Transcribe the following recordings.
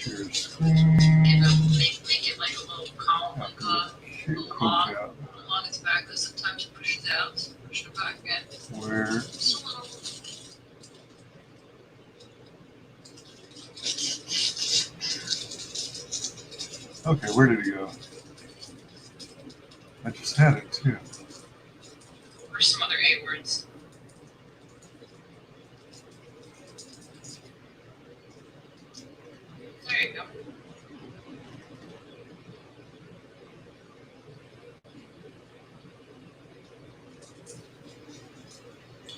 Share screen. Make it like a little column, like a little log its back, because sometimes it pushes out, so push it back again. Where? Just a little. Okay, where did it go? I just had it too. Or some other A words. There you go.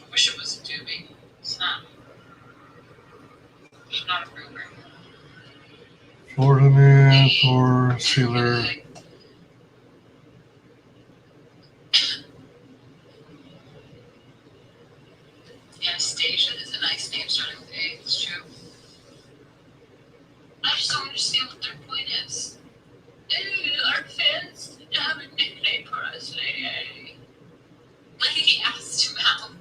I wish it was a doobie. It's not. It's not a ruler. Florida man, floor sealer. Anastasia is a nice name starting with A. It's true. I just don't understand what their point is. Our fans have a nickname for us, Lady. Lady asked him out.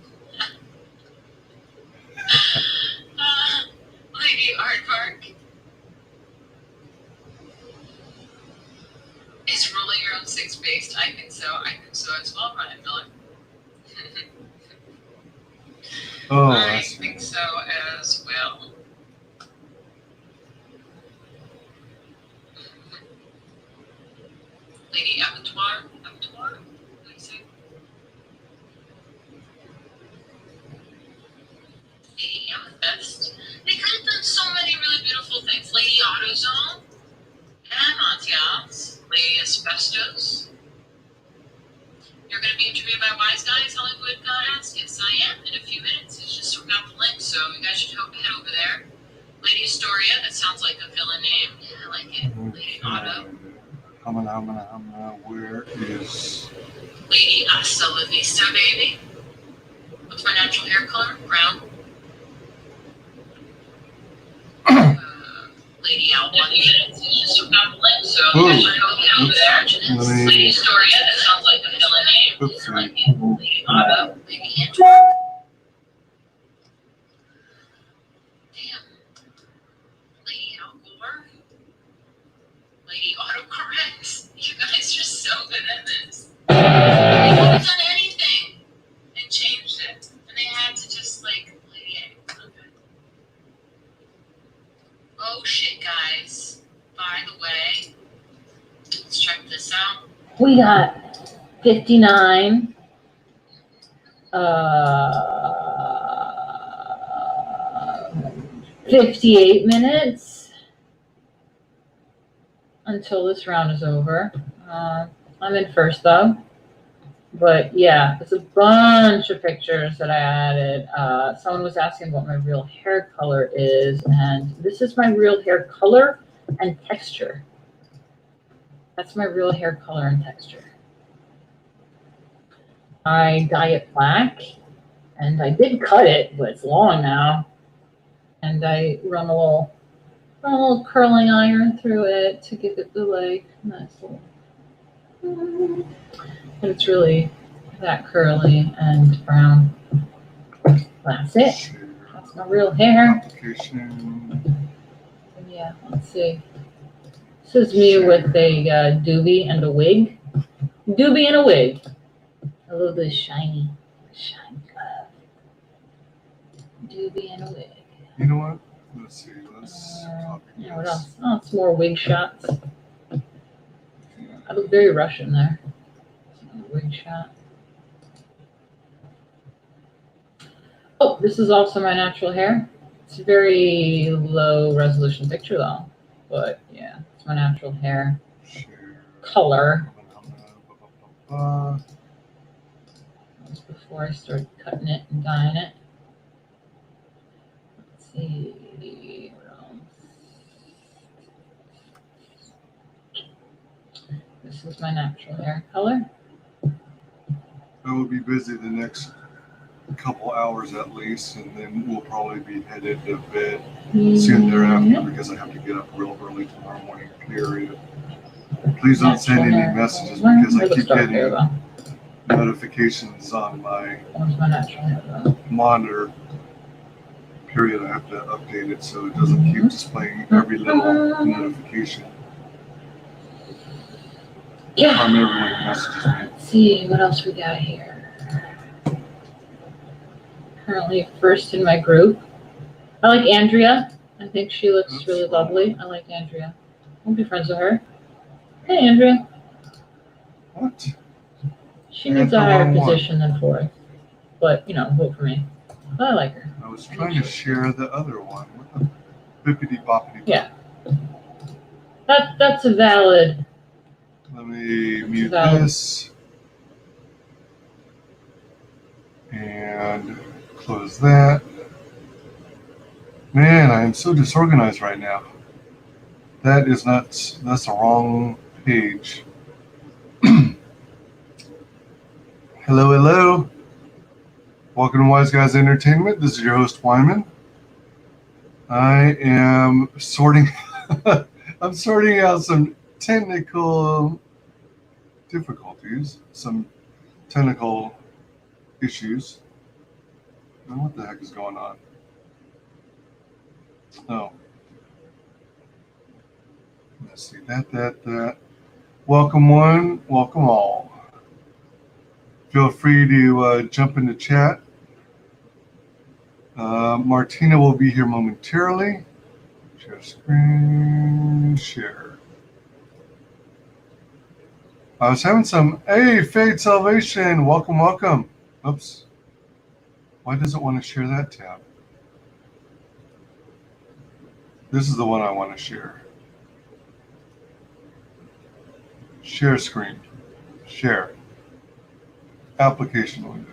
Lady Aardvark. Is rolling your own six based? I think so. I think so as well, Ryan Miller. Oh, I think so as well. Lady Abattoir? Abattoir? What do you say? Lady Amethyst. They could have done so many really beautiful things. Lady AutoZone. And Montias. Lady Asbestos. You're going to be interviewed by WyzGyz, Hollywood asked. Yes, I am. In a few minutes. It's just got the link, so you guys should head over there. Lady Astoria, that sounds like a villain name. Yeah, I like it. Lady Otto. Where is Lady Hasta La Vista, baby? What's my natural hair color? Brown. Lady Alba. It's just got the link, so you guys should head over there. Lady Astoria, that sounds like a villain name. Oops. I like it. Lady Otto. Lady Angela. Damn. Lady Al Gore. Lady Autocorrect. You guys are so good at this. They could have done anything and changed it. And they had to just like, Lady A. Okay. Oh shit, guys. By the way, let's check this out. We got 59. 58 minutes until this round is over. I'm in first though, but yeah, there's a bunch of pictures that I added. Someone was asking what my real hair color is, and this is my real hair color and texture. That's my real hair color and texture. I dye it black, and I did cut it, but it's long now. And I run a little curling iron through it to give it the like nice little. But it's really that curly and brown. That's it. That's my real hair. application? Yeah, let's see. This is me with a doobie and a wig. Doobie and a wig. A little bit shiny love. Doobie and a wig. You know what? Let's see. Let's copy Yeah, what this. else? Oh, it's more wig shots. I look very Russian there. Wig shot. Oh, this is also my natural hair. It's a very low resolution picture though. But yeah, it's my natural hair Share. color. That was before I started cutting it and dyeing it. Let's see. What else? This is my natural hair color. I will be busy the next couple hours at least, and then we'll probably be headed to bed soon thereafter because I have to get up real early tomorrow morning. Period. Please don't send any messages because I keep getting notifications on my Where's my natural hair though? monitor. period, I have to update it so it doesn't keep displaying every little notification Yeah. from everyone who messages me. Let's see what else we got here. Currently first in my group. I like Andrea. I think she looks That's really fine. lovely. I like Andrea. I'll be friends with her. Hey, Andrea. What? She You needs got a the higher wrong one. position than fourth. But, you know, vote for me. But I like her. I was trying to share the other one. What the bippity boppity? Yeah. That's a valid. Let me That's mute valid. this and close that. Man, I am so disorganized right now. That is not. That's the wrong page. Hello, hello. Welcome to WyzGyz Entertainment. This is your host Wyman. I am sorting. I'm sorting out some technical difficulties, some technical issues. Now, what the heck is going on? Oh, let's see. That. Welcome one, welcome all. Feel free to jump into chat. Martina will be here momentarily. Share screen, share. I was having some, hey, Fade Salvation, welcome, welcome. Oops. Why does it want to share that tab? This is the one I want to share. Share screen, share. Application window.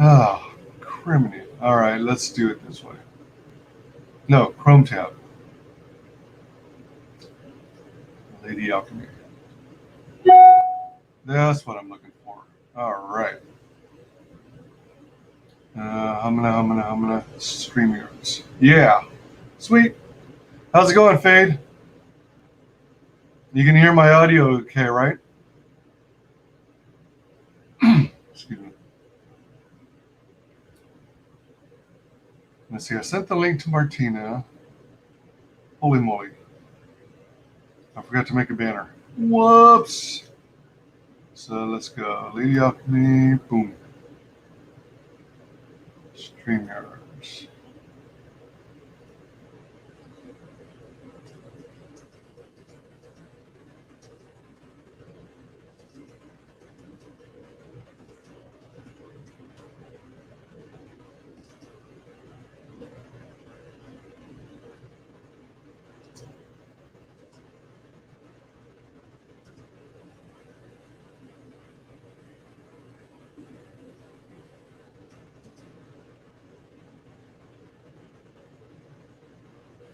Oh, criminy. All right, let's do it this way. No, Chrome tab. Lady Alchemy. That's what I'm looking for. All right. Humana, StreamYards. Yeah. Sweet. How's it going, Fade? You can hear my audio okay, right? Excuse me. Let's see. I sent the link to Martina. Holy moly. I forgot to make a banner. Whoops. So let's go. Lady Alchemy. Boom. StreamYards.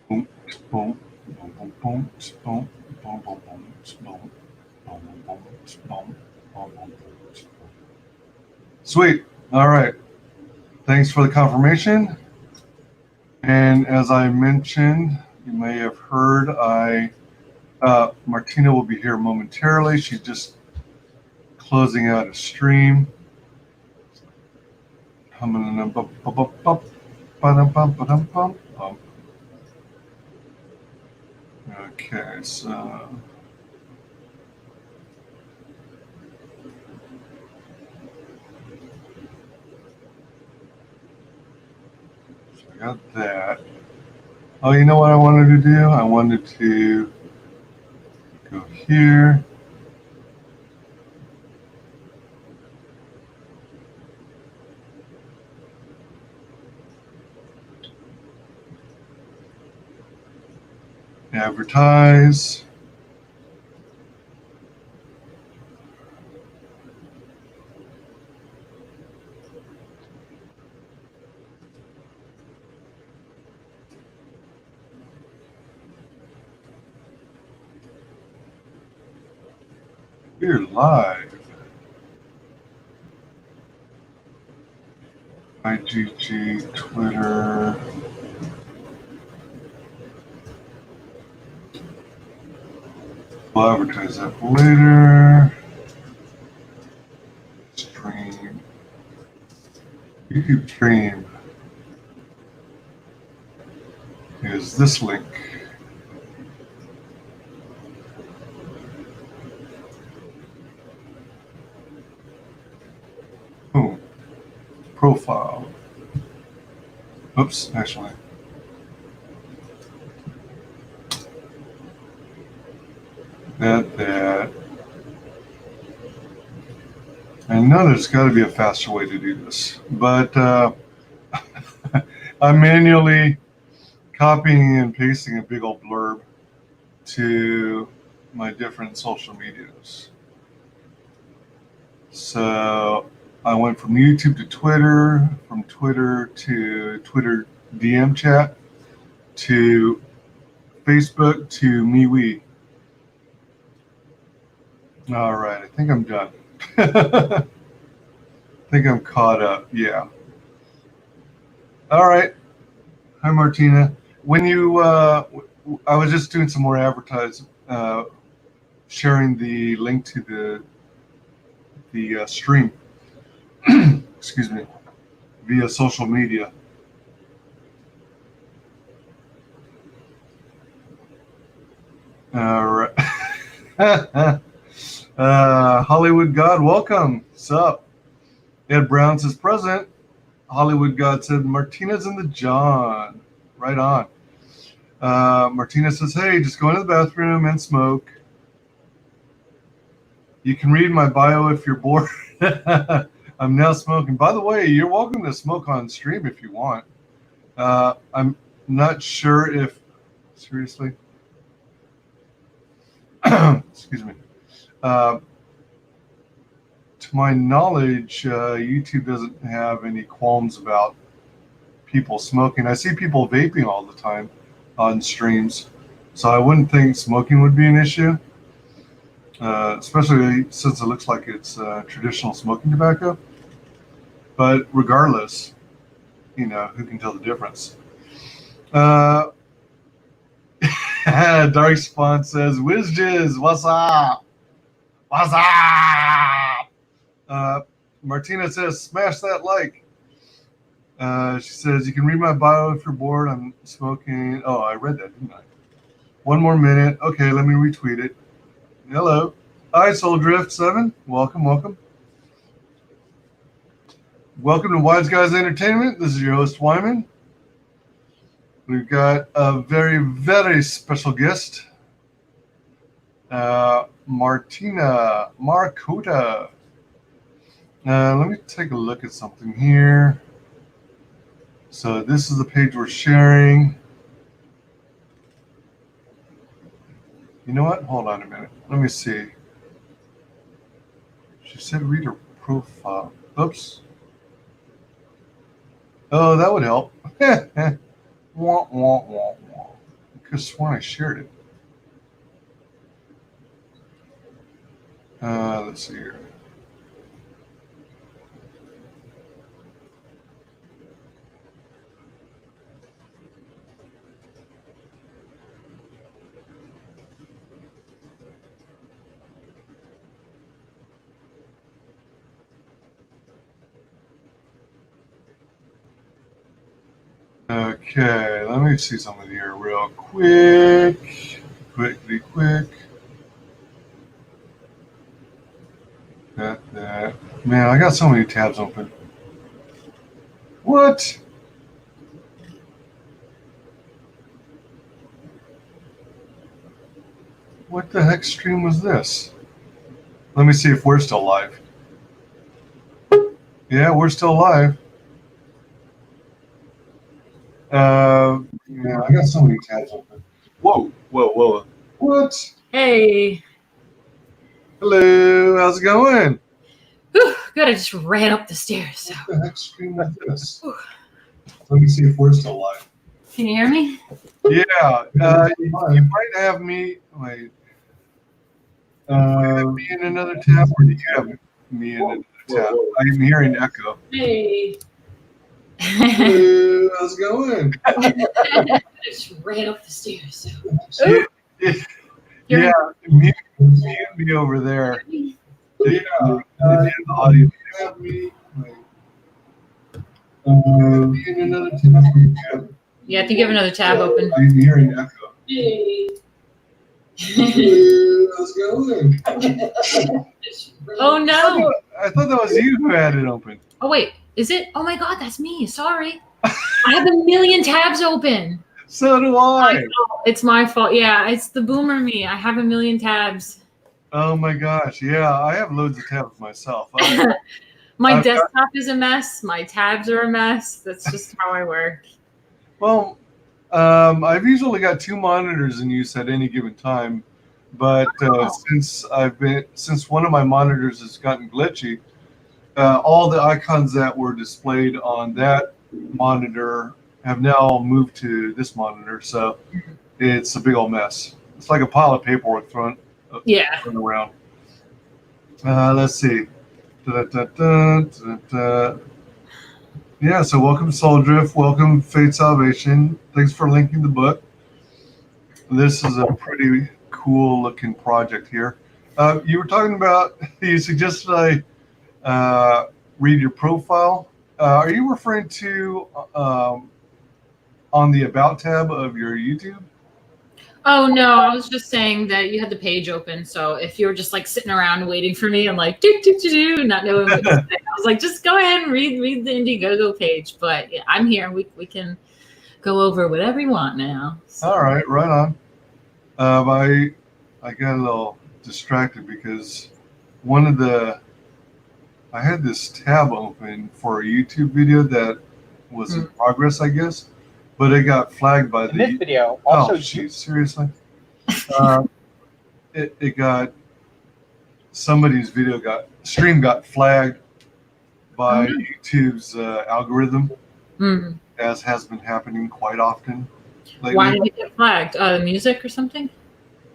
Boom, boom, boom, boom, boom, boom, boom, boom, boom, boom, boom, boom, boom. Sweet. All right. Thanks for the confirmation. And as I mentioned, you may have heard, Martina will be here momentarily. She's just closing out a stream. Okay, so I got that. Oh, you know what I wanted to do? I wanted to go here. Advertise. We're live. IGG, Twitter. We'll advertise that later. Stream. YouTube stream. is this link. Oh, profile. Oops, actually. That. I know there's got to be a faster way to do this, but I'm manually copying and pasting a big old blurb to my different social medias. So I went from YouTube to Twitter, from Twitter to Twitter DM chat, to Facebook to MeWe. All right, I think I'm done. I think I'm caught up. Yeah. All right. Hi, Martina. When you, I was just doing some more advertising, sharing the link to the stream. Excuse me, via social media. All right. Hollywood God, welcome. Sup? Ed Brown says present. Hollywood God said Martina's in the John. Right on. Martina says, hey, just go into the bathroom and smoke. You can read my bio if you're bored. I'm now smoking. By the way, you're welcome to smoke on stream if you want. I'm not sure if, seriously? Excuse me. To my knowledge, YouTube doesn't have any qualms about people smoking. I see people vaping all the time on streams, so I wouldn't think smoking would be an issue, especially since it looks like it's traditional smoking tobacco. But regardless, you know, who can tell the difference? Dark Spawn says, WyzGyz, what's up? What's up? Martina says, smash that like. She says, you can read my bio if you're bored. I'm smoking. Oh, I read that, didn't I? One more minute. Okay, let me retweet it. Hello. Hi, Soul Drift 7. Welcome, welcome. Welcome to WyzGyz Entertainment. This is your host, Wyman. We've got a very, very special guest, Martina Markota. Let me take a look at something here. So this is the page we're sharing. You know what? Hold on a minute. Let me see. She said read her profile. Oops. Oh, that would help. Wah, wah, wah, wah. I could have sworn I shared it. Let's see here. Okay, let me see something here real quick. Quickly, quick. That. Man, I got so many tabs open. What? What the heck stream was this? Let me see if we're still live. Yeah, we're still live. Yeah, I got so many tabs open. Whoa. What? Hey. Hello, how's it going? Whew, good, I just ran up the stairs. What the heck stream was this? Let me see if we're still live. Can you hear me? Yeah, you might have me. Wait. Me in another tab, or do you have me in another tab? I'm hearing echo. Hey. Hello, how's it going? I just ran up the stairs. Yeah, mute me over there. Yeah, the audio. Have me in another tab. Yeah, I think you have another tab open. I'm hearing echo. Hey. How's it going? Oh no! I thought that was you who had it open. Oh wait, is it? Oh my god, that's me. Sorry. I have a million tabs open. So do I. It's my fault. Yeah, it's the boomer me. I have a million tabs. Oh my gosh. Yeah, I have loads of tabs myself. My I've got- desktop is a mess. My tabs are a mess. That's just how I work. Well, I've usually got 2 monitors in use at any given time, but since one of my monitors has gotten glitchy, all the icons that were displayed on that monitor have now moved to this monitor, so it's a big old mess. It's like a pile of paperwork thrown around. Let's see. Yeah, so welcome Soul Drift, welcome Fate Salvation. Thanks for linking the book. This is a pretty cool looking project here. You were talking about, you suggested I read your profile. Are you referring to on the About tab of your YouTube? Oh no, I was just saying that you had the page open. So if you were just like sitting around waiting for me, I'm like do do do do, not knowing what to say. I was like, just go ahead and read the IndieGogo page. But yeah, I'm here. We can go over whatever you want now. So. All right, right on. I got a little distracted because I had this tab open for a YouTube video that was in progress, I guess, but it got flagged by In this video, also seriously? It got somebody's stream got flagged by YouTube's algorithm, as has been happening quite often lately. Why did it get flagged? The music or something?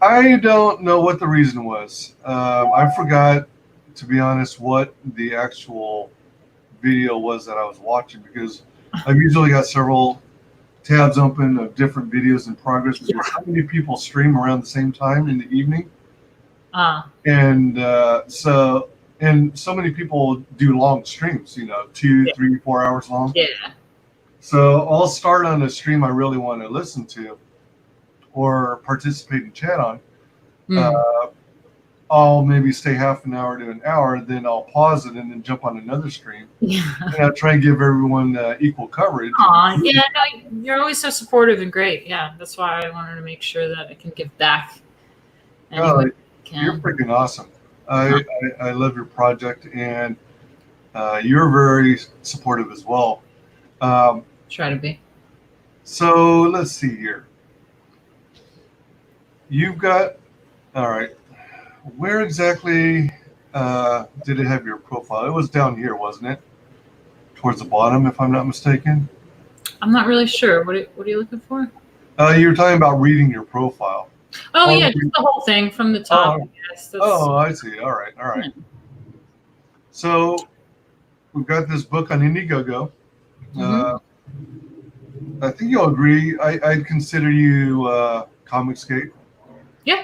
I don't know what the reason was. I forgot, to be honest, what the actual video was that I was watching, because I've usually got several tabs open of different videos in progress, because so many people stream around the same time in the evening. And so many people do long streams, 2, 3, 4 hours long. Yeah. So I'll start on a stream I really want to listen to or participate in chat on. I'll maybe stay half an hour to an hour, then I'll pause it and then jump on another stream. And I'll try and give everyone equal coverage. Yeah, no, you're always so supportive and great. Yeah, that's why I wanted to make sure that I can give back. You're freaking awesome. I love your project, and you're very supportive as well. Try to be. So let's see here. You've got, all right. Where exactly did it have your profile? It was down here, wasn't it? Towards the bottom, if I'm not mistaken. I'm not really sure. What are you looking for? You were talking about reading your profile. Oh, yeah, just the whole thing from the top. Yes, I see. All right. Yeah. So we've got this book on IndieGogo. I think you'll agree. I'd consider you ComicsGate. Yeah.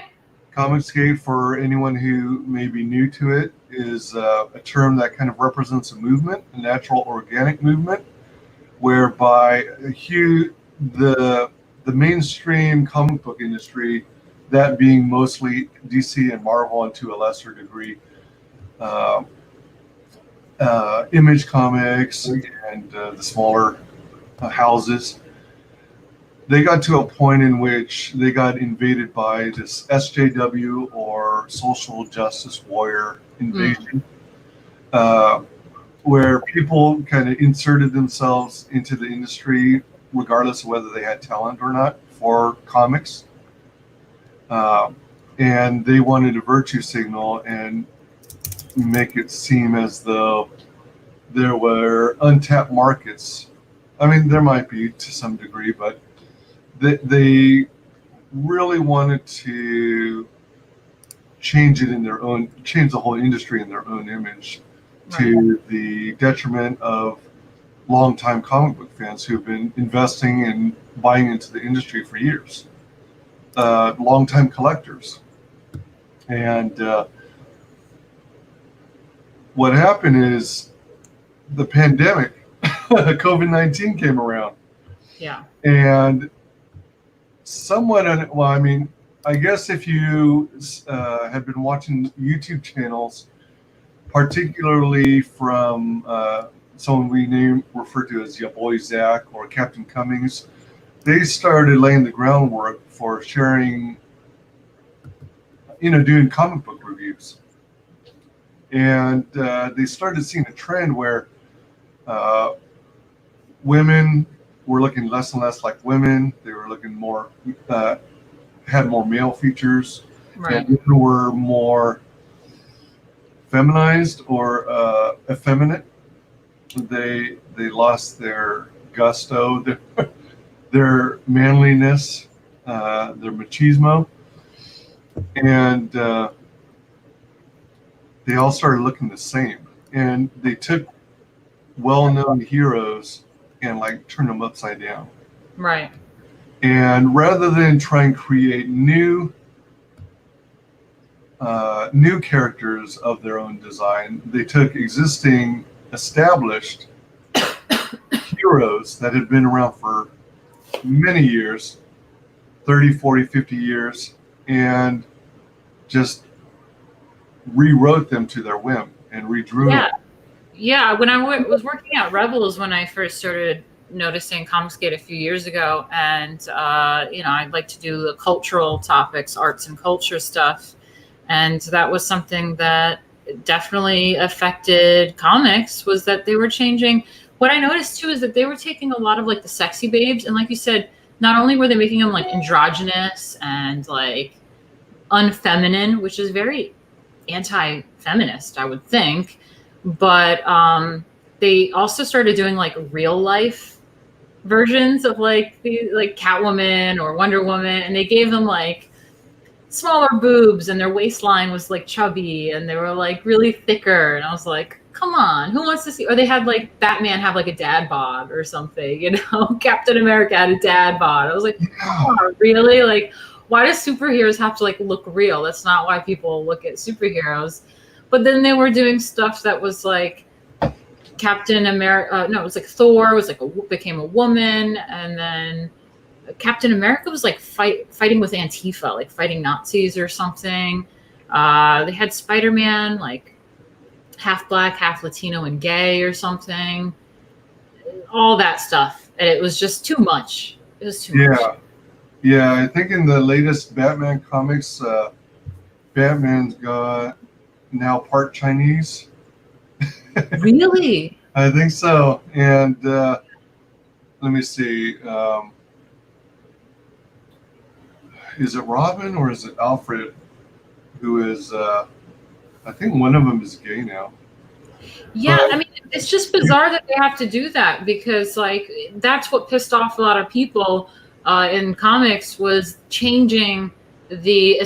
ComicsGate, for anyone who may be new to it, is a term that kind of represents a movement, a natural organic movement, whereby the mainstream comic book industry, that being mostly DC and Marvel and to a lesser degree Image Comics and the smaller houses, they got to a point in which they got invaded by this SJW, or social justice warrior invasion, where people kind of inserted themselves into the industry regardless of whether they had talent or not for comics. And they wanted a virtue signal and make it seem as though there were untapped markets. I mean, there might be to some degree, but they really wanted to change the whole industry in their own image, to the detriment of longtime comic book fans who've been investing and buying into the industry for years, longtime collectors. And what happened is the pandemic, COVID-19 came around. Yeah. And somewhat, well, I mean, I guess if you have been watching YouTube channels, particularly from someone we refer to as your boy Zach or Captain Cummings, they started laying the groundwork for sharing, doing comic book reviews. And they started seeing a trend where women were looking less and less like women. They were looking more, had more male features. Right. And women were more feminized or effeminate. They lost their gusto, their manliness, their machismo, and they all started looking the same. And they took well-known heroes and like turned them upside down. Right. And rather than try and create new characters of their own design, they took existing established heroes that had been around for many years, 30, 40, 50 years, and just rewrote them to their whim and redrew them. Yeah, when I was working at Rebels when I first started noticing ComicsGate a few years ago, and I'd like to do the cultural topics, arts and culture stuff, and that was something that definitely affected comics, was that they were changing. What I noticed too is that they were taking a lot of like the sexy babes, and like you said, not only were they making them like androgynous and like unfeminine, which is very anti-feminist, I would think, but they also started doing like real life versions of like the like Catwoman or Wonder Woman, and they gave them like smaller boobs, and their waistline was like chubby, and they were like really thicker, and I was like, come on, who wants to see? Or they had like Batman have like a dad bod or something, Captain America had a dad bod. I was like, oh, really? Like, why does superheroes have to like look real? That's not why people look at superheroes. But then they were doing stuff that was like Captain America. No, it was like Thor was like became a woman, and then Captain America was like fighting with Antifa, like fighting Nazis or something. They had Spider-Man like half black, half Latino and gay or something. All that stuff, and it was just too much. It was too much. Yeah. I think in the latest Batman comics, Batman's got now part Chinese. Really? I think so. And let me see. Is it Robin or is it Alfred who is, I think one of them is gay now. Yeah, I mean, it's just bizarre that they have to do that, because like that's what pissed off a lot of people in comics, was changing the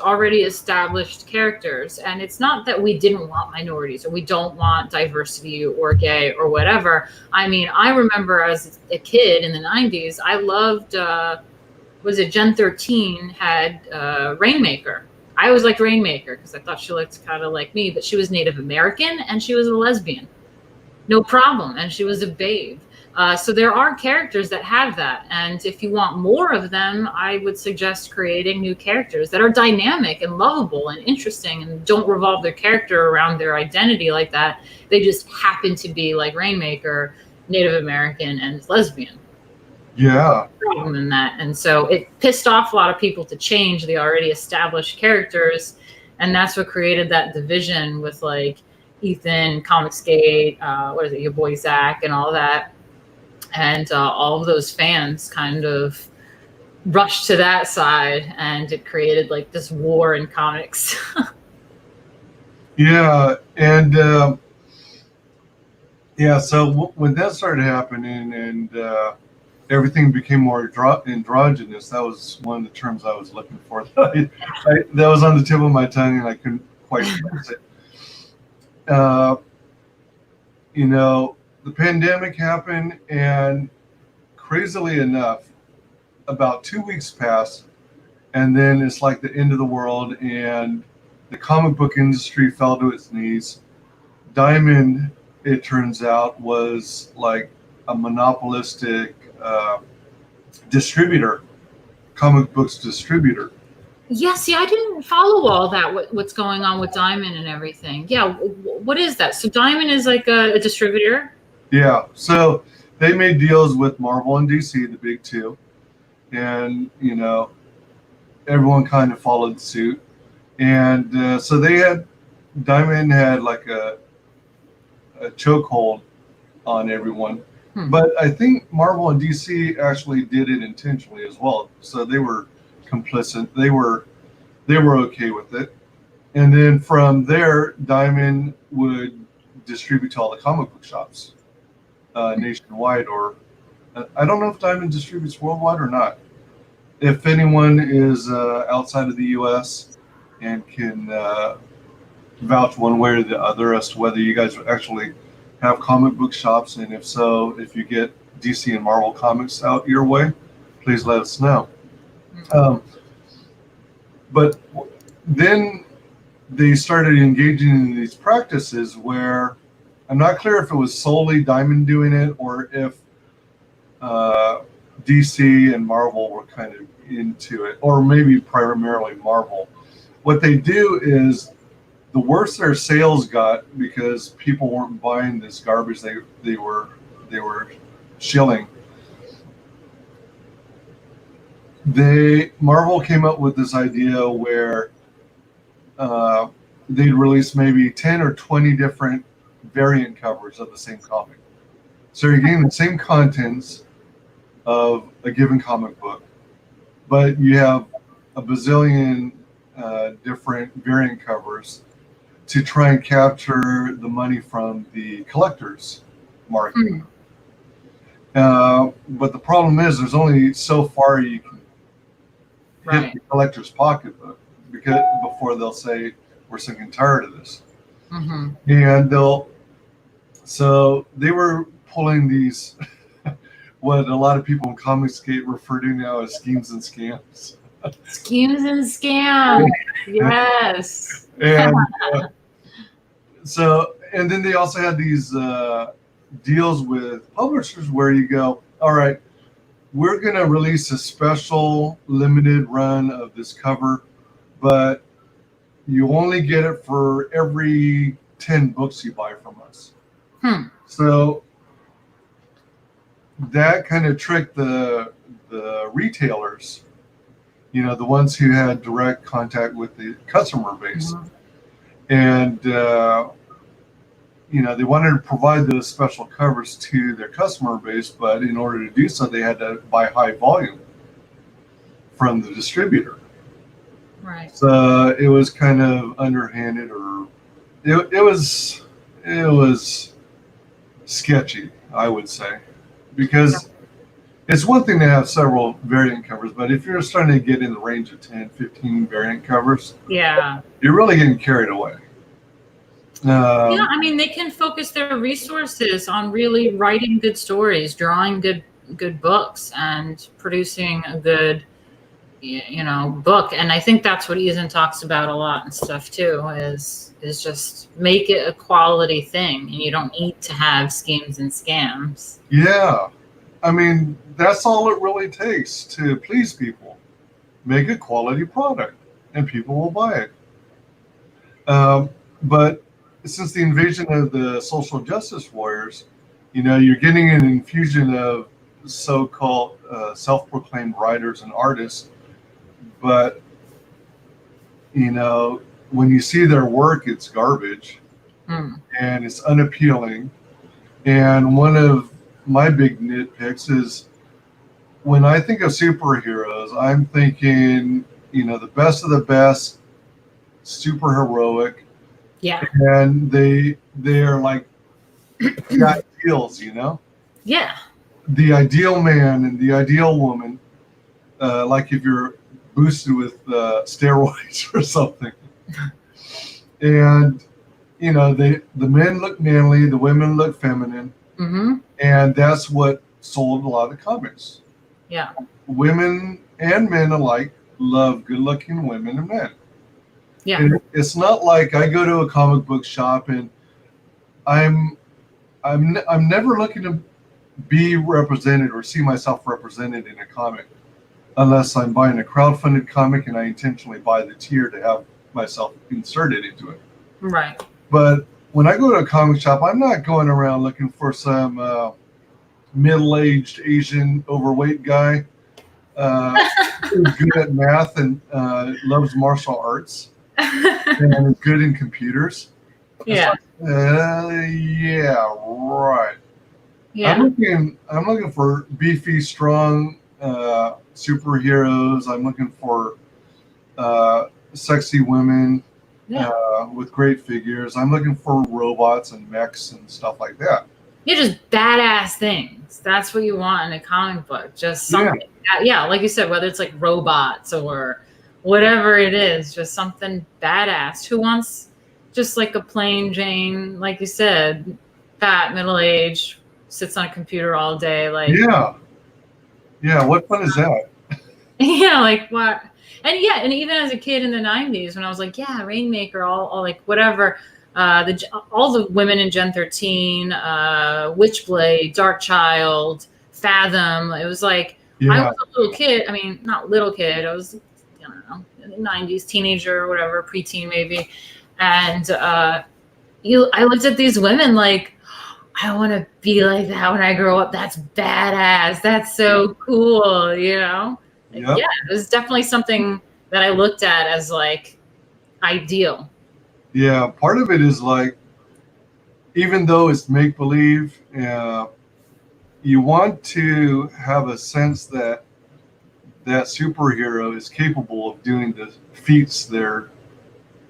already established characters. And it's not that we didn't want minorities or we don't want diversity or gay or whatever. I mean, I remember as a kid in the 90s, I loved, was it Gen 13 had Rainmaker. I always liked Rainmaker because I thought she looked kind of like me, but she was Native American and she was a lesbian. No problem. And she was a babe. So there are characters that have that. And if you want more of them, I would suggest creating new characters that are dynamic and lovable and interesting and don't revolve their character around their identity like that. They just happen to be like Rainmaker, Native American, and lesbian. Yeah. Problem in that. And so it pissed off a lot of people to change the already established characters. And that's what created that division with like Ethan, ComicsGate, what is it, your boy Zach, and all that. And all of those fans kind of rushed to that side, and it created like this war in comics. Yeah. And so when that started happening and everything became more androgynous, that was one of the terms I was looking for. That was on the tip of my tongue and I couldn't quite pronounce it. The pandemic happened, and crazily enough, about 2 weeks passed, and then it's like the end of the world, and the comic book industry fell to its knees. Diamond, it turns out, was like a monopolistic distributor, comic books distributor. Yeah, see, I didn't follow all that, what's going on with Diamond and everything. Yeah, what is that? So Diamond is like a distributor? Yeah, so they made deals with Marvel and DC, the big two, and everyone kind of followed suit. And so Diamond had like a chokehold on everyone. But I think Marvel and DC actually did it intentionally as well. So they were complicit. They were okay with it. And then from there, Diamond would distribute to all the comic book shops nationwide. Or I don't know if Diamond distributes worldwide or not. If anyone is outside of the U.S. and can vouch one way or the other as to whether you guys actually have comic book shops, and if so, if you get DC and Marvel comics out your way, please let us know. But then they started engaging in these practices where I'm not clear if it was solely Diamond doing it or if DC and Marvel were kind of into it, or maybe primarily Marvel. What they do is, the worse their sales got because people weren't buying this garbage they were shilling. Marvel came up with this idea where they'd release maybe 10 or 20 different variant covers of the same comic. So you're getting the same contents of a given comic book, but you have a bazillion different variant covers to try and capture the money from the collector's market. But the problem is there's only so far you can hit the collector's pocketbook before they'll say, we're sick and tired of this. And so they were pulling these, what a lot of people in ComicsGate refer to now as schemes and scams. Schemes and scams. Yes. And and then they also had these deals with publishers where you go, all right, we're going to release a special limited run of this cover, but you only get it for every 10 books you buy from us. So that kind of tricked the retailers, the ones who had direct contact with the customer base. And, they wanted to provide those special covers to their customer base, but in order to do so, they had to buy high volume from the distributor. Right. So it was kind of underhanded, or it was sketchy, I would say, because it's one thing to have several variant covers, but if you're starting to get in the range of 10, 15 variant covers, you're really getting carried away. Yeah, I mean, they can focus their resources on really writing good stories, drawing good books, and producing a good, book. And I think that's what Ethan talks about a lot and stuff too, is just make it a quality thing, and you don't need to have schemes and scams. Yeah, I mean, that's all it really takes to please people. Make a quality product, and people will buy it. But since the invasion of the social justice warriors, you're getting an infusion of so-called self-proclaimed writers and artists. But, when you see their work, it's garbage and it's unappealing. And one of my big nitpicks is when I think of superheroes, I'm thinking, the best of the best, super heroic. Yeah. And they're like got deals, Yeah. The ideal man and the ideal woman, like if you're boosted with steroids or something. And the men look manly, the women look feminine, and that's what sold a lot of comics. Yeah. Women and men alike love good-looking women and men. Yeah. And it's not like I go to a comic book shop and I'm never looking to be represented or see myself represented in a comic unless I'm buying a crowdfunded comic and I intentionally buy the tier to have myself inserted into it. Right. But when I go to a comic shop, I'm not going around looking for some middle-aged Asian overweight guy who's good at math and loves martial arts and is good in computers. Yeah. Yeah, right. Yeah. I'm looking for beefy, strong superheroes. I'm looking for sexy women with great figures. I'm looking for robots and mechs and stuff like that. Yeah, just badass things. That's what you want in a comic book. Just something. Yeah, like you said, whether it's like robots or whatever it is, just something badass. Who wants just like a plain Jane, like you said, fat, middle-aged, sits on a computer all day? Like, yeah. What fun is that? yeah, like what? And yeah, and even as a kid in the 90s, when I was like, yeah, Rainmaker, all like whatever. All the women in Gen 13, Witchblade, Darkchild, Fathom. It was like, I was a little kid. I mean, not little kid. I was, I don't know, in the 90s, teenager or whatever, preteen maybe. And I looked at these women like, I want to be like that when I grow up. That's badass. That's so cool, you know? Yep. Yeah, it was definitely something that I looked at as like ideal. Yeah, part of it is like, even though it's make-believe, you want to have a sense that that superhero is capable of doing the feats they're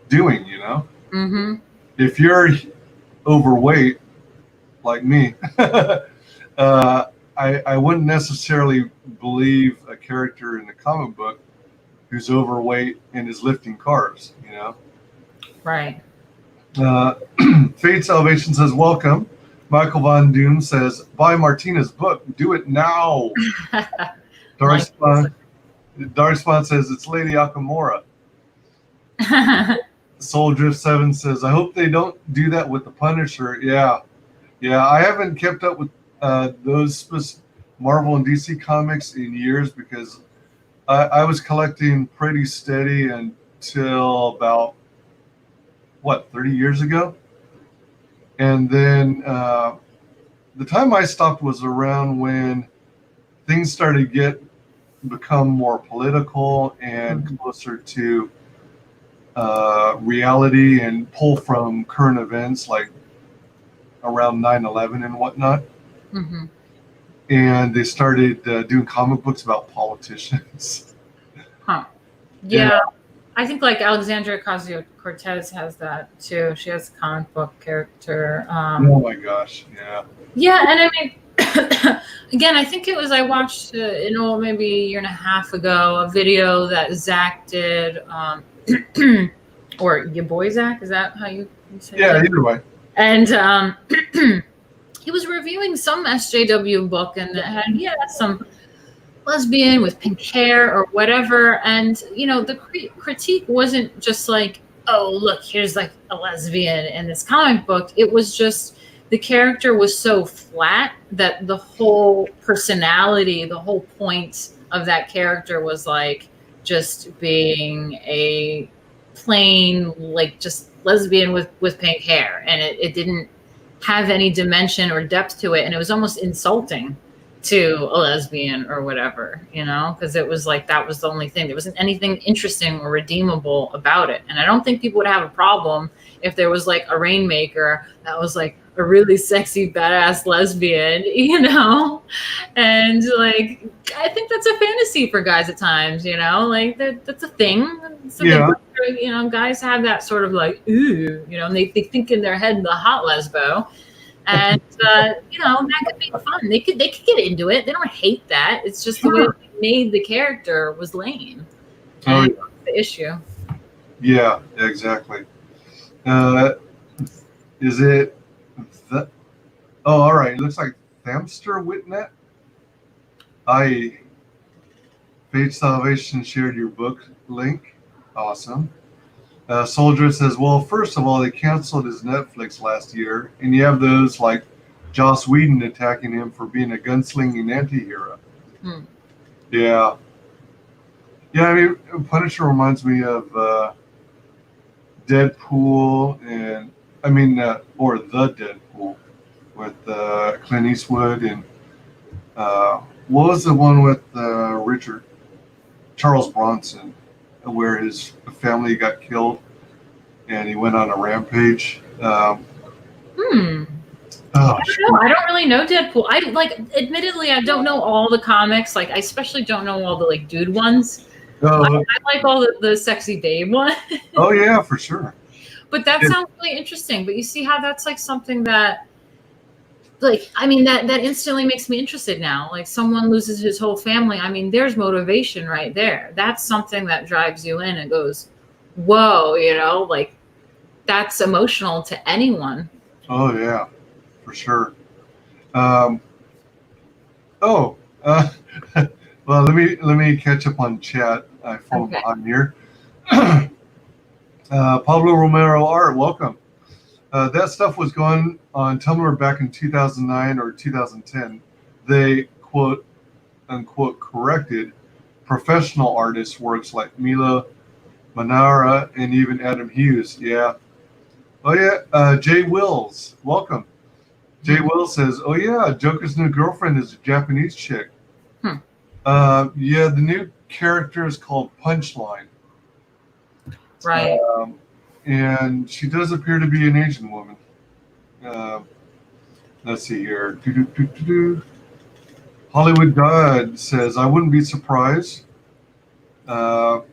doing, you know? Mm-hmm. If you're overweight, like me, I wouldn't necessarily believe a character in a comic book who's overweight and is lifting cars, you know? Right. Fate Salvation says, welcome. Michael Von Doom says, buy Martina's book. Do it now. Darkspawn says, it's Lady Akamora. Soul Drift 7 says, I hope they don't do that with the Punisher. Yeah. I haven't kept up with those Marvel and DC comics in years because I was collecting pretty steady until about, 30 years ago? And then the time I stopped was around when things started become more political and closer to reality and pull from current events like around 9/11 and whatnot. Mm-hmm. And they started doing comic books about politicians. Huh. Yeah. I think like Alexandria Ocasio-Cortez has that too. She has a comic book character. Oh my gosh, yeah. Yeah, and I mean, again, I think it was, I watched, maybe a year and a half ago, a video that Zach did, or your boy Zach, is that how you say Yeah, that? either way. And he was reviewing some SJW book, and it had some lesbian with pink hair or whatever, and the critique wasn't just like, oh look, here's like a lesbian in this comic book. It was just the character was so flat that the whole personality, the whole point of that character was like just being a plain like just lesbian with pink hair, and it didn't have any dimension or depth to it, and it was almost insulting to a lesbian or whatever, because it was like that was the only thing. There wasn't anything interesting or redeemable about it. And I don't think people would have a problem if there was like a Rainmaker that was like a really sexy, badass lesbian, and like I think that's a fantasy for guys at times, like that's a thing. Guys have that sort of like, ooh, and they think in their head the hot lesbo. And that could be fun. They could get into it. They don't hate that. It's just the way they made the character was lame. And that's the issue. Yeah, exactly. Is it the? Oh, all right. It looks like Thamster Witnet. Fate Salvation shared your book link. Awesome. Soldier says, well, first of all, they canceled his Netflix last year, and you have those like Joss Whedon attacking him for being a gunslinging anti-hero. Yeah. Yeah, I mean, Punisher reminds me of Deadpool or the Deadpool with Clint Eastwood and what was the one with Charles Bronson, where his family got killed and he went on a rampage. Oh, I don't know. I don't really know Deadpool. Admittedly, I don't know all the comics. Like, I especially don't know all the dude ones. I like all the sexy babe one. Oh yeah, for sure. But that sounds really interesting. But you see how that's something that, that instantly makes me interested now. Like, someone loses his whole family. I mean, there's motivation right there. That's something that drives you in and goes, whoa, that's emotional to anyone. Oh yeah, for sure. Well, let me catch up on chat. I fall behind here. Pablo Romero Art, welcome. That stuff was going on Tumblr back in 2009 or 2010. They quote unquote corrected professional artists' works like Milo Manara and even Adam Hughes. Yeah. Oh yeah. Jay Wills, welcome. Jay Wills says, "Oh yeah, Joker's new girlfriend is a Japanese chick." Yeah, the new character is called Punchline. Right. And she does appear to be an Asian woman. Let's see here. Hollywood God says, "I wouldn't be surprised." Oh,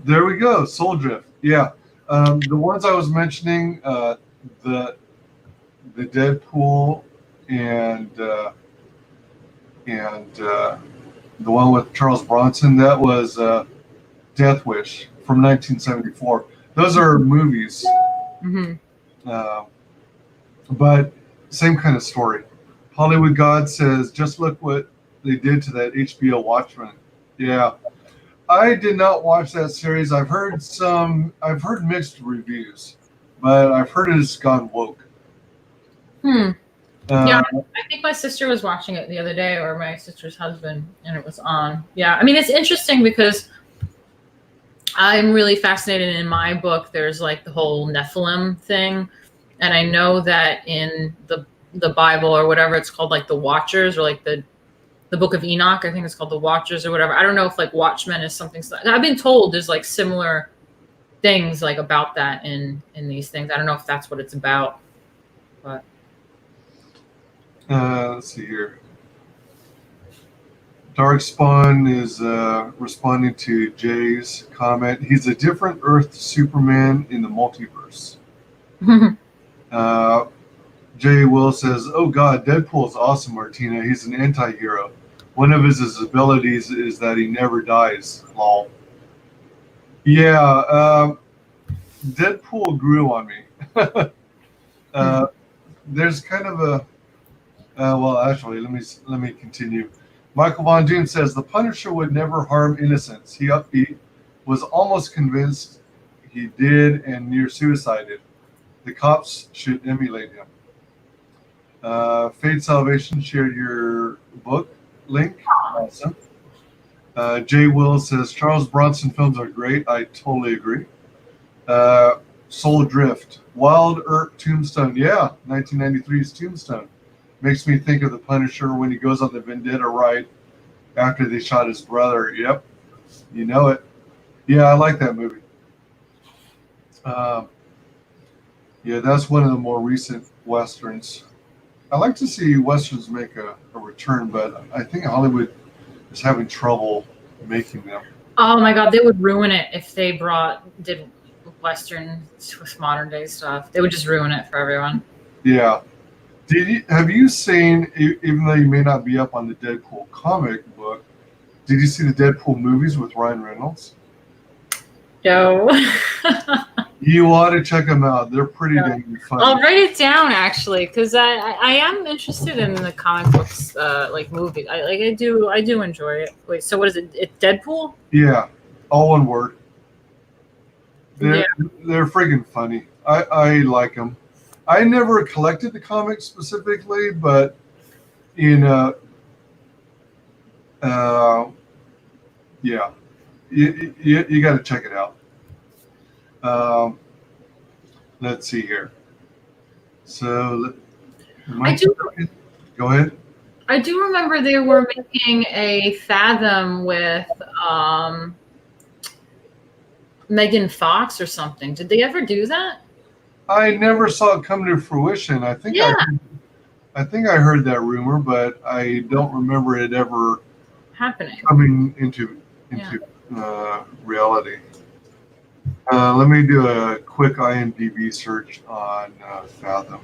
there we go. Soul Drift. Yeah. The ones I was mentioning, the Deadpool and the one with Charles Bronson, that was Death Wish from 1974. Those are movies. But same kind of story. Hollywood God says, "Just look what they did to that HBO Watchmen." Yeah. I did not watch that series. I've heard mixed reviews, but I've heard it has gone woke. Yeah, I think my sister was watching it the other day, or my sister's husband, and it was on. Yeah, I mean, it's interesting because I'm really fascinated. In my book, there's the whole Nephilim thing, and I know that in the Bible or whatever it's called, the Watchers, or the Book of Enoch, I think it's called the Watchers or whatever. I don't know if Watchmen is something. I've been told there's similar things about that in these things. I don't know if that's what it's about, but. Let's see here. Darkspawn is responding to Jay's comment. He's a different Earth Superman in the multiverse. Jay Will says, "Oh God, Deadpool is awesome, Martina. He's an anti-hero. One of his abilities is that he never dies." Lol. Yeah, Deadpool grew on me. There's kind of a well, actually, let me continue. Michael Von Doom says the Punisher would never harm innocents. He was almost convinced he did and near suicided. The cops should emulate him. Fate Salvation shared your book link. Awesome. Jay Will says Charles Bronson films are great. I totally agree. Soul Drift, Wild Earth Tombstone. Yeah, 1993's Tombstone. Makes me think of the Punisher when he goes on the Vendetta ride after they shot his brother. Yep, you know it. Yeah, I like that movie. Yeah, that's one of the more recent Westerns. I like to see Westerns make a return, but I think Hollywood is having trouble making them. Oh my God, they would ruin it if they did Westerns with modern day stuff. They would just ruin it for everyone. Yeah. Have you seen, even though you may not be up on the Deadpool comic book, did you see the Deadpool movies with Ryan Reynolds? No. You ought to check them out. They're pretty dang funny. I'll write it down actually, because I am interested in the comic books, movies. I do enjoy it. Wait, so what is it? It's Deadpool? Yeah, all one word. They're friggin' funny. I like them. I never collected the comics specifically, but you know, yeah, you got to check it out. Let's see here. So, go ahead. I do remember they were making a Fathom with Megan Fox or something. Did they ever do that? I never saw it come to fruition. I think I heard that rumor, but I don't remember it ever happening, coming into reality. Let me do a quick IMDb search on Fathom.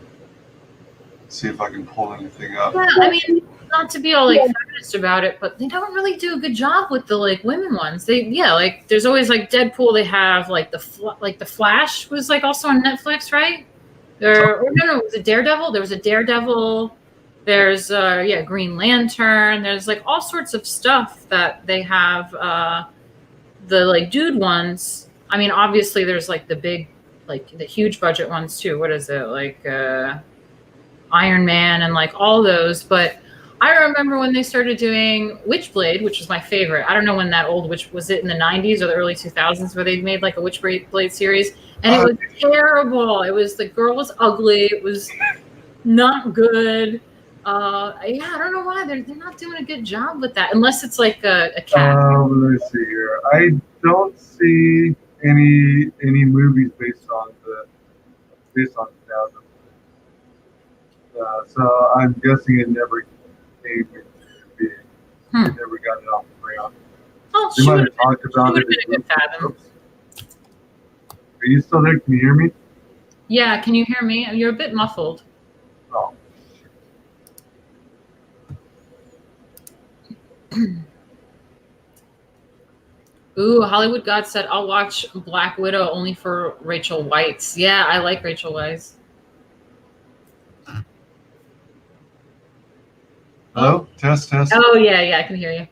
See if I can pull anything up. Yeah, I mean, not to be all like feminist about it, but they don't really do a good job with the like women ones. Like there's always like Deadpool. They have like the Flash was like also on Netflix, right? Or no, was it Daredevil? There was a Daredevil. There's Green Lantern. There's like all sorts of stuff that they have. The like dude ones. I mean, obviously there's like the big, like the huge budget ones too. What is it like? Iron Man and like all those, but I remember when they started doing Witchblade, which was my favorite. I don't know when that old Witch was, it in the 90s or the early 2000s where they made like a Witchblade series, and it was terrible. It was, the girl was ugly. It was not good. I don't know why they're not doing a good job with that, unless it's like a cat. Let me see here. I don't see any movies based on Fathom. So I'm guessing it never came into being. It never got it off the ground. Oh, they might have talked about it. A good Fathom. Are you still there? Can you hear me? Yeah, can you hear me? You're a bit muffled. Oh. Ooh, Hollywood God said, I'll watch Black Widow only for Rachel Weisz. Yeah, I like Rachel Weisz. Hello? Test. Oh, yeah, I can hear you.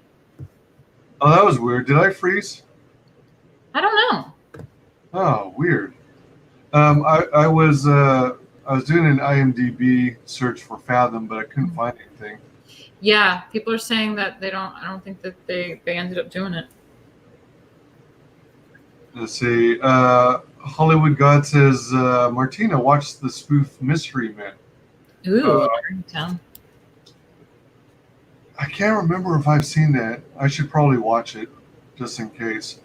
Oh, that was weird. Did I freeze? I don't know. Oh, weird. I was doing an IMDb search for Fathom, but I couldn't find anything. Yeah, people are saying that I don't think that they ended up doing it. Let's see. Hollywood God says, Martina, watch the spoof Mystery Men. Ooh, I can't remember if I've seen that. I should probably watch it just in case.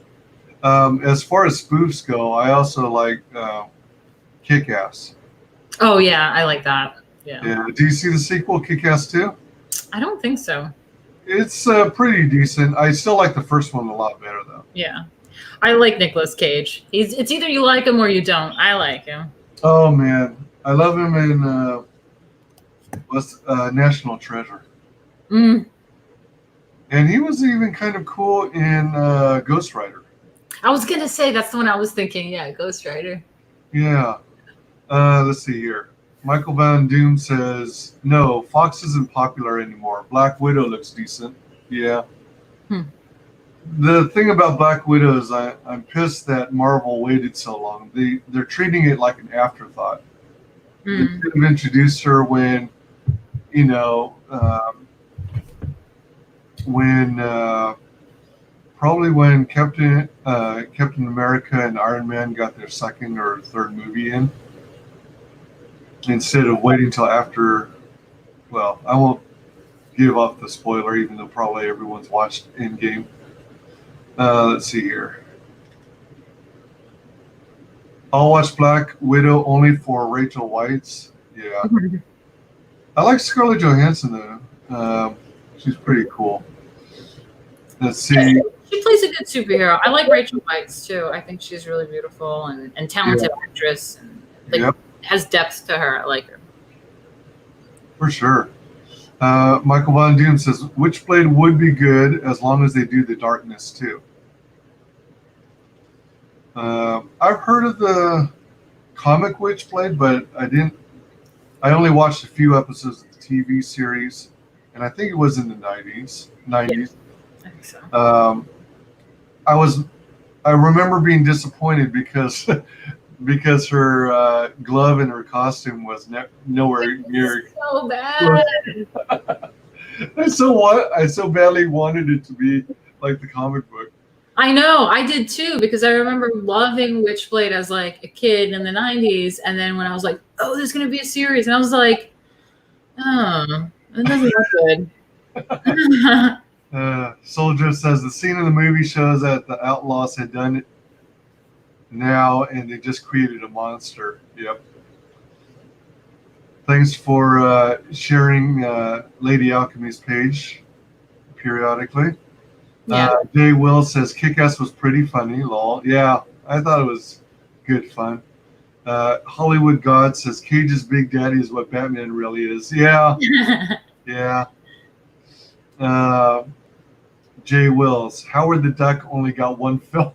As far as spoofs go, I also like Kick-Ass. Oh, yeah, I like that. Yeah. Do you see the sequel, Kick-Ass 2? I don't think so. It's pretty decent. I still like the first one a lot better, though. Yeah. I like Nicolas Cage. It's either you like him or you don't. I like him. Oh, man. I love him in National Treasure. Mm. And he was even kind of cool in Ghost Rider. I was going to say, that's the one I was thinking. Yeah, Ghost Rider. Yeah. Let's see here. Michael Van Doom says, no, Fox isn't popular anymore. Black Widow looks decent. Yeah. The thing about Black Widow is I'm pissed that Marvel waited so long. They're treating it like an afterthought. They should have introduced her when, probably when Captain America and Iron Man got their second or third movie in, instead of waiting till after. Well, I won't give off the spoiler, even though probably everyone's watched Endgame. Let's see here. I'll watch Black Widow only for Rachel Weisz. Yeah. I like Scarlett Johansson, though. She's pretty cool. Let's see. She plays a good superhero. I like Rachel Weisz, too. I think she's really beautiful and talented actress. And has depth to her. I like her. For sure. Michael Von Doom says, Witchblade would be good as long as they do the darkness, too. I've heard of the comic Witchblade, but I only watched a few episodes of the TV series, and I think it was in the 90s. Yeah, I think so. I remember being disappointed because because her glove and her costume was nowhere near. So bad. I so badly wanted it to be like the comic book. I know, I did too, because I remember loving Witchblade as like a kid in the 90s, and then when I was like, oh, there's gonna be a series, and I was like, oh, it doesn't look good. Soldier says the scene in the movie shows that the Outlaws had done it now, and they just created a monster. Yep. Thanks for sharing Lady Alchemy's page periodically. Yeah. Jay Will says Kick-Ass was pretty funny. Lol. Yeah, I thought it was good fun. Hollywood God says Cage's Big Daddy is what Batman really is. Yeah. Yeah. Jay Wills, Howard the Duck only got one film.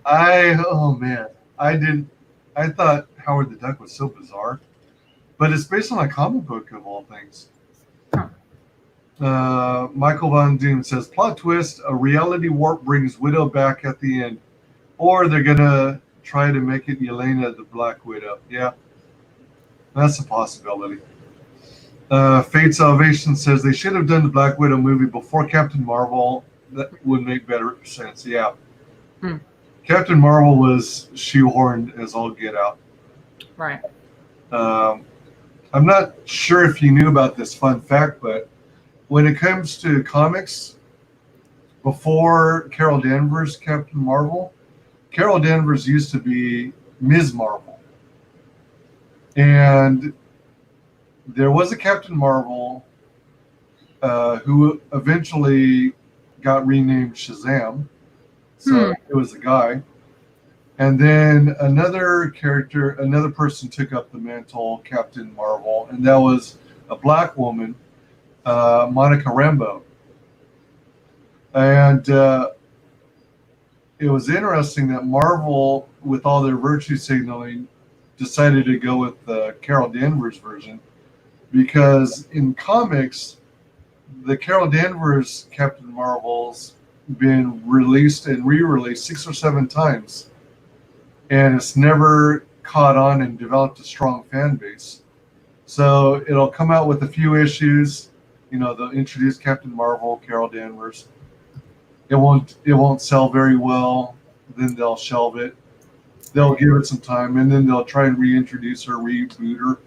Oh man, I thought Howard the Duck was so bizarre, but it's based on a comic book of all things. Michael Von Doom says plot twist: a reality warp brings Widow back at the end, or they're gonna try to make it Yelena the Black Widow. Yeah, that's a possibility. Fate Salvation says they should have done the Black Widow movie before Captain Marvel. That would make better sense. Yeah. Captain Marvel was shoehorned as all get out. Right. I'm not sure if you knew about this fun fact, but when it comes to comics, before Carol Danvers, Captain Marvel, Carol Danvers used to be Ms. Marvel. And there was a Captain Marvel who eventually got renamed Shazam. So it was a guy. And then another person took up the mantle, Captain Marvel, and that was a black woman, Monica Rambeau. And it was interesting that Marvel, with all their virtue signaling, decided to go with the Carol Danvers version, because in comics, the Carol Danvers Captain Marvel's been released and re-released 6 or 7 times, and it's never caught on and developed a strong fan base. So it'll come out with a few issues, they'll introduce Captain Marvel, Carol Danvers. It won't sell very well, then they'll shelve it. They'll give it some time, and then they'll try and reintroduce her, reboot her.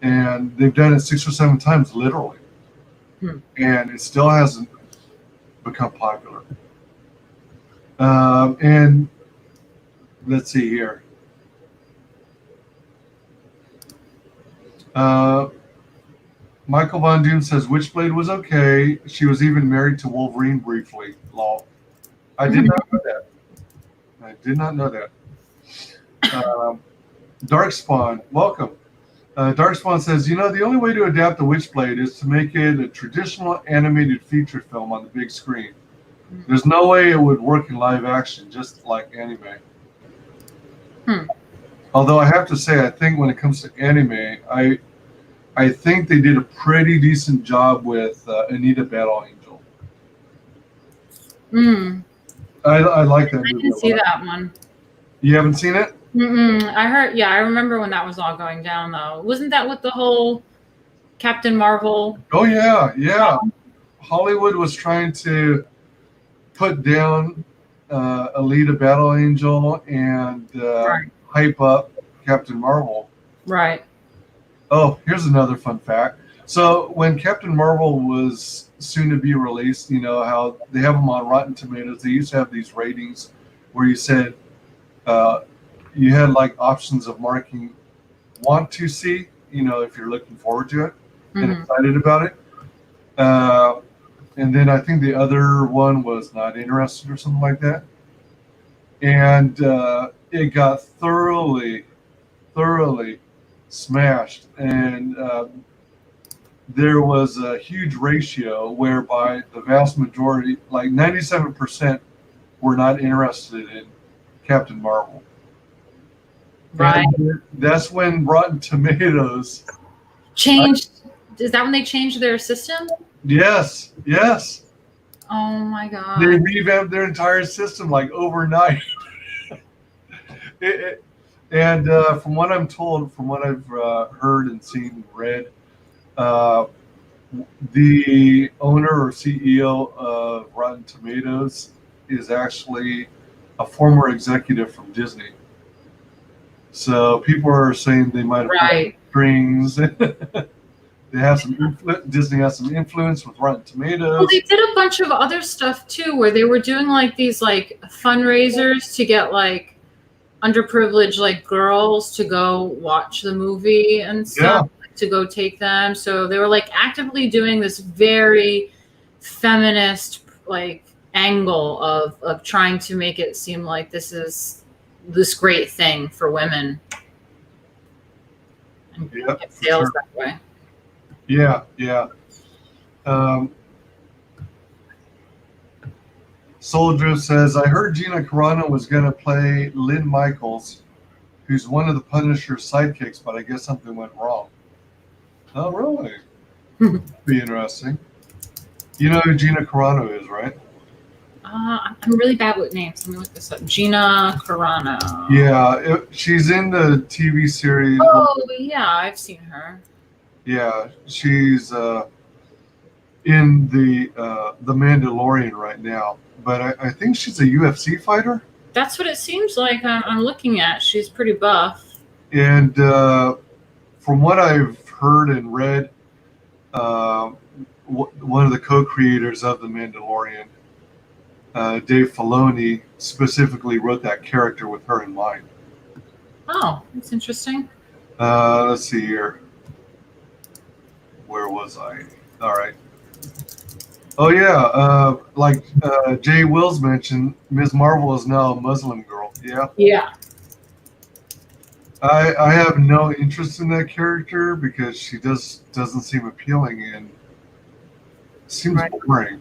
And they've done it 6 or 7 times, literally. And it still hasn't become popular. And let's see here. Michael Von Doom says Witchblade was okay. She was even married to Wolverine briefly. Lol. I did not know that. I did not know that. Darkspawn, welcome. Darkspawn says, the only way to adapt the Witchblade is to make it a traditional animated feature film on the big screen. There's no way it would work in live action, just like anime. Although I have to say, I think when it comes to anime, I think they did a pretty decent job with Anita Battle Angel. I like that movie. I didn't see that one. You haven't seen it? I heard. Yeah, I remember when that was all going down, though. Wasn't that with the whole Captain Marvel? Oh yeah. Hollywood was trying to put down Alita Battle Angel and hype up Captain Marvel. Right. Oh, here's another fun fact. So when Captain Marvel was soon to be released, how they have them on Rotten Tomatoes. They used to have these ratings where you said you had like options of marking want to see, if you're looking forward to it and excited about it. And then I think the other one was not interested or something like that. And it got thoroughly smashed. And there was a huge ratio whereby the vast majority, like 97%, were not interested in Captain Marvel. Right. And that's when Rotten Tomatoes changed. Is that when they changed their system? Yes. Oh my God. They revamped their entire system like overnight. And from what I'm told, from what I've heard and seen and read, the owner or CEO of Rotten Tomatoes is actually a former executive from Disney. So people are saying they might have Right. strings. They have some Disney has some influence with Rotten Tomatoes. Well, they did a bunch of other stuff too, where they were doing like these like fundraisers to get like underprivileged like girls to go watch the movie and stuff, to go take them. So they were like actively doing this very feminist like angle of trying to make it seem like this is this great thing for women. And get sales that way. Yeah, yeah. Soldier says, I heard Gina Carano was going to play Lynn Michaels, who's one of the Punisher's sidekicks, but I guess something went wrong. Oh, really? Be interesting. You know who Gina Carano is, right? I'm really bad with names. Let me look this up. Gina Carano. Yeah, she's in the TV series. Oh, yeah, I've seen her. Yeah, she's in the Mandalorian right now, but I think she's a UFC fighter. That's what it seems like. I'm looking at. She's pretty buff. And from what I've heard and read, one of the co-creators of the Mandalorian, Dave Filoni, specifically wrote that character with her in mind. Oh, that's interesting. Let's see here. Where was I? All right. Oh yeah, like Jay Wills mentioned, Ms. Marvel is now a Muslim girl. Yeah. Yeah. I have no interest in that character because she doesn't seem appealing and seems boring.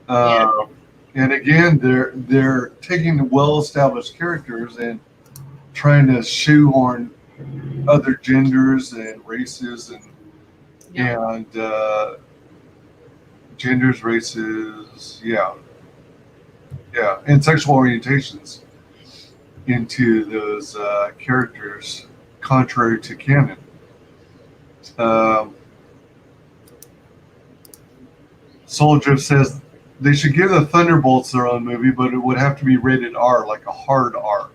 And again, they're taking the well-established characters and trying to shoehorn other genders and races and genders, races, and sexual orientations into those characters, contrary to canon. Soldier says they should give the Thunderbolts their own movie, but it would have to be rated R, like a hard R.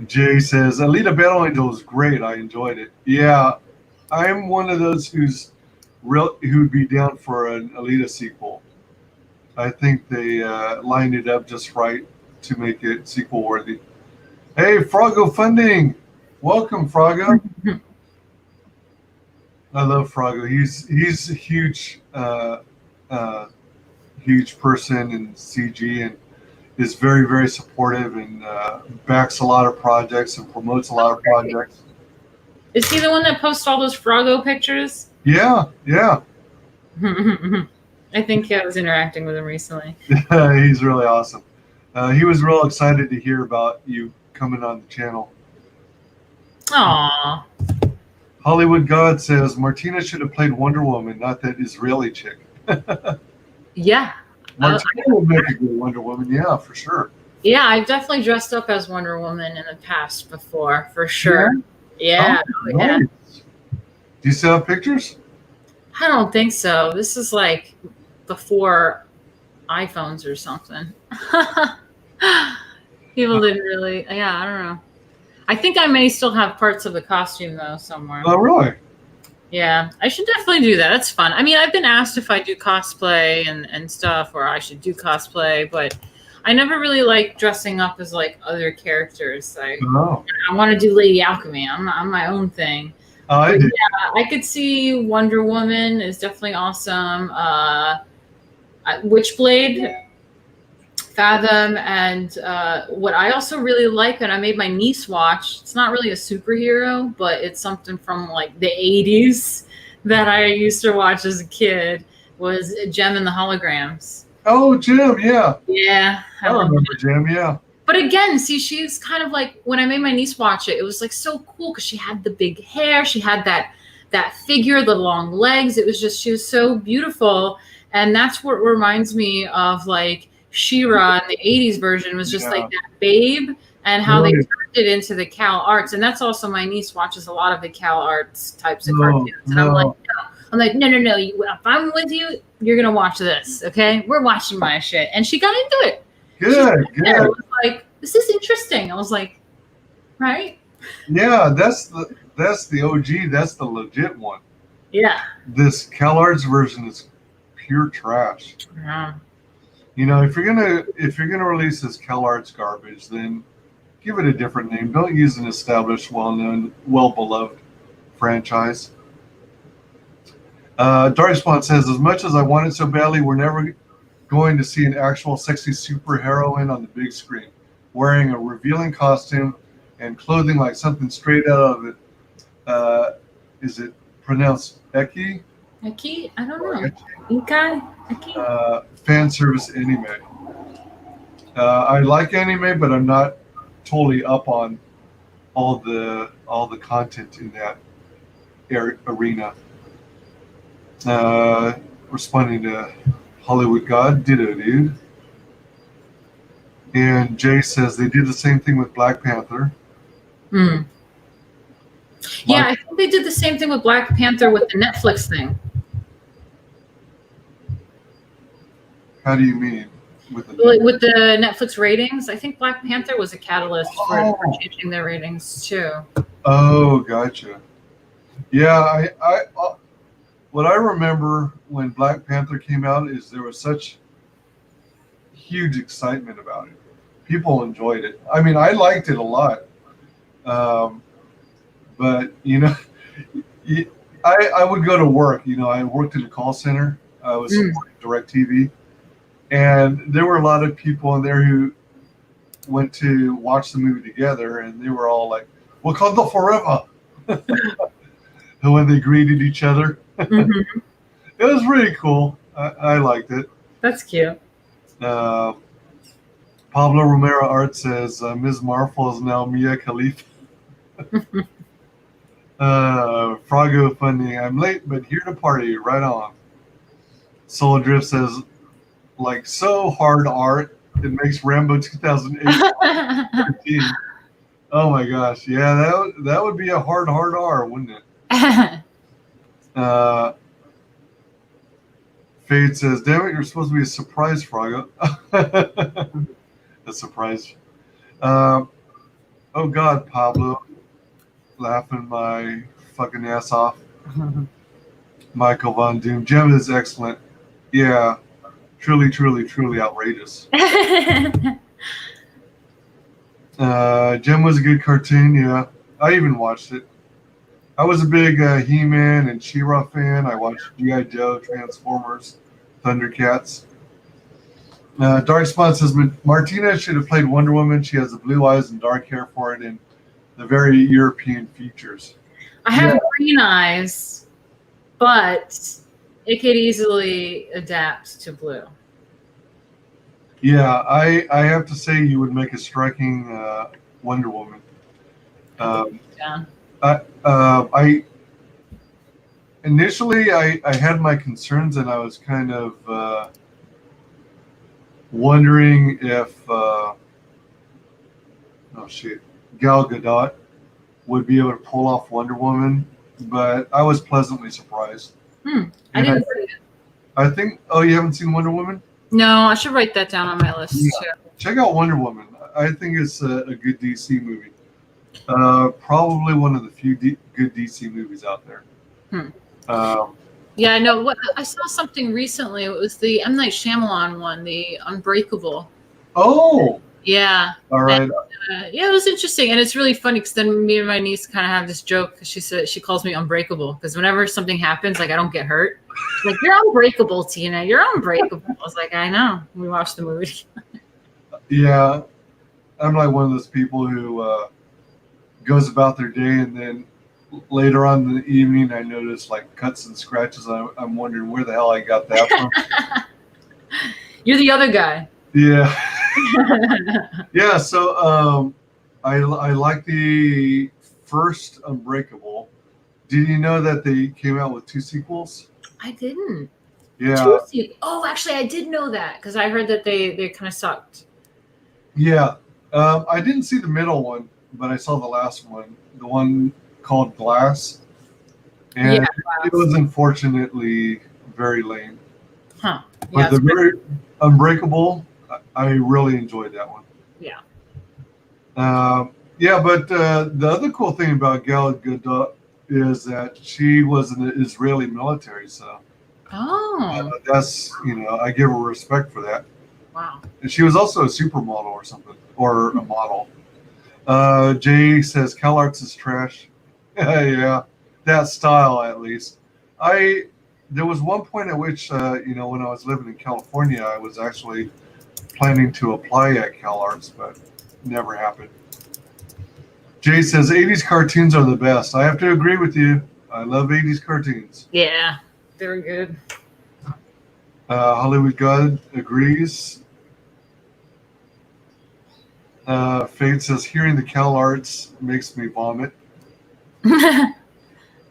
Jay says, Alita Battle Angel was great. I enjoyed it. Yeah, I'm one of those who'd be down for an Alita sequel. I think they lined it up just right to make it sequel worthy. Hey, Froggo Funding, welcome, Froggo. I love Froggo. He's a huge person in CG and is very, very supportive and backs a lot of projects and promotes a lot of projects. Is he the one that posts all those Froggo pictures? Yeah. I think I was interacting with him recently. He's really awesome. He was real excited to hear about you coming on the channel. Aww. Hollywood God says, Martina should have played Wonder Woman, not that Israeli chick. Yeah. Martina would make a good Wonder Woman, yeah, for sure. Yeah, I've definitely dressed up as Wonder Woman in the past before, for sure. Yeah. Oh, nice. Do you still have pictures? I don't think so. This is like before iPhones or something. People didn't really, I don't know. I think I may still have parts of the costume though somewhere. Oh, really? Yeah, I should definitely do that. That's fun. I mean, I've been asked if I do cosplay and stuff, or I should do cosplay, but I never really like dressing up as like other characters. Like, I want to do Lady Alchemy. I'm my own thing. Oh, I do. Yeah, I could see Wonder Woman is definitely awesome. Witchblade, Fathom, and what I also really like, and I made my niece watch, it's not really a superhero, but it's something from like the 80s that I used to watch as a kid, was Gem and the Holograms. Oh, Gem, yeah. Yeah. I remember Gem, yeah. But again, see, she's kind of like, when I made my niece watch it, it was like so cool because she had the big hair, she had that figure, the long legs. It was just, she was so beautiful. And that's what reminds me of like She-Ra in the 80s version was just Yeah. like that babe, and how they Right. turned it into the Cal Arts. And that's also, my niece watches a lot of the Cal Arts types of No, cartoons. And I'm no. like, no. I'm like, no. If I'm with you, you're going to watch this, okay? We're watching my shit. And she got into it. Good, I good. was like, this is interesting. I was like, right? Yeah, that's the OG. That's the legit one. Yeah. This CalArts version is pure trash. Yeah. You know, if you're gonna release this CalArts garbage, then give it a different name. Don't use an established, well-known, well-beloved franchise. Darkspawn says, as much as I want it so badly, we're never going to see an actual sexy superheroine on the big screen, wearing a revealing costume and clothing like something straight out of it. Is it pronounced Eki? Aki? I don't know. Inkai? Aki? Fan service anime. I like anime, but I'm not totally up on all the content in that arena. Responding to Hollywood God, ditto, dude. And Jay says they did the same thing with Black Panther. Hmm. Yeah, I think they did the same thing with Black Panther with the Netflix thing. How do you mean? With With the Netflix ratings, I think Black Panther was a catalyst for changing their ratings too. Oh, gotcha. Yeah, I what I remember when Black Panther came out is there was such huge excitement about it. People enjoyed it. I mean, I liked it a lot. But, you know, I would go to work. You know, I worked in a call center. I was supporting DirecTV. And there were a lot of people in there who went to watch the movie together, and they were all like, Wakanda forever. And when they greeted each other. Mm-hmm. It was really cool. I liked it. That's cute. Pablo Romero Art says Ms. Marvel is now Mia Khalifa. Frago funding. I'm late, but here to party. Right on. Soul Drift says, like, so hard art. It makes Rambo 2008. 13. Oh my gosh. Yeah, that would be a hard R, wouldn't it? Fade says, damn it, you're supposed to be a surprise, Frago. A surprise. Oh God, Pablo. Laughing my fucking ass off. Michael Von Doom. Gem is excellent. Yeah. Truly, truly, truly outrageous. Gem was a good cartoon, yeah. I even watched it. I was a big He-Man and She-Ra fan. I watched G.I. Joe, Transformers, Thundercats. Darkspawn says, Martina should have played Wonder Woman. She has the blue eyes and dark hair for it and the very European features. I have green eyes, but it could easily adapt to blue. Yeah, I have to say you would make a striking Wonder Woman. Yeah. I initially I had my concerns, and I was kind of wondering if Gal Gadot would be able to pull off Wonder Woman, but I was pleasantly surprised. I didn't see it. I think. Oh, you haven't seen Wonder Woman? No, I should write that down on my list too. Check out Wonder Woman. I think it's a good DC movie. Probably one of the few good DC movies out there. Yeah, I know. What I saw something recently. It was the M. Night Shyamalan one, the Unbreakable. Oh. Yeah. All right. And, yeah, it was interesting, and it's really funny because then me and my niece kind of have this joke because she calls me unbreakable because whenever something happens, like I don't get hurt. She's like, you're unbreakable, Tina. You're unbreakable. I was like, I know. We watched the movie. Yeah, I'm like one of those people who goes about their day, and then later on in the evening, I notice like cuts and scratches. I'm wondering where the hell I got that from. You're the other guy. Yeah. Yeah, so I like the first Unbreakable. Did you know that they came out with 2 sequels? I didn't. Yeah, Two seasons. Oh, actually, I did know that because I heard that they kind of sucked. yeah. I didn't see the middle one, but I saw the last one, the one called Glass, and Yeah, it was unfortunately very lame. Huh. But Yeah. the very Unbreakable, I really enjoyed that one. Yeah. Yeah, but the other cool thing about Gal Gadot is that she was in the Israeli military, so Oh. that's, I give her respect for that. Wow. And she was also a supermodel or something, or a model. Jay says CalArts is trash. Yeah, that style at least. There was one point at which, when I was living in California, I was actually planning to apply at CalArts, but never happened. Jay says 80s cartoons are the best. I have to agree with you. I love 80s cartoons. Yeah. Very good. Hollywood God agrees. Fade says hearing the CalArts makes me vomit.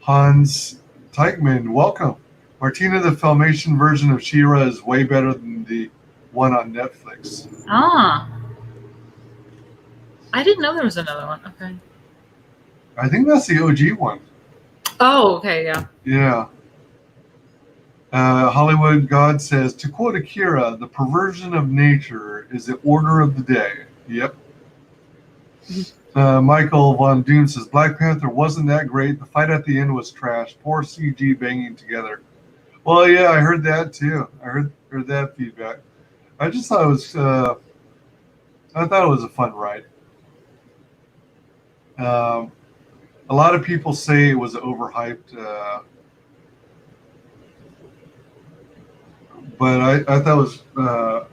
Hans Teichman, welcome. Martina, the Filmation version of She-Ra is way better than the one on Netflix. Ah. I didn't know there was another one. Okay. I think that's the OG one. Oh, okay, yeah. Yeah. Hollywood God says, to quote Akira, the perversion of nature is the order of the day. Yep. Michael Von Doom says, Black Panther wasn't that great. The fight at the end was trash. Poor CG banging together. Well, yeah, I heard that too. I heard that feedback. I just thought it was, I thought it was a fun ride. A lot of people say it was overhyped, but I thought it was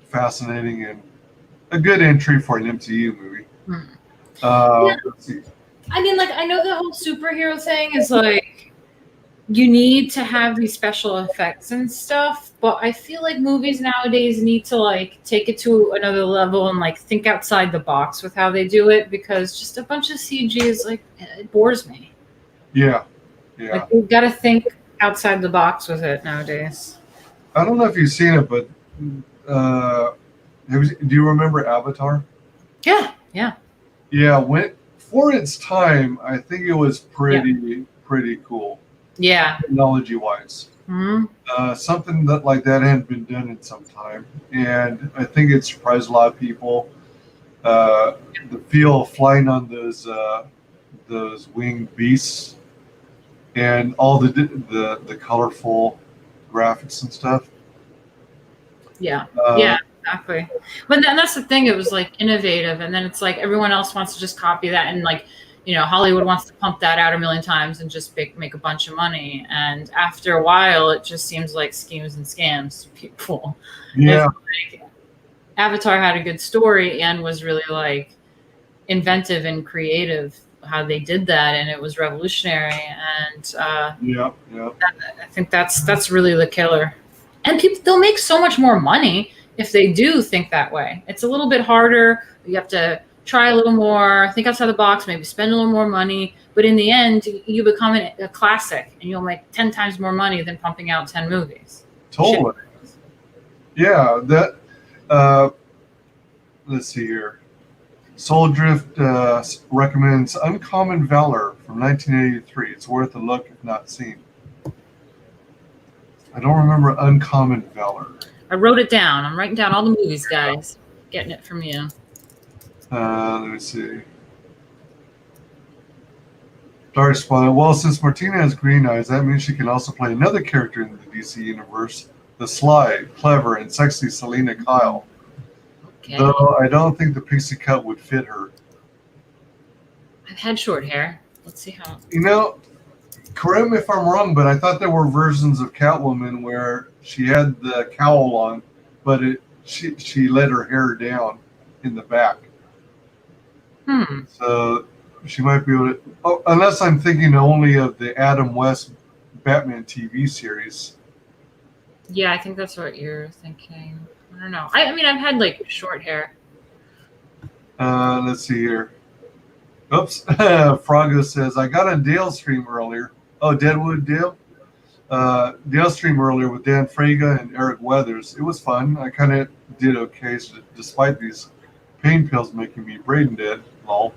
fascinating and a good entry for an MCU movie. Yeah. Let's see. I mean, like, I know the whole superhero thing is like you need to have these special effects and stuff, but I feel like movies nowadays need to like take it to another level and like think outside the box with how they do it, because just a bunch of CG is like, it bores me. Yeah. Like, you've got to think outside the box with it nowadays. I don't know if you've seen it, but do you remember Avatar? Yeah. Yeah, for its time, I think it was pretty cool. Yeah. Technology-wise. Mm-hmm. Something like that hadn't been done in some time, and I think it surprised a lot of people. The feel of flying on those winged beasts, and all the colorful graphics and stuff. Yeah. Exactly. But that's the thing. It was like innovative, and then it's like everyone else wants to just copy that, and like, Hollywood wants to pump that out a million times and just make a bunch of money. And after a while, it just seems like schemes and scams to people. Yeah. Like, Avatar had a good story and was really like inventive and creative how they did that, and it was revolutionary. And Yeah. I think that's really the killer. And they'll make so much more money if they do think that way. It's a little bit harder. You have to try a little more, think outside the box, maybe spend a little more money. But in the end, you become a classic, and you'll make 10 times more money than pumping out 10 movies. Totally. Yeah. Let's see here. Soul Drift recommends Uncommon Valor from 1983. It's worth a look if not seen. I don't remember Uncommon Valor. I wrote it down. I'm writing down all the movies, guys. Getting it from you. Let me see. Dark Spot. Well, since Martina has green eyes, that means she can also play another character in the DC universe, the sly, clever, and sexy Selena Kyle. Okay. Though I don't think the pixie cut would fit her. I've had short hair. Let's see how. Correct me if I'm wrong, but I thought there were versions of Catwoman where she had the cowl on, but she let her hair down in the back. So she might be able to, unless I'm thinking only of the Adam West Batman TV series. Yeah, I think that's what you're thinking. I don't know. I mean, I've had like short hair. Let's see here. Oops. Frago says, I got on Dale's stream earlier. Oh, Deadwood Dale? Dale stream earlier with Dan Fraga and Eric Weathers. It was fun. I kind of did okay, despite these pain pills making me brain dead. Lol.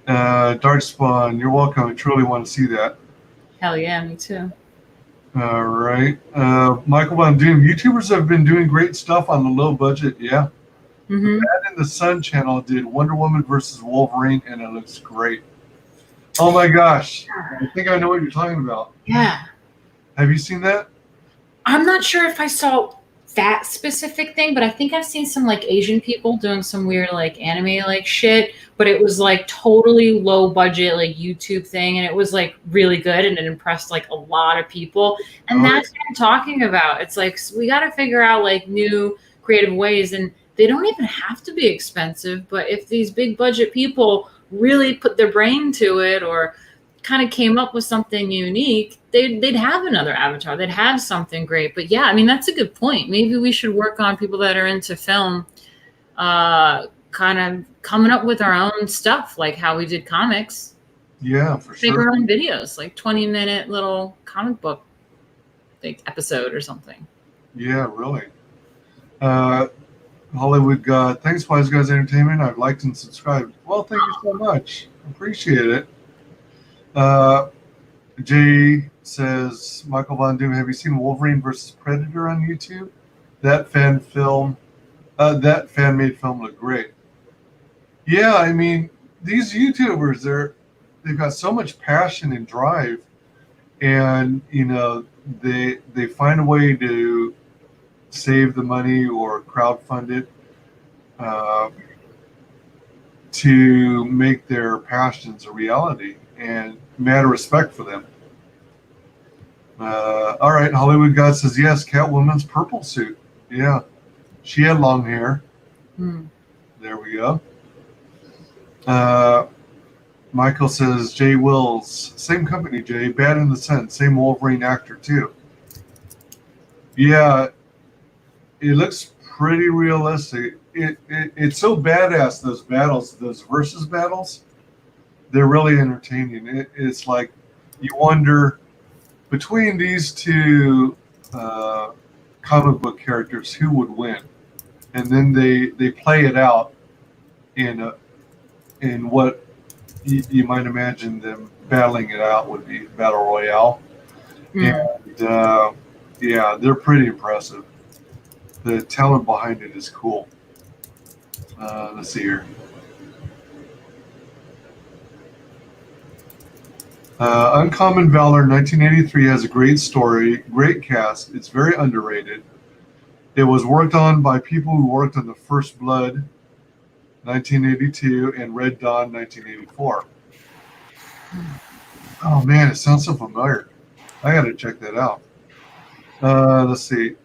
Darkspawn, you're welcome. I truly want to see that. Hell yeah, me too. All right. Michael Von Doom, YouTubers have been doing great stuff on the low budget. Yeah. Mm-hmm. Bad in the Sun channel did Wonder Woman versus Wolverine, and it looks great. Oh my gosh. I think I know what you're talking about. Yeah. Have you seen that? I'm not sure if I saw that specific thing, but I think I've seen some like Asian people doing some weird like anime like shit, but it was like totally low budget like YouTube thing, and it was like really good, and it impressed like a lot of people. And that's what I'm talking about. It's like we got to figure out like new creative ways, and they don't even have to be expensive, but if these big budget people really put their brain to it or kind of came up with something unique, they'd have another Avatar. They'd have something great. But yeah, I mean, that's a good point. Maybe we should work on people that are into film, kind of coming up with our own stuff, like how we did comics. Yeah, for Make sure. our own videos, like 20-minute little comic book like episode or something. Yeah, really. Hollywood God, thanks, WyzGyz Entertainment. I've liked and subscribed. Well, thank you so much. Appreciate it. Jay says, Michael Von Doom, have you seen Wolverine versus Predator on YouTube? That fan made film looked great. Yeah, I mean, these YouTubers, they've got so much passion and drive, and you know, they find a way to save the money or crowdfund it to make their passions a reality, and mad respect for them. All right, Hollywood God says yes, Catwoman's purple suit. Yeah, she had long hair. There we go. Michael says Jay Wills, same company, Jay, Bad in the Sun, same Wolverine actor too. Yeah, it looks pretty realistic. It's so badass, those battles, those versus battles. They're really entertaining. It's like you wonder between these two comic book characters who would win, and then they play it out in what you might imagine them battling it out would be battle royale, and yeah, they're pretty impressive. The talent behind it is cool. Let's see here. Uncommon Valor 1983 has a great story, great cast. It's very underrated. It was worked on by people who worked on The First Blood 1982 and Red Dawn 1984. Oh man, it sounds so familiar. I gotta check that out. Let's see.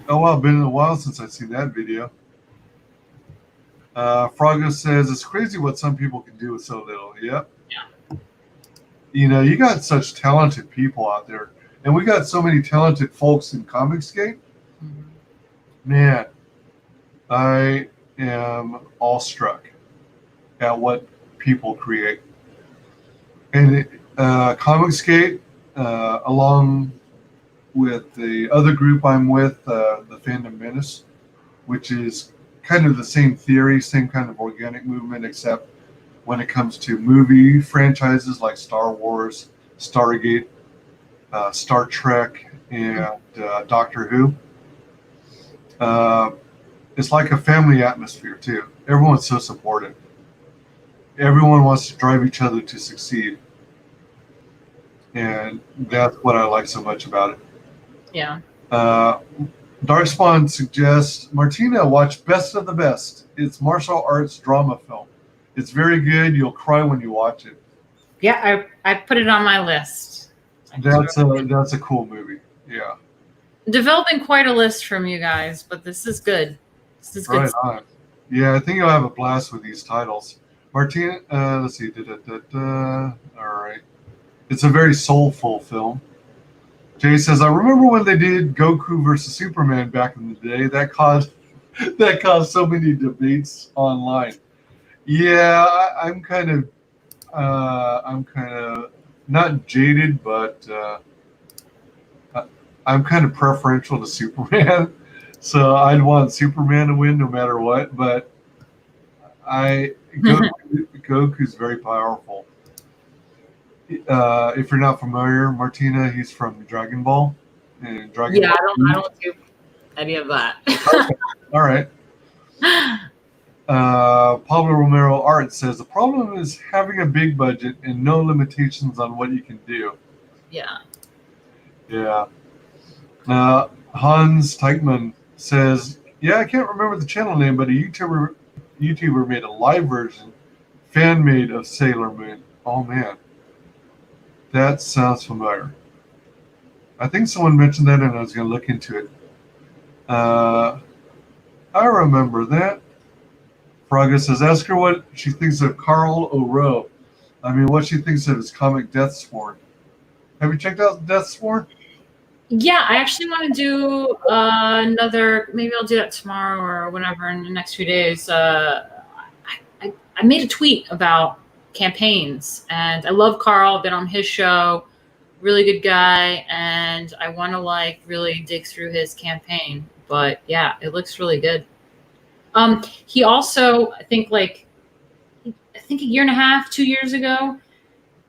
Oh wow, been a while since I've seen that video. Froggo says it's crazy what some people can do with so little. Yep. Yeah. You know, you got such talented people out there, and we got so many talented folks in ComicsGate. Man, I am awestruck at what people create. And ComicsGate, along with the other group I'm with, the Fandom Menace, which is kind of the same theory, same kind of organic movement, except when it comes to movie franchises like Star Wars, Stargate, Star Trek, and Doctor Who. It's like a family atmosphere too. Everyone's so supportive. Everyone wants to drive each other to succeed. And that's what I like so much about it. Yeah. Darkspawn suggests, Martina, watch Best of the Best. It's martial arts drama film. It's very good. You'll cry when you watch it. Yeah, I put it on my list. That's a cool movie. Yeah. Developing quite a list from you guys, but this is good. This is good. Right on. Yeah, I think you'll have a blast with these titles. Martina, let's see. All right. It's a very soulful film. Jay says, I remember when they did Goku versus Superman back in the day. That caused so many debates online. Yeah, I'm kind of not jaded, but I'm kind of preferential to Superman. So I'd want Superman to win no matter what. But Goku's very powerful. If you're not familiar, Martina, he's from Dragon Ball. And Dragon Yeah, Ball I don't do any of that. All right. Pablo Romero Art says the problem is having a big budget and no limitations on what you can do. Yeah. Yeah. Hans Teichmann says, yeah, I can't remember the channel name, but a YouTuber made a live version, fan made of Sailor Moon. Oh man, that sounds familiar. I think someone mentioned that, and I was going to look into it. I remember that. Fraga says, ask her what she thinks of Carl O'Roe. I mean, what she thinks of his comic Deathsworn. Have you checked out Deathsworn? Yeah, I actually want to do another. Maybe I'll do that tomorrow or whenever in the next few days. I made a tweet about campaigns, and I love Carl. Been on his show, really good guy, and I want to like really dig through his campaign. But yeah, it looks really good. He also, I think a year and a half, 2 years ago,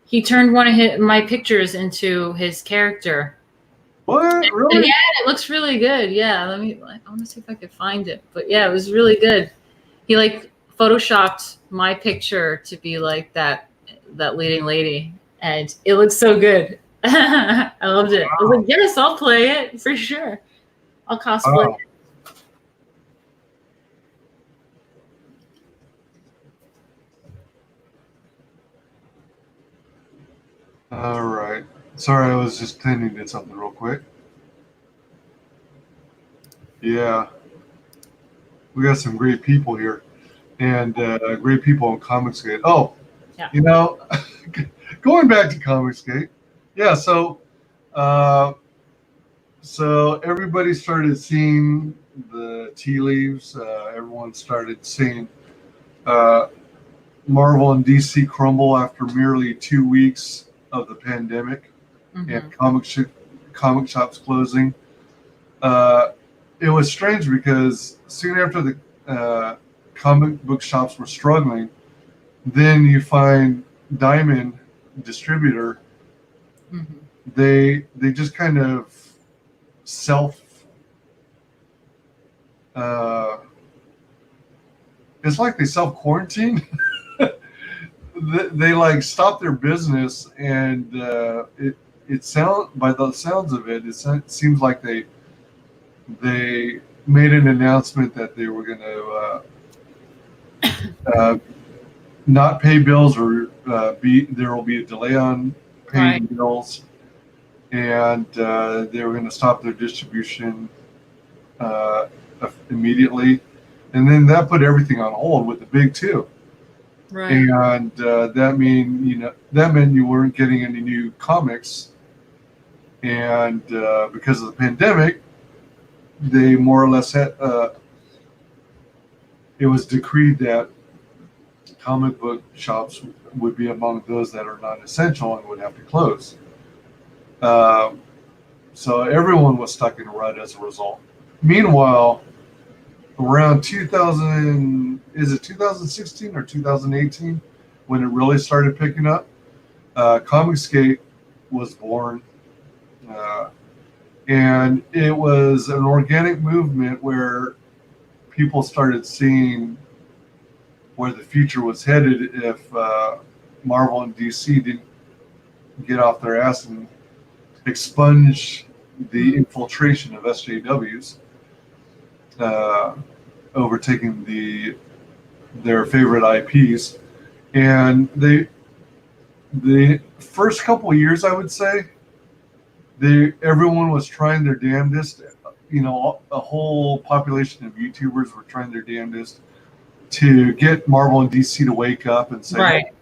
he turned one of my pictures into his character. What? Really? Yeah, it looks really good. Yeah, I want to see if I could find it. But yeah, it was really good. He like photoshopped my picture to be like that leading lady, and it looks so good. I loved it. I was like, yes, I'll play it for sure. I'll cosplay. Wow. All right. Sorry, I was just tending to something real quick. Yeah. We got some great people here. And great people on ComicsGate. Oh, Yeah. You know, going back to ComicsGate. Yeah, so everybody started seeing the tea leaves. Everyone started seeing Marvel and DC crumble after merely 2 weeks of the pandemic and comic shops closing. It was strange because soon after the comic book shops were struggling, then you find Diamond Distributor. They just kind of it's like they self-quarantine. They like stopped their business, and by the sounds of it, it seems like they made an announcement that they were going to not pay bills, or there will be a delay on paying bills, and they were going to stop their distribution immediately, and then that put everything on hold with the big two. Right. And that meant you weren't getting any new comics, and because of the pandemic, they more or less had it was decreed that comic book shops would be among those that are non-essential and would have to close. So everyone was stuck in a rut as a result. Meanwhile, around 2016 or 2018, when it really started picking up, ComicsGate was born. And it was an organic movement where people started seeing where the future was headed if Marvel and DC didn't get off their ass and expunge the infiltration of SJWs, overtaking their favorite IPs. And the first couple of years, I would say, everyone was trying their damnedest. A whole population of YouTubers were trying their damnedest to get Marvel and DC to wake up and say, Right.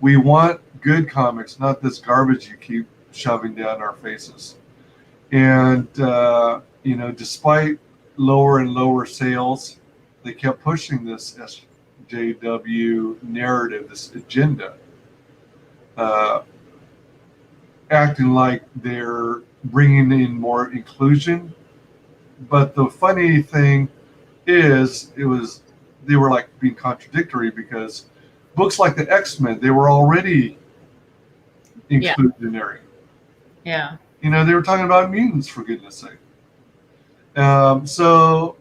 We want good comics, not this garbage you keep shoving down our faces. And, despite lower and lower sales, they kept pushing this SJW narrative, this agenda. acting like they're bringing in more inclusion. But the funny thing is, they were like being contradictory, because books like the X-Men, they were already inclusionary. Yeah. You know, they were talking about mutants, for goodness sake. So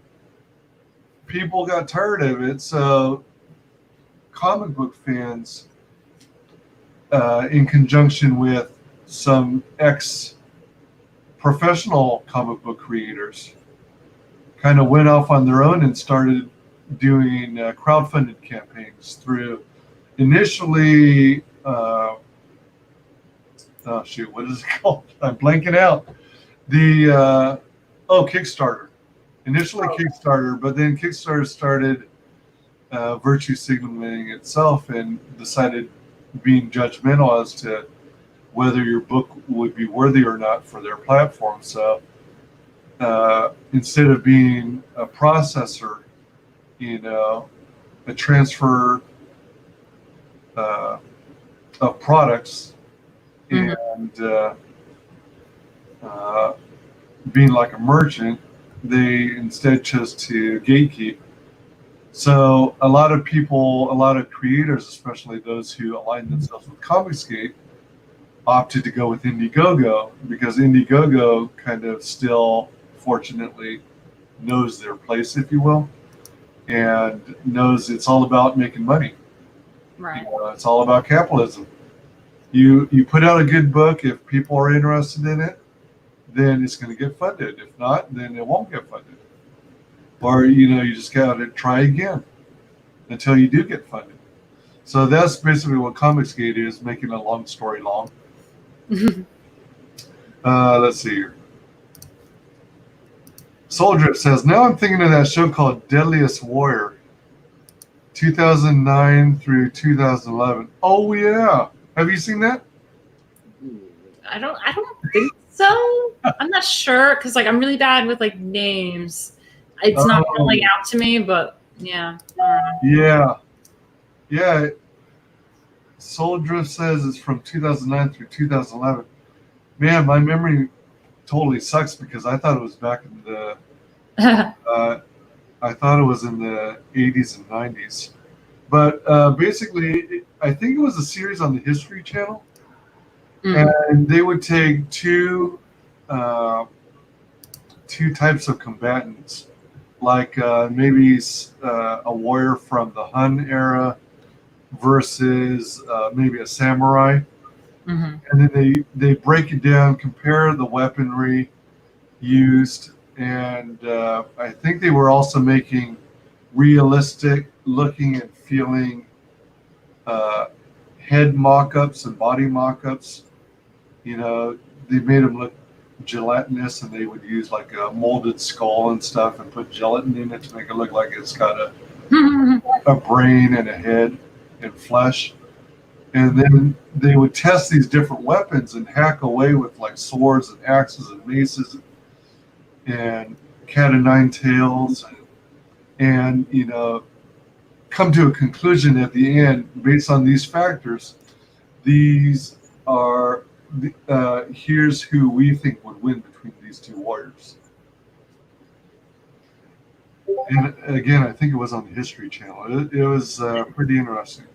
people got tired of it. So comic book fans, in conjunction with some ex-professional comic book creators, kind of went off on their own and started doing crowdfunded campaigns through initially, oh shoot, what is it called? I'm blanking out. Kickstarter. Initially Kickstarter, but then Kickstarter started virtue signaling itself and decided being judgmental as to whether your book would be worthy or not for their platform. So instead of being a processor, you know, a transfer of products, and being like a merchant, they instead chose to gatekeep. So a lot of people, a lot of creators, especially those who align themselves with ComicsGate, opted to go with IndieGogo, because IndieGogo kind of still, fortunately, knows their place, if you will, and knows it's all about making money. Right. You know, it's all about capitalism. You put out a good book, if people are interested in it, then it's going to get funded. If not, then it won't get funded. Or, you know, you just got to try again until you do get funded. So that's basically what ComicsGate is, making a long story long. Let's see here. Soul Drip says, now I'm thinking of that show called Deadliest Warrior, 2009 through 2011. Oh, yeah. Have you seen that? I don't think so. I'm not sure, because like I'm really bad with like names. It's not really out to me, but yeah. Yeah. Soul Drift says it's from 2009 through 2011. Man, my memory totally sucks, because I thought it was back in the I thought it was in the 80s and 90s. But basically, I think it was a series on the History Channel. And they would take two types of combatants, like maybe a warrior from the Han era versus maybe a samurai. And then they break it down, compare the weaponry used, and I think they were also making realistic looking and feeling head mock-ups and body mock-ups. You know, they made them look gelatinous, and they would use like a molded skull and stuff and put gelatin in it to make it look like it's got a brain and a head and flesh. And then they would test these different weapons and hack away with like swords and axes and maces and cat o' nine tails, and you know, come to a conclusion at the end based on these factors. These are here's who we think would win between these two warriors. And again, I think it was on the History Channel. It was pretty interesting.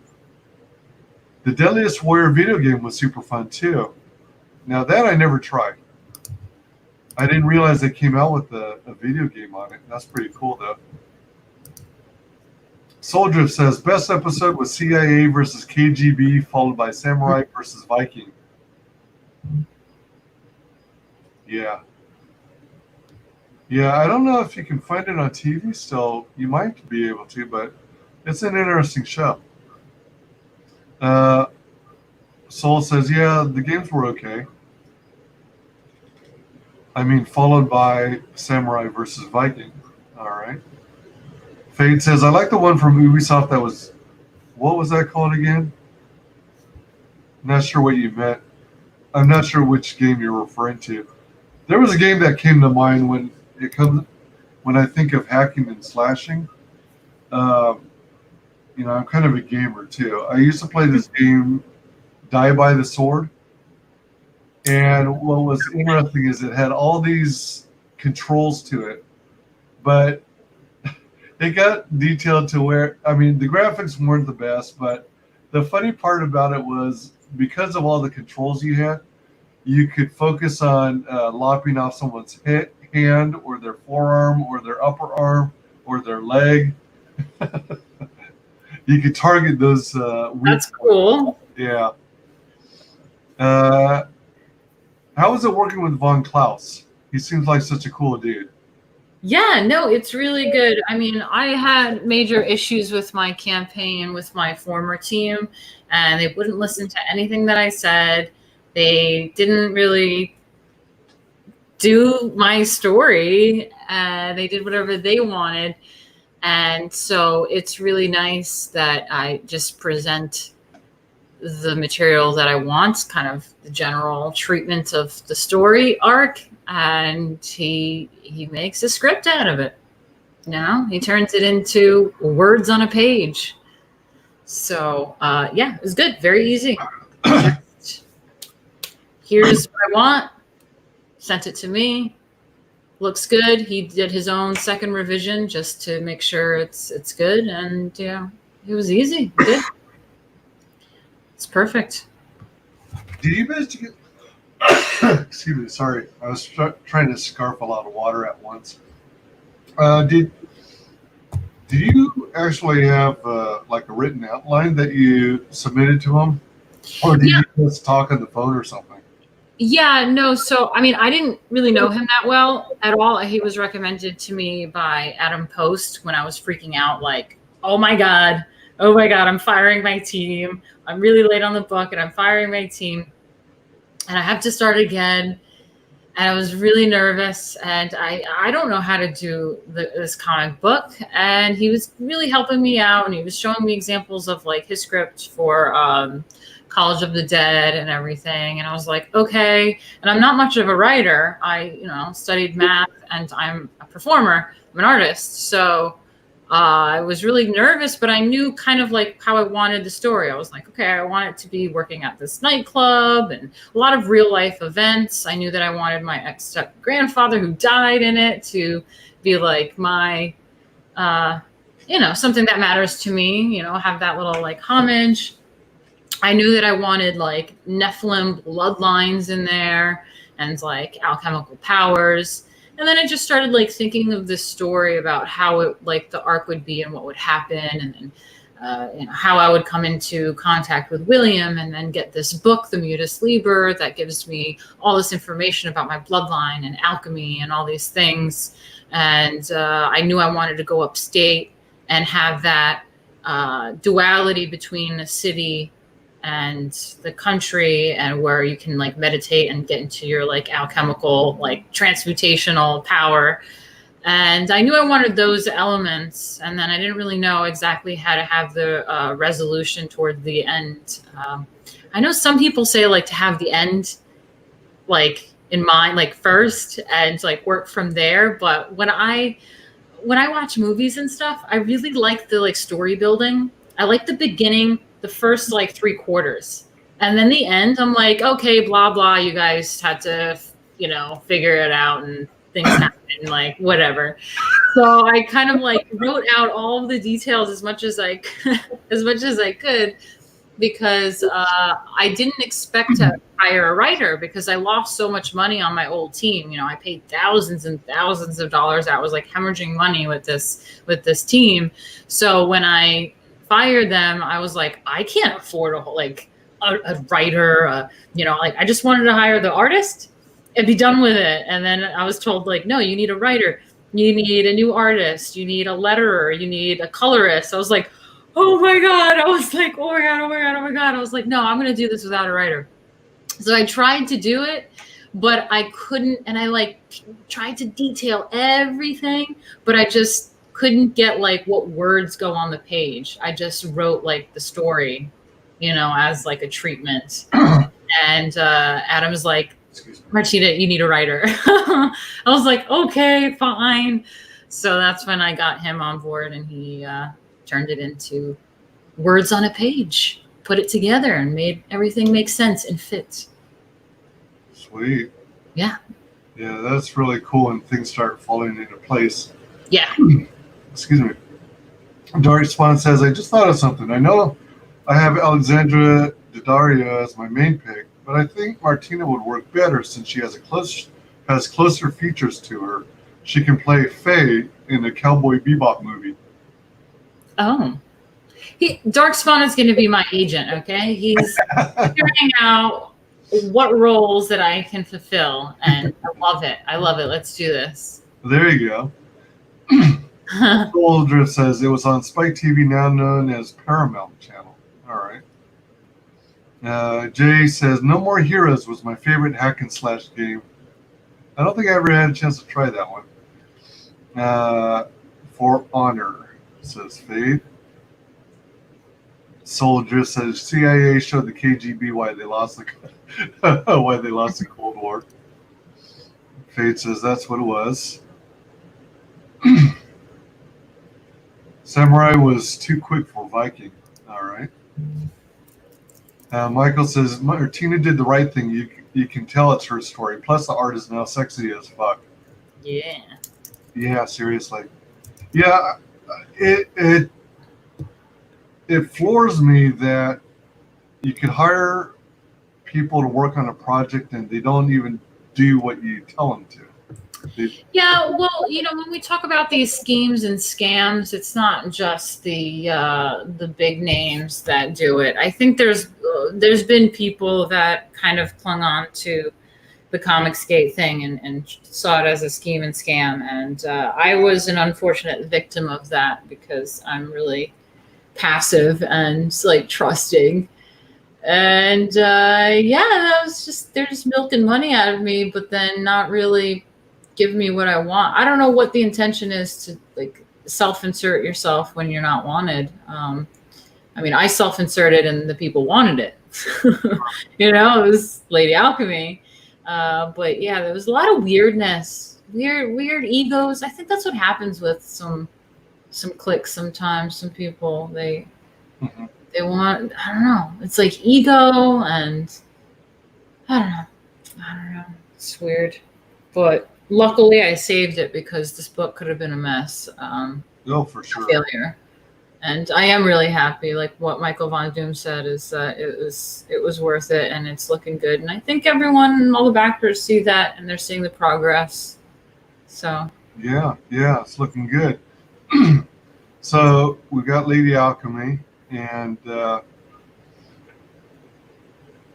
The Deadliest Warrior video game was super fun too. Now that I never tried. I didn't realize they came out with a video game on it. That's pretty cool though. Soul Drift says, best episode was CIA versus KGB, followed by Samurai versus Viking. Yeah. Yeah, I don't know if you can find it on TV still. You might be able to, but it's an interesting show. Soul says, yeah, the games were okay. I mean, followed by Samurai versus Viking. All right. Fade says, I like the one from Ubisoft that was, what was that called again? Not sure what you meant. I'm not sure which game you're referring to. There was a game that came to mind when I think of hacking and slashing. You know, I'm kind of a gamer too. I used to play this game, Die by the Sword. And what was interesting is it had all these controls to it, but it got detailed to where, I mean, the graphics weren't the best, but the funny part about it was because of all the controls you had, you could focus on lopping off someone's hand or their forearm or their upper arm or their leg. You could target those. That's cool. Yeah. How is it working with Von Klaus? He seems like such a cool dude. Yeah, no, it's really good. I mean, I had major issues with my campaign with my former team, and they wouldn't listen to anything that I said. They didn't really do my story. They did whatever they wanted. And so it's really nice that I just present the material that I want, kind of the general treatment of the story arc, and he makes a script out of it. You know, he turns it into words on a page. So yeah, it was good, very easy. Here's what I want. Sent it to me. Looks good. He did his own second revision just to make sure it's good, and yeah, it was easy. Good. It's perfect. Did you manage to get? Excuse me. Sorry, I was trying to scarf a lot of water at once. Did you actually have like a written outline that you submitted to him, or did you just talk on the phone or something? Yeah, no. So, I mean, I didn't really know him that well at all. He was recommended to me by Adam Post when I was freaking out, like, oh my God, I'm firing my team. I'm really late on the book and I'm firing my team. And I have to start again. And I was really nervous. And I don't know how to do this comic book. And he was really helping me out. And he was showing me examples of like his script for College of the Dead and everything. And I was like, okay. And I'm not much of a writer. I, studied math and I'm a performer. I'm an artist. So I was really nervous, but I knew kind of like how I wanted the story. I was like, okay, I want it to be working at this nightclub and a lot of real life events. I knew that I wanted my ex-grandfather who died in it to be like my, something that matters to me, have that little like homage. I knew that I wanted like Nephilim bloodlines in there and like alchemical powers. And then I just started like thinking of this story about how it like the arc would be and what would happen, and then how I would come into contact with William and then get this book, the MUTUS LIBER, that gives me all this information about my bloodline and alchemy and all these things. And I knew I wanted to go upstate and have that duality between the city and the country, and where you can like meditate and get into your like alchemical, like transmutational power. And I knew I wanted those elements, and then I didn't really know exactly how to have the resolution toward the end. I know some people say like to have the end like in mind, like first, and like work from there. But when I watch movies and stuff, I really like the like story building. I like the beginning, the first like 3/4, and then the end. I'm like, okay, blah blah. You guys had to, figure it out, and things happen, like whatever. So I kind of like wrote out all of the details as much as I could, because I didn't expect to hire a writer, because I lost so much money on my old team. I paid thousands and thousands of dollars. I was like hemorrhaging money with this team. So when I fired them, I was like, I can't afford a writer. I just wanted to hire the artist and be done with it. And then I was told like, no, you need a writer, you need a new artist, you need a letterer, you need a colorist. I was like, oh my God. I was like, oh my God. I was like, no, I'm going to do this without a writer. So I tried to do it, but I couldn't. And I like tried to detail everything, but I just couldn't get like what words go on the page. I just wrote like the story, as like a treatment. And Adam's like, Martina, you need a writer. I was like, okay, fine. So that's when I got him on board, and he turned it into words on a page, put it together, and made everything make sense and fit. Sweet. Yeah. Yeah, that's really cool, and things start falling into place. Yeah. Excuse me. Dari Swan says, I just thought of something. I know I have Alexandra Daddario as my main pick, but I think Martina would work better since she has closer features to her. She can play Faye in a Cowboy Bebop movie. Oh. Dark Spawn is going to be my agent, okay? He's figuring out what roles that I can fulfill, and I love it. I love it. Let's do this. There you go. Soldier says it was on Spike TV, now known as Paramount Channel. All right. Jay says No More Heroes was my favorite hack and slash game. I don't think I ever had a chance to try that one. For Honor, says Fade. Soldier says CIA showed the KGB why they lost the Cold War. Fade says that's what it was. Samurai was too quick for Viking. All right. Michael says Martina did the right thing. You can tell it's her story. Plus, the art is now sexy as fuck. Yeah. Yeah, seriously. Yeah, it floors me that you could hire people to work on a project and they don't even do what you tell them to. Yeah, well, when we talk about these schemes and scams, it's not just the big names that do it. I think there's been people that kind of clung on to the ComicsGate thing and saw it as a scheme and scam, and I was an unfortunate victim of that because I'm really passive and like trusting. And that was just, they're just milking money out of me, but then not really give me what I want. I don't know what the intention is to like self-insert yourself when you're not wanted. I mean, I self-inserted and the people wanted it. It was Lady Alchemy. But yeah, there was a lot of weirdness, weird egos. I think that's what happens with some cliques sometimes. Some people, they want, I don't know. It's like ego and I don't know. It's weird. But luckily I saved it because this book could have been a mess. Oh, for sure. Failure. And I am really happy. Like what Michael Von Doom said is it was worth it and it's looking good. And I think everyone, all the backers see that and they're seeing the progress. So yeah, it's looking good. So we got Lady Alchemy, and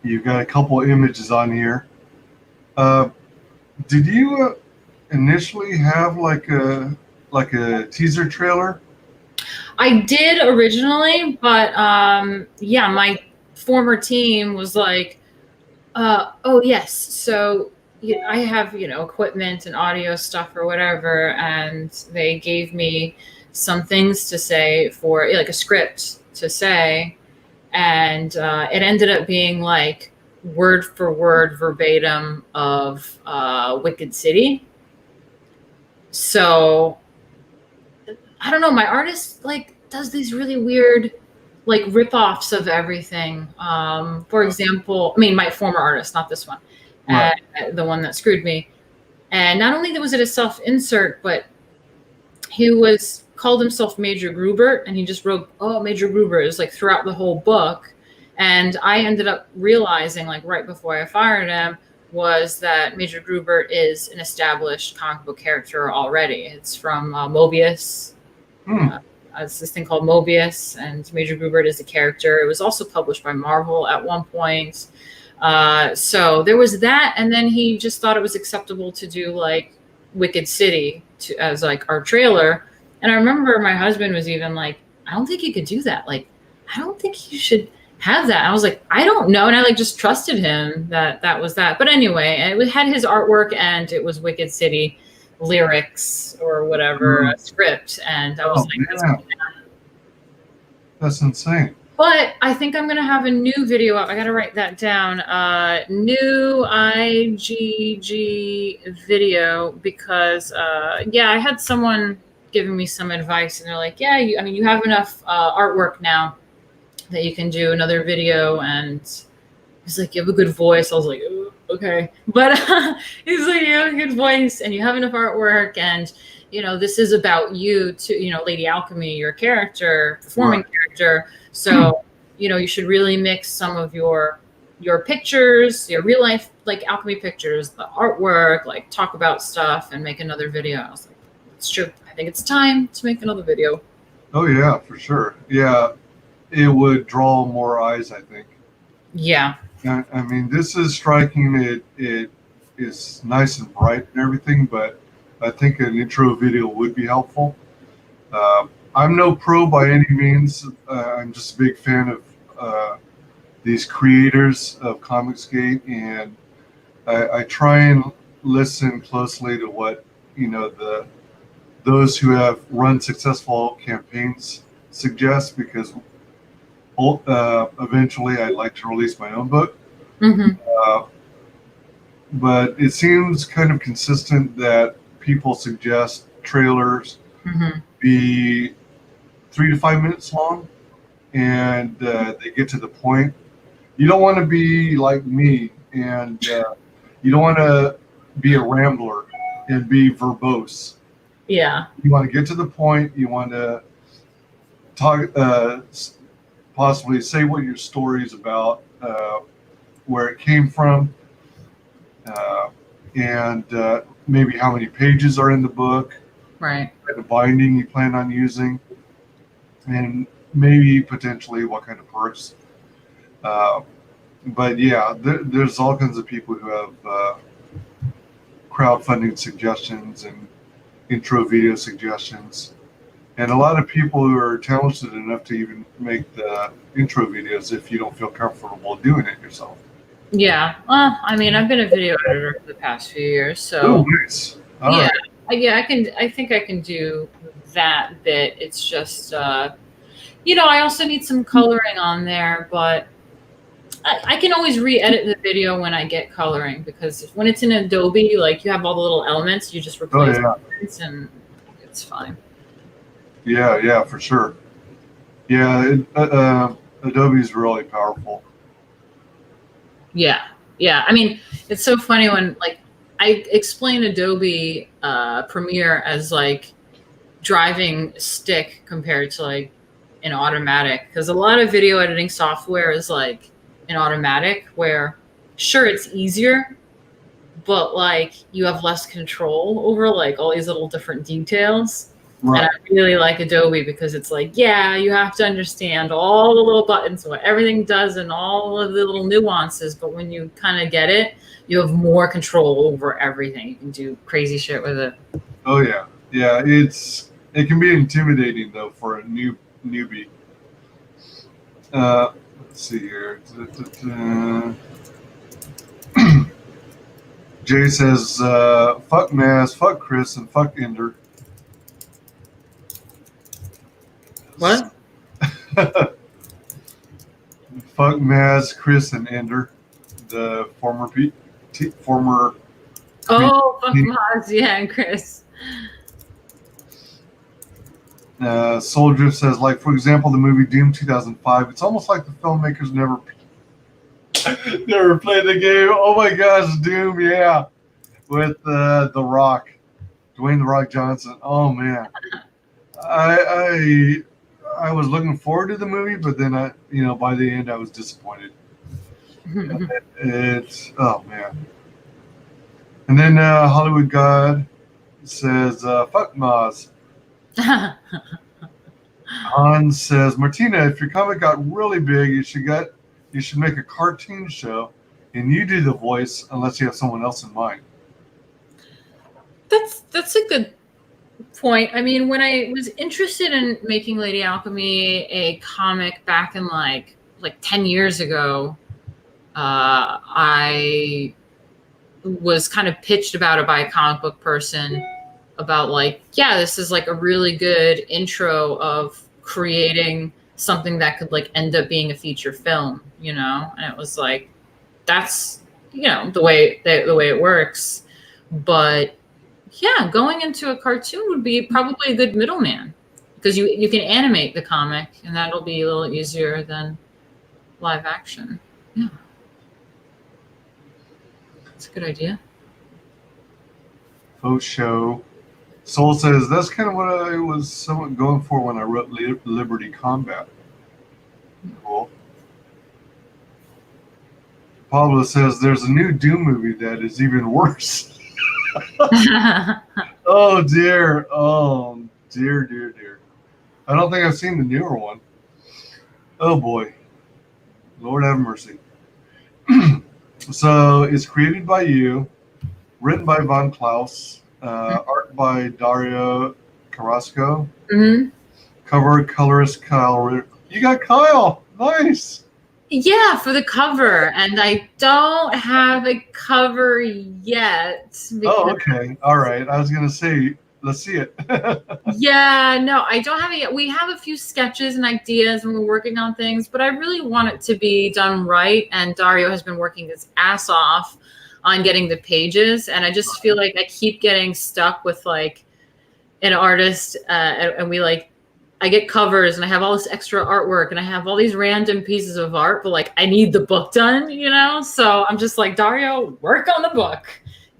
you've got a couple images on here. Did you initially have like a teaser trailer? I did originally, but my former team was like, oh yes, so I have equipment and audio stuff or whatever, and they gave me some things to say for like a script to say, and it ended up being like word for word verbatim of Wicked City. So I don't know, my artist like does these really weird like rip-offs of everything. For example, I mean my former artist, not this one, right. The one that screwed me. And not only was it a self-insert, but he called himself Major Grubert, and he just wrote, "Oh, Major Grubert," is like throughout the whole book. And I ended up realizing, like right before I fired him, was that Major Grubert is an established comic book character already. It's from Mobius. It's this thing called Mobius, and Major Grubert is a character. It was also published by Marvel at one point. So there was that, and then he just thought it was acceptable to do like Wicked City as like our trailer. And I remember my husband was even like, I don't think you could do that. Like, I don't think you should have that. I was like, I don't know. And I like just trusted him that was that. But anyway, it had his artwork and it was Wicked City lyrics or whatever script. And I was like, that's insane. But I think I'm going to have a new video up. I got to write that down. New IGG video because, I had someone giving me some advice and they're like, you have enough artwork now that you can do another video. And he's like, you have a good voice. I was like, okay. But he's like, you have a good voice and you have enough artwork, and this is about you too, Lady Alchemy, your character, performing character. So, you should really mix some of your pictures, your real life, like Alchemy pictures, the artwork, like talk about stuff and make another video. I was like, it's true. I think it's time to make another video. Oh yeah, for sure. Yeah, it would draw more eyes, I think. Yeah. I mean, this is striking. It is nice and bright and everything, but I think an intro video would be helpful. I'm no pro by any means. I'm just a big fan of these creators of ComicsGate, and I try and listen closely to what those who have run successful campaigns suggest, because eventually I'd like to release my own book. But it seems kind of consistent that people suggest trailers be 3 to 5 minutes long, and they get to the point. You don't want to be like me, and you don't want to be a rambler and be verbose. Yeah. You want to get to the point. You want to talk, possibly say what your story is about, where it came from, and maybe how many pages are in the book, right? The binding you plan on using, and maybe potentially what kind of perks. But yeah, there's all kinds of people who have crowdfunding suggestions and intro video suggestions, and a lot of people who are talented enough to even make the intro videos if you don't feel comfortable doing it yourself. Yeah, well, I mean, I've been a video editor for the past few years, so oh, nice. All right. Yeah, I think I can do that bit. It's just, I also need some coloring on there, but I can always re-edit the video when I get coloring, because when it's in Adobe, like, you have all the little elements, you just replace elements, and it's fine. Yeah, for sure. Yeah, Adobe's really powerful. Yeah. I mean, it's so funny when, like, I explain Adobe Premiere as like driving stick compared to like an automatic, because a lot of video editing software is like an automatic, where sure, it's easier, but like you have less control over like all these little different details. Right. And I really like Adobe because it's like, yeah, you have to understand all the little buttons, what everything does, and all of the little nuances. But when you kind of get it, you have more control over everything. You can do crazy shit with it. Oh yeah. It can be intimidating though for a newbie. Let's see here. Jay says, fuck Maz, fuck Chris, and fuck Ender. What? Fuck Maz, Chris, and Ender, the former Oh, fuck Maz, yeah, and Chris. Soldier says, like, for example, the movie Doom 2005, it's almost like the filmmakers never played the game. Oh my gosh, Doom, yeah. With The Rock, Dwayne The Rock Johnson. Oh man. I was looking forward to the movie, but then by the end I was disappointed. Oh man. And then Hollywood God says, fuck Maz. Hans says, Martina, if your comic got really big, you should make a cartoon show and you do the voice unless you have someone else in mind. That's a good point. I mean, when I was interested in making Lady Alchemy a comic back in like 10 years ago, I was kind of pitched about it by a comic book person about like, yeah, this is like a really good intro of creating something that could like end up being a feature film, and it was like, that's, the way it works. But yeah, going into a cartoon would be probably a good middleman, because you can animate the comic and that'll be a little easier than live action. Yeah. Good idea. Post show. Soul says that's kind of what I was somewhat going for when I wrote Liberty Combat. Cool. Pablo says there's a new Doom movie that is even worse. Oh dear. Oh dear, dear, dear. I don't think I've seen the newer one. Oh boy. Lord have mercy. So it's created by you, written by Von Klaus, art by Dario Carrasco, cover colorist Kyle. You got Kyle. Nice. Yeah, for the cover, and I don't have a cover yet. Oh, okay. All right. I was gonna say, let's see it. Yeah, no, I don't have it yet. We have a few sketches and ideas, and we're working on things, but I really want it to be done right. And Dario has been working his ass off on getting the pages, and I just feel like I keep getting stuck with like an artist, and we like. I get covers and I have all this extra artwork and I have all these random pieces of art, but like I need the book done, you know? So I'm just like, Dario, work on the book,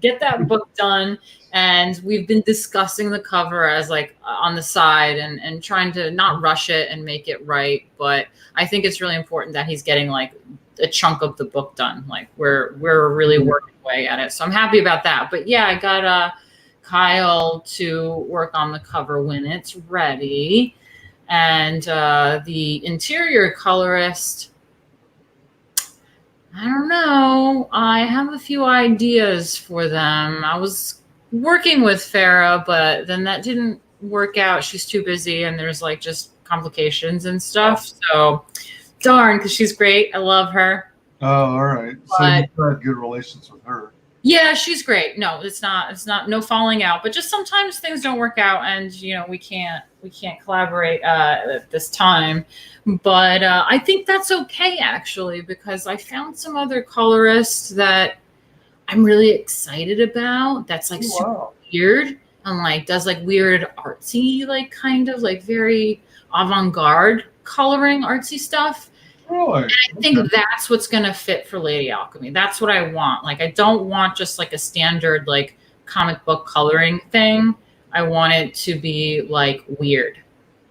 get that book done. And we've been discussing the cover as like on the side and trying to not rush it and make it right. But I think it's really important that he's getting like a chunk of the book done. Like we're really working away at it. So I'm happy about that. But yeah, I got Kyle to work on the cover when it's ready. And the interior colorist, I don't know. I have a few ideas for them. I was working with Farah, but then that didn't work out. She's too busy and there's like just complications and stuff. So darn, because she's great. I love her. Oh, all right. So you've had good relations with her. Yeah, she's great. No, it's not no falling out, but just sometimes things don't work out and you know, we can't collaborate at this time. But I think that's okay actually, because I found some other colorists that I'm really excited about. That's like super weird and like does like weird artsy, like kind of like very avant-garde coloring artsy stuff. Really? And I think that's what's going to fit for Lady Alchemy. That's what I want. Like, I don't want just like a standard like comic book coloring thing. I want it to be like weird.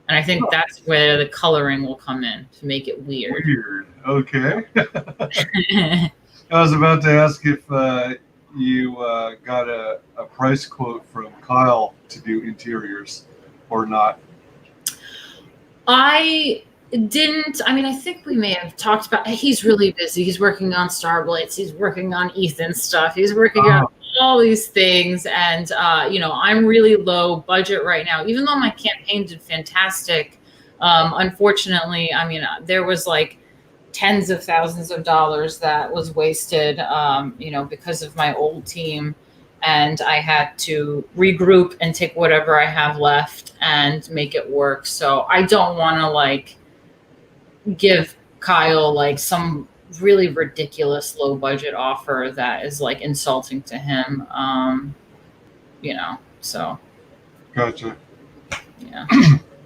And I think that's where the coloring will come in to make it weird. Weird. Okay. I was about to ask if you got a price quote from Kyle to do interiors or not. I didn't. I mean, I think we may have talked about. He's really busy. He's working on Starblades. He's working on Ethan's stuff. He's working on all these things, and you know, I'm really low budget right now. Even though my campaign did fantastic, unfortunately, I mean, there was like tens of thousands of dollars that was wasted, you know, because of my old team. And I had to regroup and take whatever I have left and make it work. So I don't want to like give Kyle like some really ridiculous low budget offer that is like insulting to him. You know, so. Gotcha. Yeah.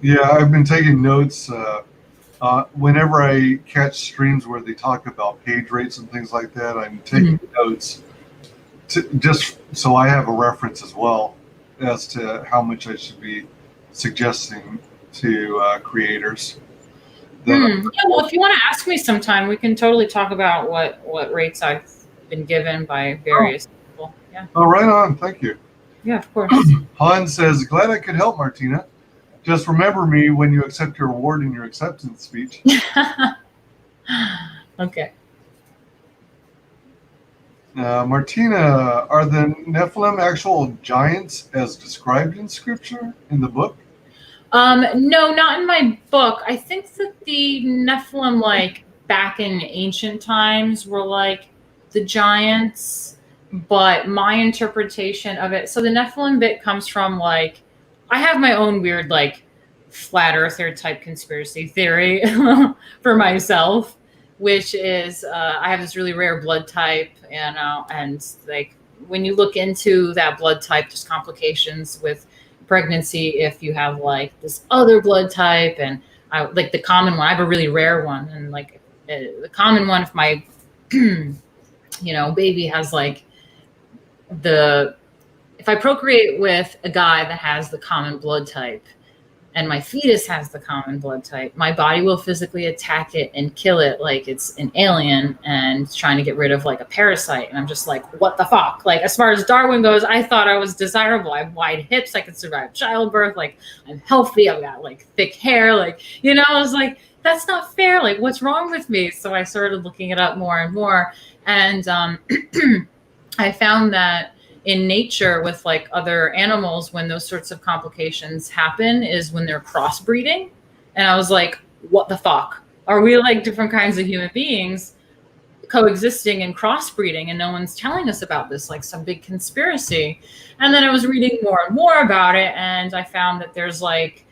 Yeah, I've been taking notes. Whenever I catch streams where they talk about page rates and things like that, I'm taking notes just so I have a reference as well as to how much I should be suggesting to creators. Yeah, well, if you want to ask me sometime, we can totally talk about what rates I've been given by various people. Yeah. Oh, right on. Thank you. Yeah, of course. Han says, glad I could help, Martina. Just remember me when you accept your award in your acceptance speech. Okay. Martina, are the Nephilim actual giants as described in scripture in the book? No, not in my book. I think that the Nephilim, like back in ancient times, were like the giants, but my interpretation of it. So the Nephilim bit comes from like, I have my own weird like flat earther type conspiracy theory for myself, which is I have this really rare blood type, and like when you look into that blood type, there's complications with pregnancy if you have like this other blood type, and I like the common one. I have a really rare one, and like the common one, if my you know baby has like if I procreate with a guy that has the common blood type, and my fetus has the common blood type, my body will physically attack it and kill it like it's an alien and trying to get rid of like a parasite. And I'm just like, what the fuck? Like, as far as Darwin goes, I thought I was desirable. I have wide hips. I could survive childbirth. Like, I'm healthy. I've got like thick hair. Like, you know, I was like, that's not fair. Like, what's wrong with me? So I started looking it up more and more. And I found that in nature with like other animals, when those sorts of complications happen is when they're crossbreeding. And I was like, what the fuck? Are we like different kinds of human beings coexisting and crossbreeding, and no one's telling us about this, like some big conspiracy? And then I was reading more and more about it, and I found that there's like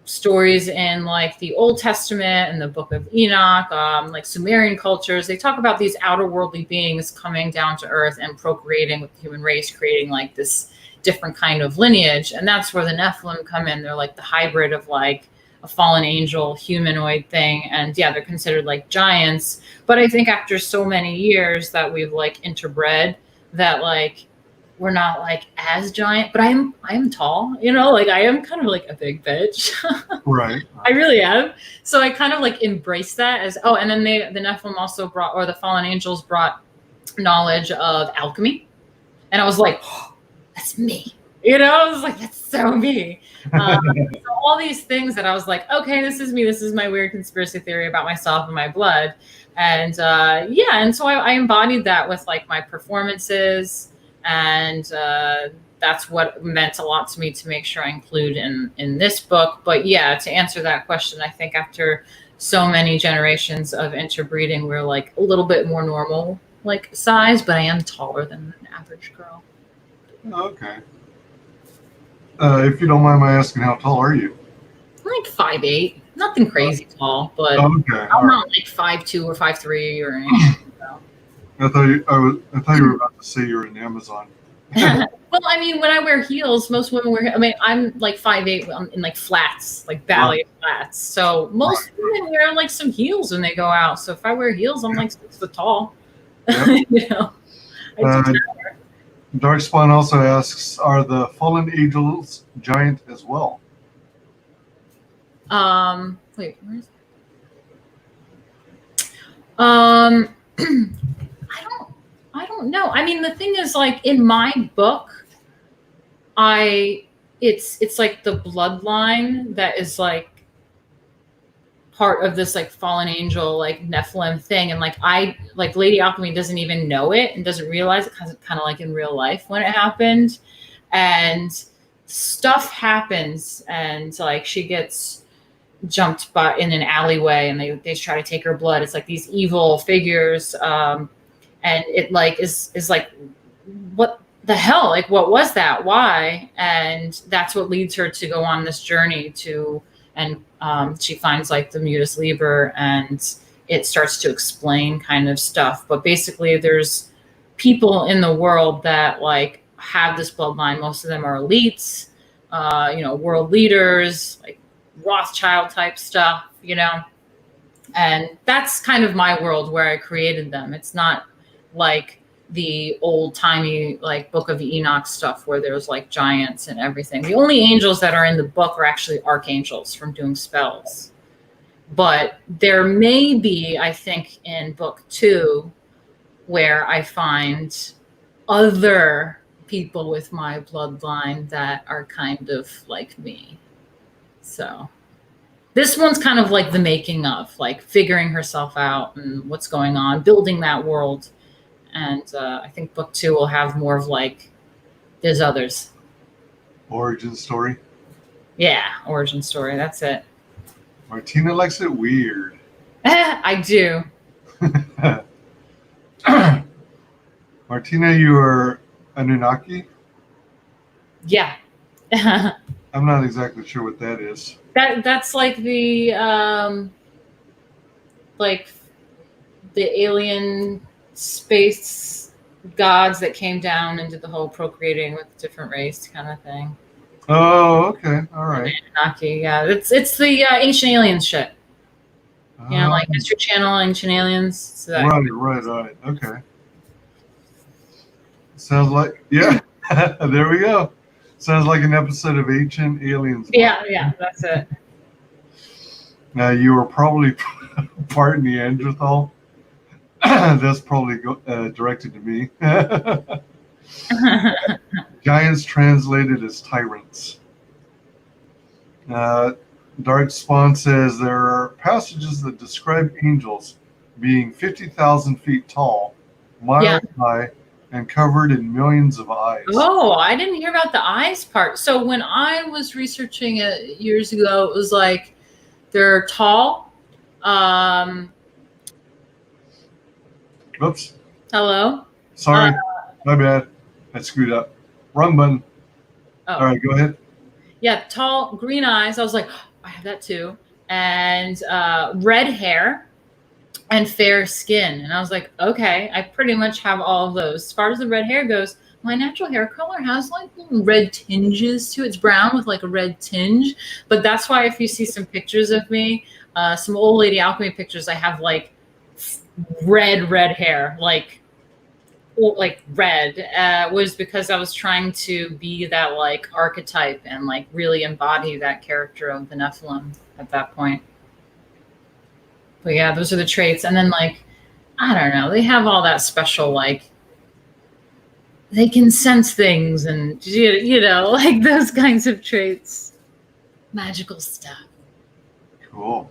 stories in like the Old Testament and the Book of Enoch, like Sumerian cultures. They talk about these outer worldly beings coming down to Earth and procreating with the human race, creating like this different kind of lineage. And that's where the Nephilim come in. They're like the hybrid of like a fallen angel humanoid thing. And yeah, they're considered like giants. But I think after so many years that we've like interbred, that like we're not like as giant, but I am tall, you know, like I am kind of like a big bitch. Right. I really am. So I kind of like embrace that as, oh, and then the Nephilim also brought, or the fallen angels brought knowledge of alchemy. And I was like, oh, that's me. You know, I was like, that's so me. So all these things that I was like, okay, this is me. This is my weird conspiracy theory about myself and my blood. And yeah, and so I embodied that with like my performances. And that's what meant a lot to me to make sure I include in this book. But yeah, to answer that question, I think after so many generations of interbreeding, we're like a little bit more normal like size, but I am taller than an average girl. Okay. If you don't mind my asking, how tall are you? I'm like 5'8", nothing crazy tall, but Okay. I'm not like 5'2" or 5'3" or anything. I thought you were about to say you're in Amazon. Well, I mean, when I wear heels, most women wear. I mean, I'm like 5'8" in like flats, like ballet flats. So most women wear like some heels when they go out. So if I wear heels, I'm like 6 foot tall. Yep. You know. Darkspawn also asks, are the fallen angels giant as well? Wait, where is it? I don't know. I mean, the thing is, like in my book, it's like the bloodline that is like part of this like fallen angel, like Nephilim thing. And like Lady Alchemy doesn't even know it and doesn't realize it, because it's kind of like in real life when it happened. And stuff happens, and like she gets jumped by in an alleyway, and they try to take her blood. It's like these evil figures. And it like is like, what the hell? Like, what was that? Why? And that's what leads her to go on this journey to, and she finds like the MUTUS LIBER, and it starts to explain kind of stuff. But basically there's people in the world that like have this bloodline. Most of them are elites, you know, world leaders, like Rothschild type stuff, you know. And that's kind of my world where I created them. It's not like the old timey like Book of Enoch stuff where there's like giants and everything. The only angels that are in the book are actually archangels from doing spells. But there may be, I think, in book 2 where I find other people with my bloodline that are kind of like me. So this one's kind of like the making of, like figuring herself out and what's going on, building that world. And I think book 2 will have more of like, there's others. Origin story? Yeah, origin story. That's it. Martina likes it weird. I do. Martina, you are Anunnaki? Yeah. I'm not exactly sure what that is. That's like the alien space gods that came down and did the whole procreating with different race kind of thing. Oh, okay. All right. Anunnaki, yeah. It's the ancient aliens shit. You know, like History Channel, Ancient Aliens. So Right. Okay. Sounds like, yeah. There we go. Sounds like an episode of Ancient Aliens. Yeah, that's it. Now, you were probably part Neanderthal. That's probably directed to me. Giants translated as tyrants. Dark Spawn says there are passages that describe angels being 50,000 feet tall, miles high, and covered in millions of eyes. Oh, I didn't hear about the eyes part. So when I was researching it years ago, it was like they're tall. Oops. Hello? Sorry. My bad. I screwed up. Wrong button. Oh. All right, go ahead. Yeah, tall, green eyes. I was like, oh, I have that too. And red hair and fair skin. And I was like, okay, I pretty much have all of those. As far as the red hair goes, my natural hair color has like red tinges to it. It's brown with like a red tinge. But that's why if you see some pictures of me, some old lady Alchemy pictures, I have like red hair, like red, was because I was trying to be that like archetype and like really embody that character of the Nephilim at that point. But yeah, those are the traits. And then like, I don't know, they have all that special, like they can sense things and, you know, like those kinds of traits. Magical stuff. Cool.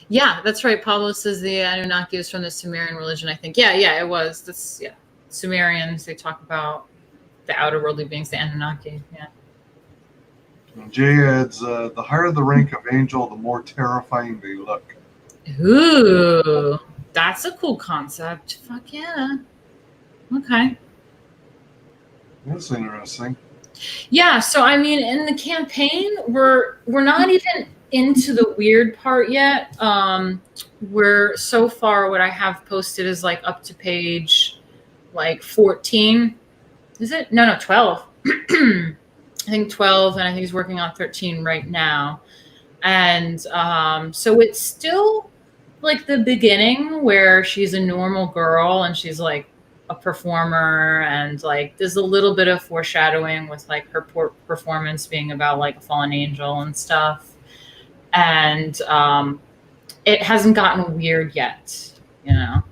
Yeah, that's right. Pablo says the Anunnaki is from the Sumerian religion, I think. Yeah, it was. That's, yeah. Sumerians, they talk about the outer worldly beings, the Anunnaki. Yeah. And Jay adds, the higher the rank of angel, the more terrifying they look. Ooh, that's a cool concept. Fuck yeah. Okay. That's interesting. Yeah, so I mean, in the campaign, we're not even into the weird part yet. We're so far, what I have posted is like up to page like 14. Is it? No, 12. I think 12, and I think he's working on 13 right now. And so it's still like the beginning where she's a normal girl and she's like a performer, and like there's a little bit of foreshadowing with like her performance being about like a fallen angel and stuff. And it hasn't gotten weird yet, you know?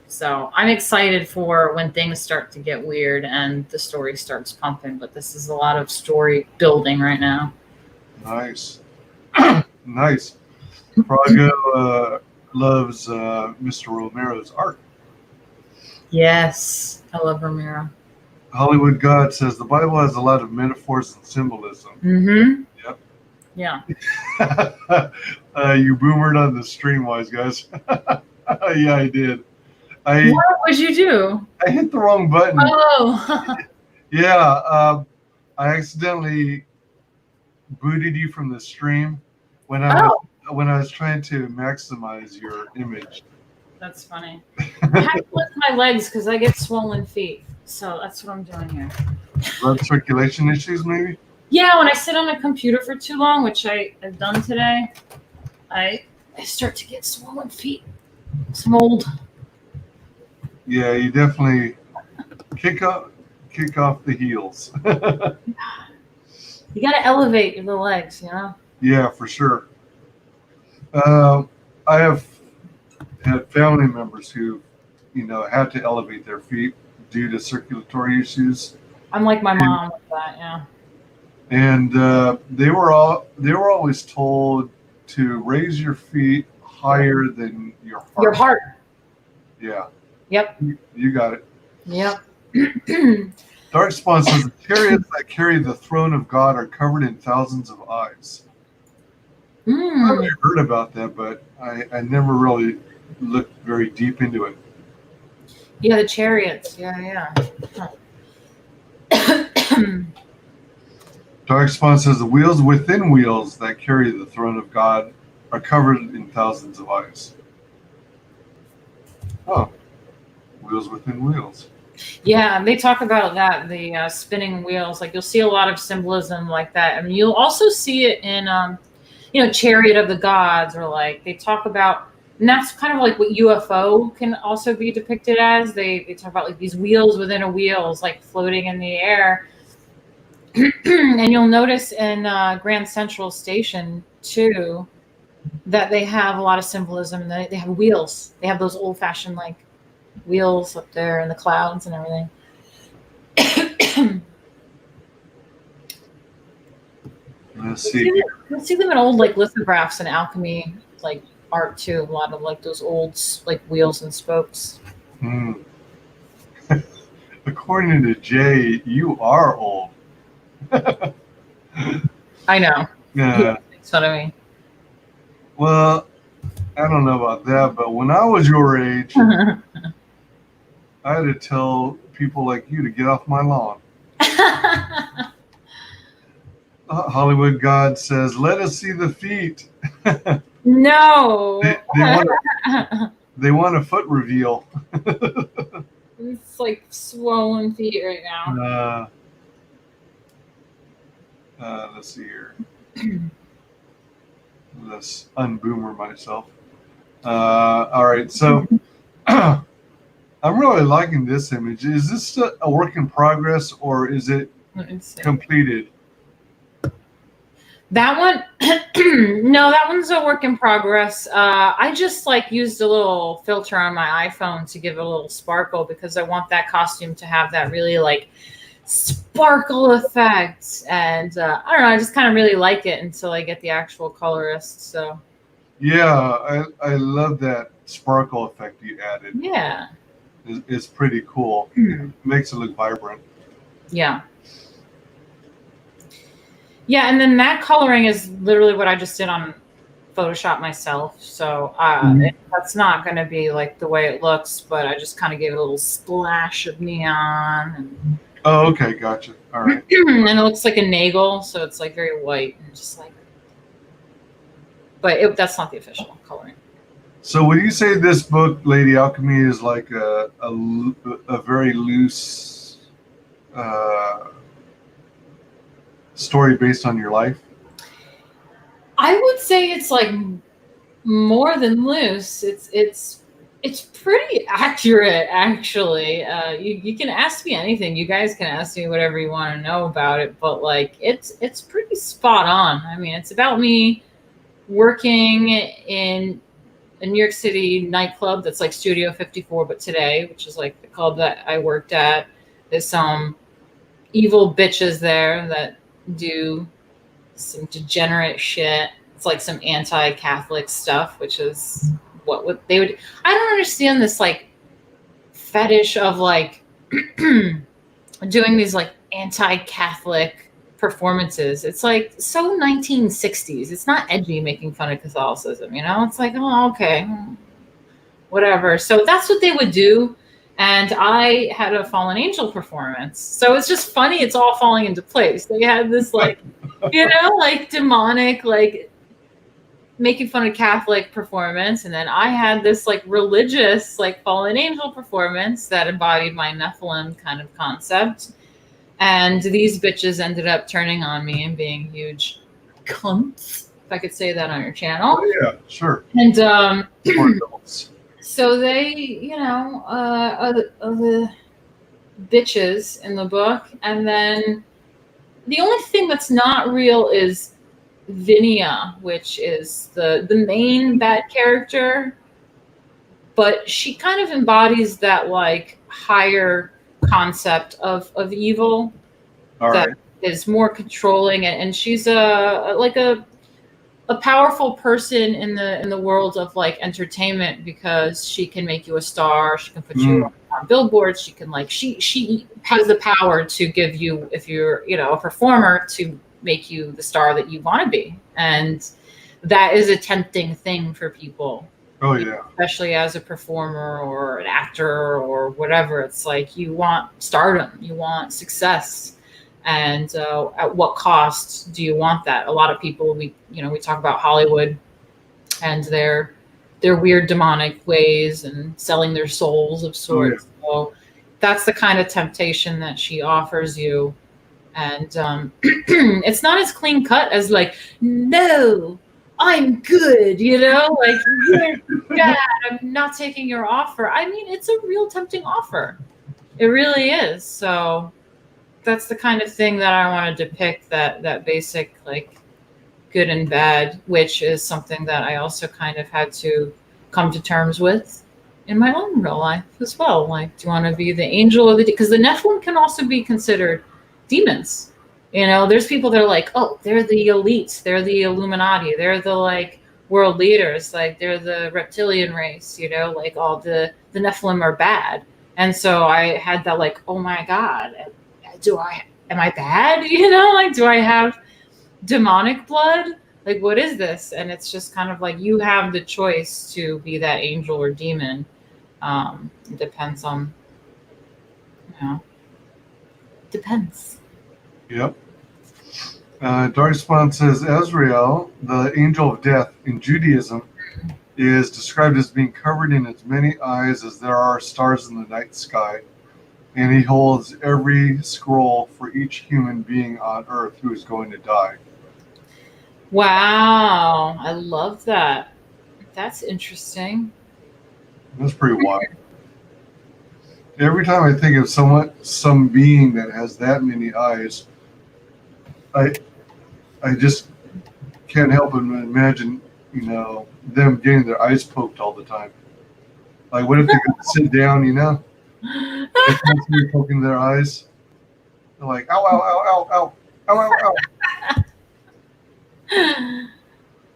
So I'm excited for when things start to get weird and the story starts pumping, but this is a lot of story building right now. Nice. Nice. Prago loves Mr. Romero's art. Yes, I love Romero. Hollywood God says the Bible has a lot of metaphors and symbolism. Mm-hmm. Yep. Yeah. You boomered on the stream, WyzGyz. Yeah, I did. What would you do? I hit the wrong button. Oh. Yeah, I accidentally booted you from the stream when I was trying to maximize your image. That's funny. I have to lift my legs because I get swollen feet. So that's what I'm doing here. Blood circulation issues, maybe? Yeah, when I sit on a computer for too long, which I have done today, I start to get swollen feet. I'm old. Yeah, you definitely kick off the heels. You got to elevate the legs, you know? Yeah, for sure. I have had family members who, had to elevate their feet due to circulatory issues. I'm like my mom with that, yeah. And they were always told to raise your feet higher than your heart. Your heart. Yeah. Yep. You got it. Yep. Dark Spawn says the chariots that carry the throne of God are covered in thousands of eyes. I've heard about that, but I never really looked very deep into it. Yeah, the chariots. Yeah. Dark Spawn says the wheels within wheels that carry the throne of God are covered in thousands of eyes. Oh, wheels within wheels. Yeah, they talk about that, the spinning wheels. Like you'll see a lot of symbolism like that. I mean, you'll also see it in, Chariot of the Gods, or like they talk about And that's kind of like what UFO can also be depicted as. They talk about like these wheels within a wheels, like floating in the air. And you'll notice in Grand Central Station too that they have a lot of symbolism. And they have wheels. They have those old-fashioned like wheels up there in the clouds and everything. Let's see. You'll see them in old like lithographs and Alchemy like art too. A lot of like those old like wheels and spokes. Hmm. According to Jay, you are old. I know. Yeah. That's what I mean. Well, I don't know about that, but when I was your age, I had to tell people like you to get off my lawn. Hollywood God says, "Let us see the feet." No. They want a foot reveal. It's like swollen feet right now. Let's see here. Let's unboomer myself. All right, so I'm really liking this image. Is this a work in progress or is it completed? That one, no, that one's a work in progress. I just like used a little filter on my iPhone to give it a little sparkle because I want that costume to have that really like sparkle effect. And I don't know, I just kind of really like it until I get the actual colorist. So yeah, I love that sparkle effect you added. Yeah, it's pretty cool. It makes it look vibrant. Yeah. Yeah, and then that coloring is literally what I just did on Photoshop myself. So that's not going to be like the way it looks, but I just kind of gave it a little splash of neon. And, oh, okay, gotcha. All right. And it looks like a nagel, so it's like very white and just like. But that's not the official coloring. So would you say this book, Lady Alchemy, is like a very loose story based on your life? I would say it's like more than loose. It's pretty accurate, actually. You can ask me anything. You guys can ask me whatever you want to know about it, but like it's pretty spot on. I mean, it's about me working in a New York City nightclub that's like Studio 54, but today, which is like the club that I worked at. There's some evil bitches there that do some degenerate shit. It's like some anti-Catholic stuff, which is what they would. I don't understand this like fetish of like doing these like anti-Catholic performances. It's like so 1960s. It's not edgy making fun of Catholicism, you know? It's like, oh, okay, whatever. So that's what they would do. And I had a Fallen Angel performance. So it's just funny. It's all falling into place. They had this like, you know, like demonic, like making fun of Catholic performance. And then I had this like religious, like Fallen Angel performance that embodied my Nephilim kind of concept. And these bitches ended up turning on me and being huge cunts, if I could say that on your channel. Oh, yeah, sure. And so they, you know, are the bitches in the book. And then the only thing that's not real is Vinia, which is the main bad character. But she kind of embodies that like higher concept of evil that is more controlling, and she's a powerful person in the world of like entertainment because she can make you a star. She can put you on billboards. She can like she has the power to give you, if you're a performer, to make you the star that you want to be, and that is a tempting thing for people. Oh yeah. Especially as a performer or an actor or whatever. It's like you want stardom, you want success. And at what cost do you want that? A lot of people, we talk about Hollywood and their weird demonic ways and selling their souls of sorts. Oh, yeah. So that's the kind of temptation that she offers you. And it's not as clean cut as like, no, I'm good, you know, like you're bad, I'm not taking your offer. I mean, it's a real tempting offer. It really is. So that's the kind of thing that I want to depict, that basic like good and bad, which is something that I also kind of had to come to terms with in my own real life as well. Like, do you want to be the angel or because the Nephilim can also be considered demons. You know, there's people that are like, oh, they're the elites, they're the Illuminati, they're the like world leaders, like they're the reptilian race, you know, like all the Nephilim are bad. And so I had that like, oh my God, am I bad? You know, like, do I have demonic blood? Like, what is this? And it's just kind of like, you have the choice to be that angel or demon. It depends on, you know, depends. Yep. Darkspawn says Azrael, the angel of death in Judaism, is described as being covered in as many eyes as there are stars in the night sky, and he holds every scroll for each human being on earth who is going to die. Wow, I love that. That's interesting. That's pretty wild. Every time I think of some being that has that many eyes, I just can't help but imagine, you know, them getting their eyes poked all the time. Like, what if they could sit down, you know? They're constantly poking their eyes. They're like, ow, ow, ow, ow, ow, ow, ow, ow.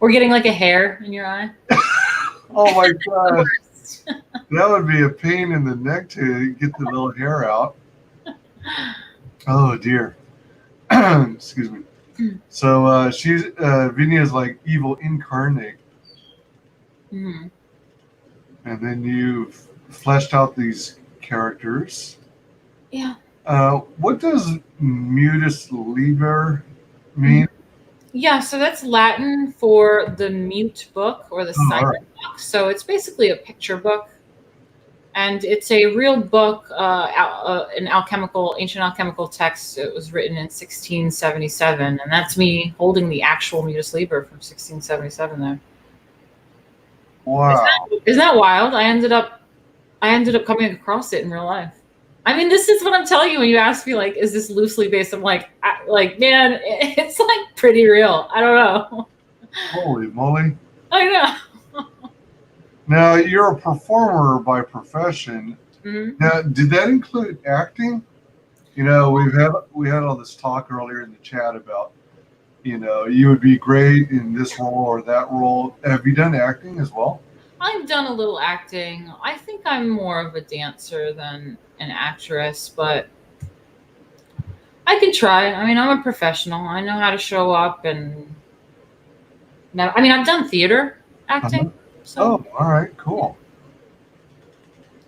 Or getting like a hair in your eye. Oh my gosh. That would be a pain in the neck to get the little hair out. Oh dear. Excuse me. So she's Vinya's like evil incarnate. Mm-hmm. And then you've fleshed out these characters. Yeah. What does MUTUS LIBER mean? Yeah, so that's Latin for the mute book or the silent book. So it's basically a picture book. And it's a real book, an ancient alchemical text. It was written in 1677. And that's me holding the actual MUTUS LIBER from 1677 there. Wow. Isn't that wild? I ended up coming across it in real life. I mean, this is what I'm telling you when you ask me, like, is this loosely based? I'm like, man, it's like pretty real. I don't know. Holy moly. I know. Now, you're a performer by profession. Mm-hmm. Now, did that include acting? You know, we had all this talk earlier in the chat about, you know, you would be great in this role or that role. Have you done acting as well? I've done a little acting. I think I'm more of a dancer than an actress, but I can try. I mean, I'm a professional. I know how to show up, and now, I mean, I've done theater acting. Uh-huh. So Oh, all right, cool.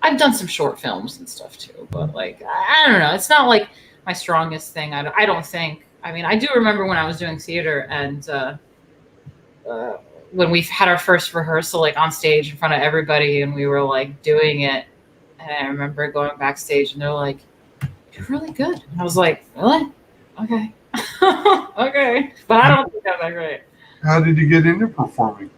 I've done some short films and stuff too, but like, I don't know. It's not like my strongest thing. I don't think. I mean, I do remember when I was doing theater and when we had our first rehearsal, like on stage in front of everybody, and we were like doing it. And I remember going backstage and they're like, "You're really good." And I was like, "Really? Okay." Okay. But I don't think I'm that great. How did you get into performing?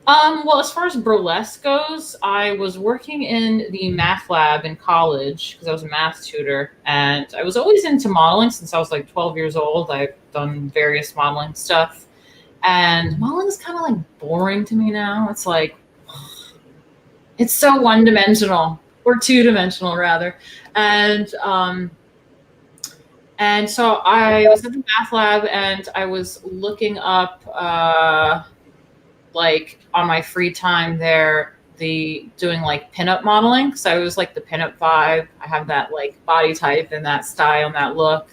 Well, as far as burlesque goes, I was working in the math lab in college because I was a math tutor, and I was always into modeling since I was like 12 years old. I've done various modeling stuff, and modeling is kind of like boring to me now. It's like, it's so one-dimensional, or two-dimensional rather, and so I was in the math lab and I was looking up, like on my free time there, doing like pinup modeling. So I was like the pinup vibe. I have that like body type and that style and that look.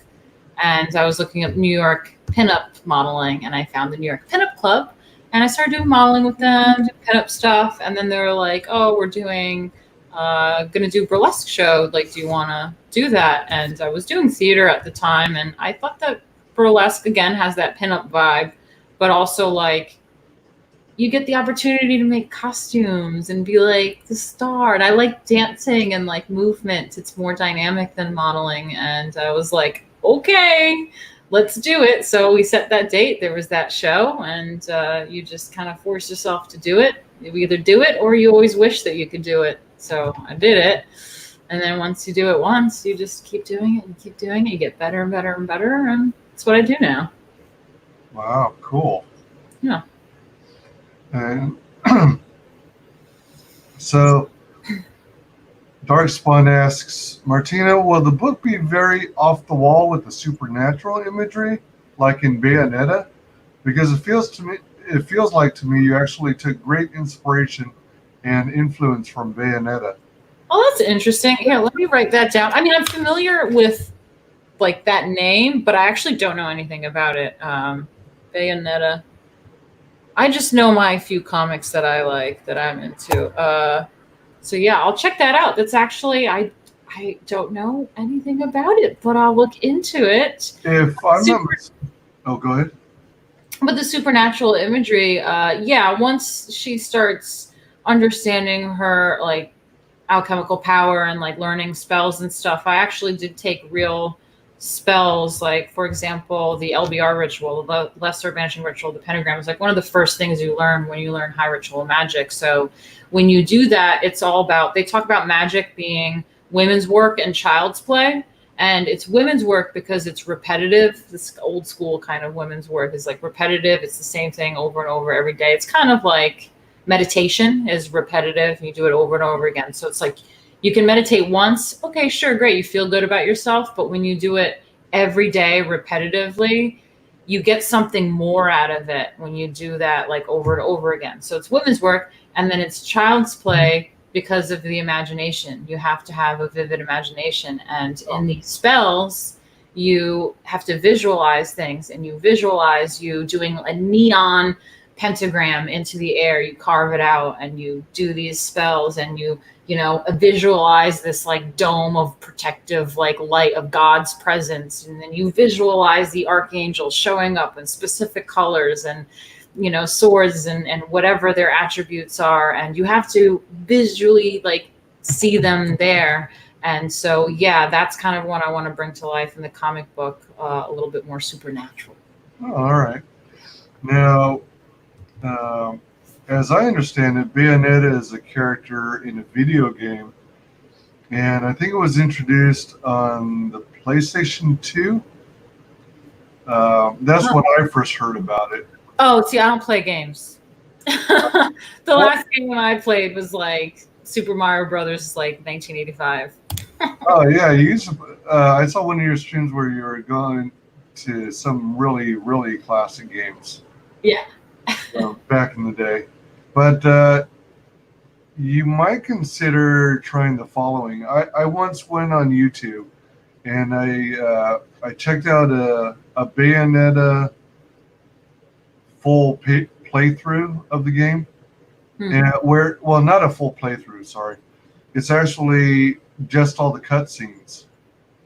And I was looking up New York pinup modeling, and I found the New York Pinup Club, and I started doing modeling with them, doing pinup stuff. And then they were like, "Oh, we're doing, gonna do burlesque show. Like, do you want to do that?" And I was doing theater at the time, and I thought that burlesque again has that pinup vibe, but also like, you get the opportunity to make costumes and be like the star. And I like dancing and like movement. It's more dynamic than modeling. And I was like, okay, let's do it. So we set that date. There was that show, and you just kind of force yourself to do it. You either do it or you always wish that you could do it. So I did it. And then once you do it once, you just keep doing it and keep doing it. You get better and better and better. And that's what I do now. Wow, cool. Yeah. And so Dark Spawn asks, Martina, will the book be very off the wall with the supernatural imagery, like in Bayonetta? Because it feels like to me you actually took great inspiration and influence from Bayonetta. Oh, that's interesting. Here, let me write that down. I mean, I'm familiar with like that name, but I actually don't know anything about it. Bayonetta. I just know my few comics that I like, that I'm into. So yeah, I'll check that out. That's actually, I don't know anything about it, but I'll look into it. If I'm not, oh, go ahead. But the supernatural imagery, yeah, once she starts understanding her like alchemical power and like learning spells and stuff, I actually did take real spells, like for example the LBR ritual, the lesser banishing ritual, the pentagram is like one of the first things you learn when you learn high ritual magic. So when you do that, it's all about, they talk about magic being women's work and child's play, and it's women's work because it's repetitive. This old school kind of women's work is like repetitive. It's the same thing over and over every day. It's kind of like meditation is repetitive, and you do it over and over again. So it's like you can meditate once, okay, sure, great, you feel good about yourself, but when you do it every day repetitively, you get something more out of it when you do that like over and over again. So it's women's work, and then it's child's play because of the imagination. You have to have a vivid imagination, and in these spells you have to visualize things, and you visualize you doing a neon pentagram into the air. You carve it out and you do these spells, and you know, visualize this like dome of protective like light of God's presence, and then you visualize the archangels showing up in specific colors and, you know, swords and whatever their attributes are, and you have to visually like see them there. And so yeah, that's kind of what I want to bring to life in the comic book, a little bit more supernatural. Oh, all right. Now, as I understand it, Bayonetta is a character in a video game, and I think it was introduced on the PlayStation 2. That's when I first heard about it. Oh, see, I don't play games. The last game I played was like Super Mario Brothers, like 1985. Oh yeah, you used to, I saw one of your streams where you were going to some really, really classic games. Yeah. Back in the day. But you might consider trying the following. I once went on YouTube and I checked out a Bayonetta full playthrough of the game. And well, not a full playthrough, sorry. It's actually just all the cutscenes.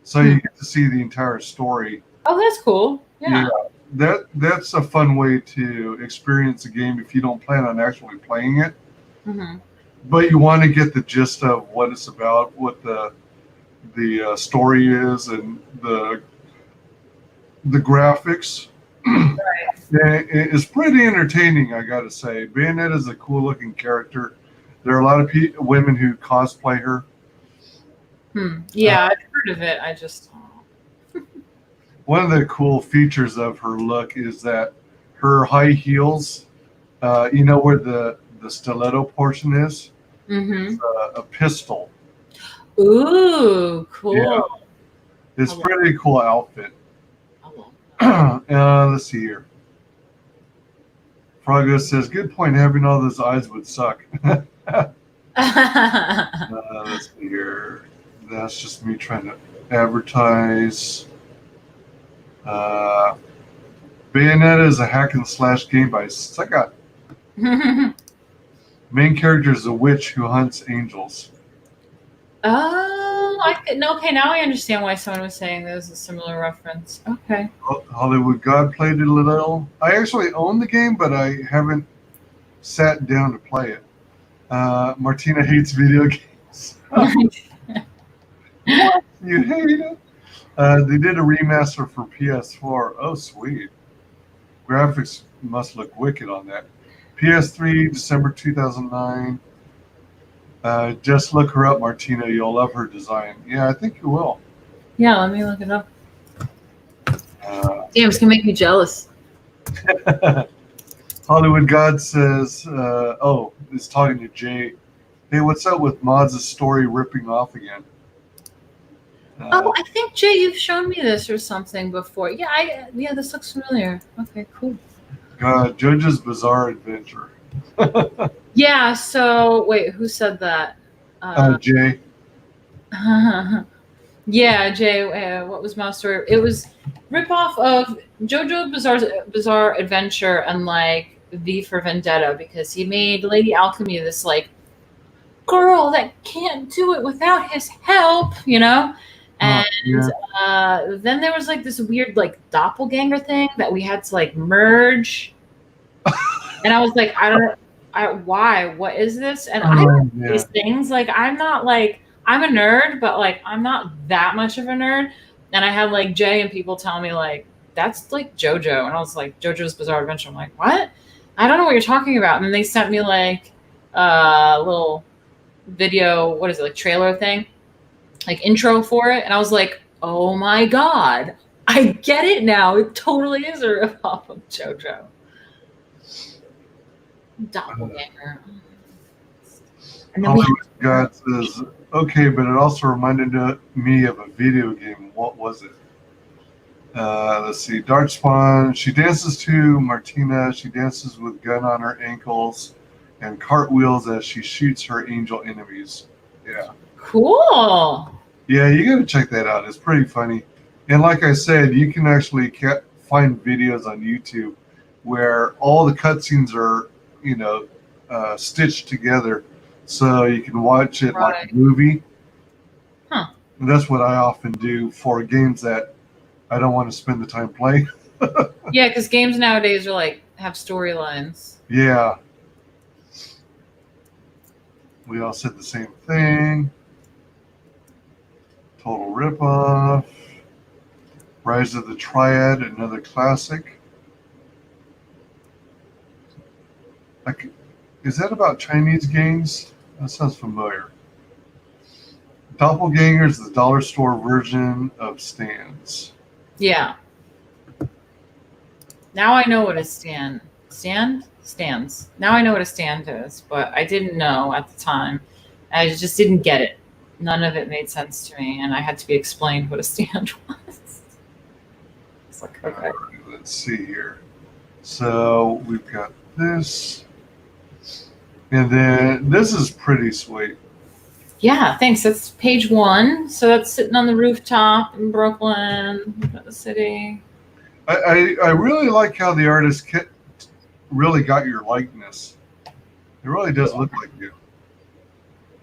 So you get to see the entire story. Oh, that's cool. Yeah. That's a fun way to experience a game if you don't plan on actually playing it. But you want to get the gist of what it's about, what the story is, and the graphics. Right. It's pretty entertaining, I gotta say. Bayonetta is a cool looking character. There are a lot of women who cosplay her. Yeah, I've heard of it. I just... One of the cool features of her look is that her high heels, you know where the stiletto portion is? It's a pistol. Ooh, cool. Yeah. It's a pretty cool outfit. Let's see here. Frago says, good point, having all those eyes would suck. Let's see here. That's just me trying to advertise. Bayonetta is a hack and slash game by Sega. Main character is a witch who hunts angels. Oh, okay. Now I understand why someone was saying there's a similar reference. Okay. Hollywood God played it a little. I actually own the game, but I haven't sat down to play it. Martina hates video games. You hate it? They did a remaster for PS4. Oh, sweet. Graphics must look wicked on that. PS3, December 2009. Just look her up, Martina. You'll love her design. Yeah, I think you will. Yeah, let me look it up. Uh, Damn, it's gonna make me jealous. Hollywood God says, is talking to Jay. Hey, what's up with Mods' story ripping off again? Oh, I think Jay, you've shown me this or something before. Yeah, this looks familiar. Okay, cool. JoJo's Bizarre Adventure. Yeah. So wait, who said that? Jay. Yeah, Jay. What was my story? It was ripoff of JoJo Bizarre Adventure and like V for Vendetta, because he made Lady Alchemy this like girl that can't do it without his help, you know. And then there was like this weird like doppelganger thing that we had to like merge. And I was like, why? What is this? And I don't do these things. Like, I'm not like, I'm a nerd, but like, I'm not that much of a nerd. And I had like Jay and people telling me like, that's like JoJo. And I was like, JoJo's Bizarre Adventure. I'm like, what? I don't know what you're talking about. And then they sent me like a little video, what is it, like trailer thing, like intro for it. And I was like, oh my God, I get it now. It totally is a ripoff of JoJo. Doppelganger. And then God says, okay, but it also reminded me of a video game. What was it? Let's see. Darkspawn. She dances to Martina. She dances with gun on her ankles and cartwheels as she shoots her angel enemies. Yeah. Cool. Yeah, you got to check that out. It's pretty funny. And like I said, you can actually find videos on YouTube where all the cutscenes are, stitched together, so you can watch it like a movie. Huh. And that's what I often do for games that I don't want to spend the time playing. Yeah, because games nowadays are like have storylines. Yeah. We all said the same thing. Total ripoff. Rise of the Triad, another classic. Is that about Chinese games? That sounds familiar. Doppelganger is the dollar store version of stands. Yeah. Now I know what a stands. Now I know what a stand is, but I didn't know at the time. I just didn't get it. None of it made sense to me, and I had to be explained what a stand was. It's like, okay. All right, let's see here. So we've got this. And then this is pretty sweet. Yeah, thanks. That's page 1. So that's sitting on the rooftop in Brooklyn, the city. I really like how the artist really got your likeness. It really does look like you.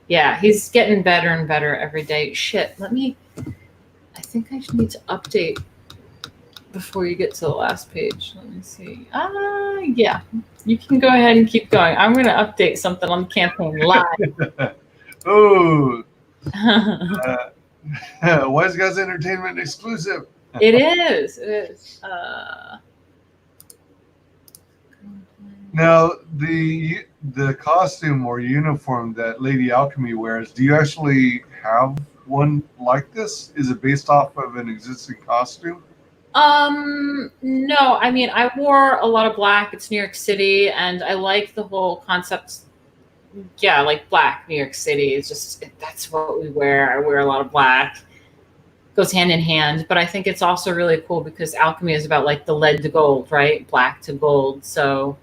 Yeah, he's getting better and better every day. Shit, I think I need to update before you get to the last page. Let me see. Yeah, you can go ahead and keep going. I'm going to update something on the campaign live. Oh, WyzGyz Entertainment exclusive. It is. Now, the costume or uniform that Lady Alchemy wears, do you actually have one like this? Is it based off of an existing costume? No, I mean, I wore a lot of black. It's New York City, and I like the whole concept. Yeah, like black, New York City. It's just, that's what we wear. I wear a lot of black. Goes hand in hand. But I think it's also really cool because Alchemy is about like the lead to gold, right? Black to gold. So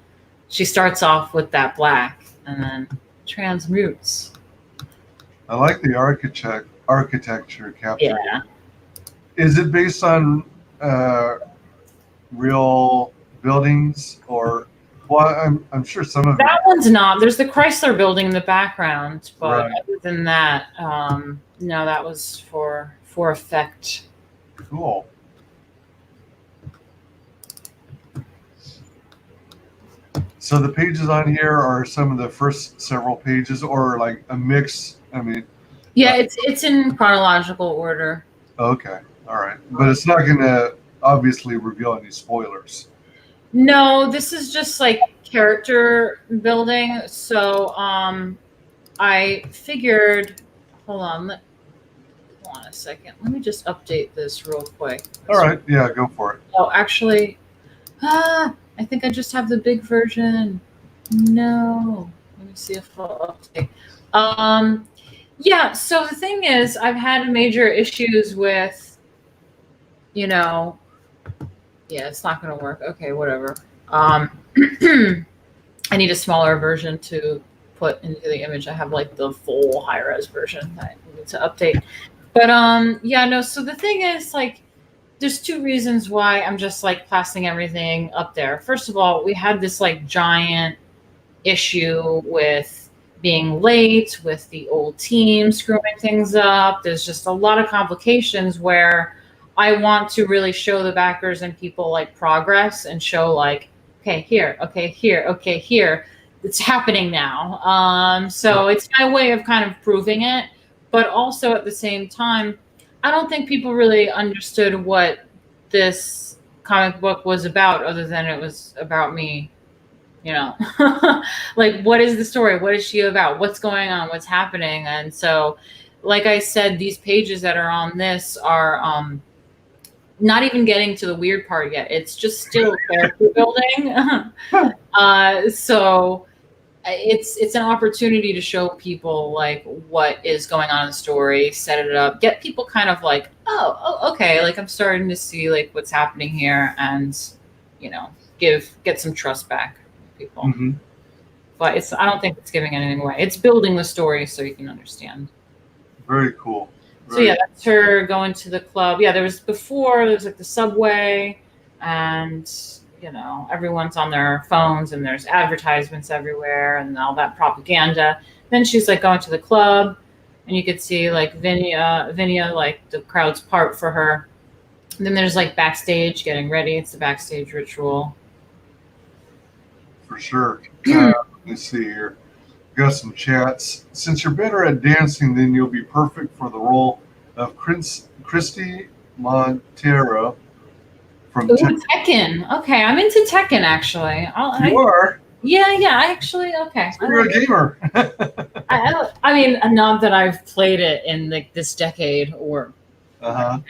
she starts off with that black and then transmutes. I like the architecture captured. Yeah. Is it based on real buildings or? Well, I'm sure some of that one's not. There's the Chrysler building in the background, but right. Other than that, no, that was for effect. Cool. So the pages on here are some of the first several pages, or like a mix. I mean. Yeah, it's in chronological order. Okay. All right, but it's not going to obviously reveal any spoilers. No, this is just like character building. So I figured, hold on a second. Let me just update this real quick. All right, yeah, go for it. Oh, actually, I think I just have the big version. No. Let me see if I'll update. Yeah, so the thing is, I've had major issues with, yeah, it's not going to work. Okay, whatever. I need a smaller version to put into the image. I have like the full high-res version that I need to update. But yeah, no, so the thing is, like, there's two reasons why I'm just like plastering everything up there. First of all, we had this like giant issue with being late, with the old team screwing things up. There's just a lot of complications where I want to really show the backers and people like progress and show like, okay, here, okay, here, okay, here. It's happening now. So it's my way of kind of proving it. But also at the same time, I don't think people really understood what this comic book was about, other than it was about me, like, what is the story? What is she about? What's going on? What's happening? And so, like I said, these pages that are on this are not even getting to the weird part yet. It's just still character building. So it's an opportunity to show people like what is going on in the story, set it up, get people kind of like, oh, okay, like I'm starting to see like what's happening here, and get some trust back with people. Mm-hmm. But I don't think it's giving anything away. It's building the story so you can understand. Very cool. So yeah, that's her going to the club. Yeah, there was like the subway, and everyone's on their phones, and there's advertisements everywhere and all that propaganda. Then she's like going to the club, and you could see like Vinia, like the crowd's part for her. And then there's like backstage getting ready. It's the backstage ritual. For sure. Let me see here. Got some chats. Since you're better at dancing, then you'll be perfect for the role of Christy Montero from Tekken. Okay, I'm into Tekken actually. You are? Yeah. I actually okay. You're a gamer. I mean, not that I've played it in like this decade or, or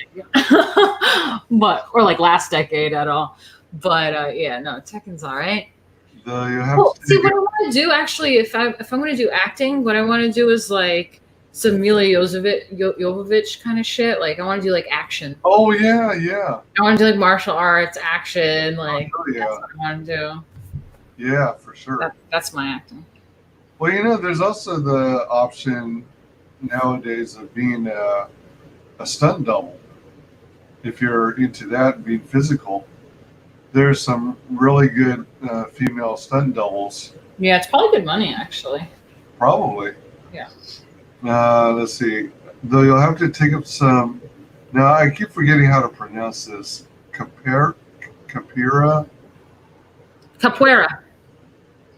like last decade at all. But yeah, no, Tekken's all right. See, what I want to do actually, if I'm going to do acting, what I want to do is like some Mila Jovovich kind of shit. Like I want to do like action. Oh yeah. I want to do like martial arts action. Like yeah. That's what I want to do. Yeah, for sure. That's my acting. Well, there's also the option nowadays of being a stunt double. If you're into that, being physical. There's some really good female stunt doubles. Yeah, it's probably good money, actually. Probably. Yeah. Let's see. Though you'll have to take up some. Now I keep forgetting how to pronounce this. Capoeira. Capoeira.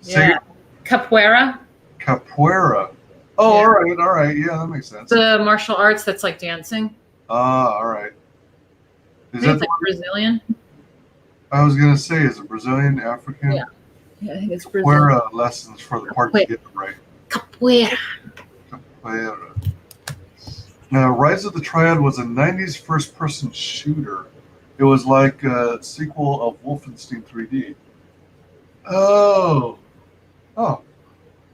Yeah. Capoeira. Capoeira. Oh, yeah. All right. Yeah, that makes sense. The martial arts that's like dancing. All right. Is that like Brazilian? I was gonna say, is it Brazilian, African? Yeah, I think it's Brazilian. Capoeira lessons for the part to get it right. Capoeira. Now, Rise of the Triad was a 90s first-person shooter. It was like a sequel of Wolfenstein 3D. Oh,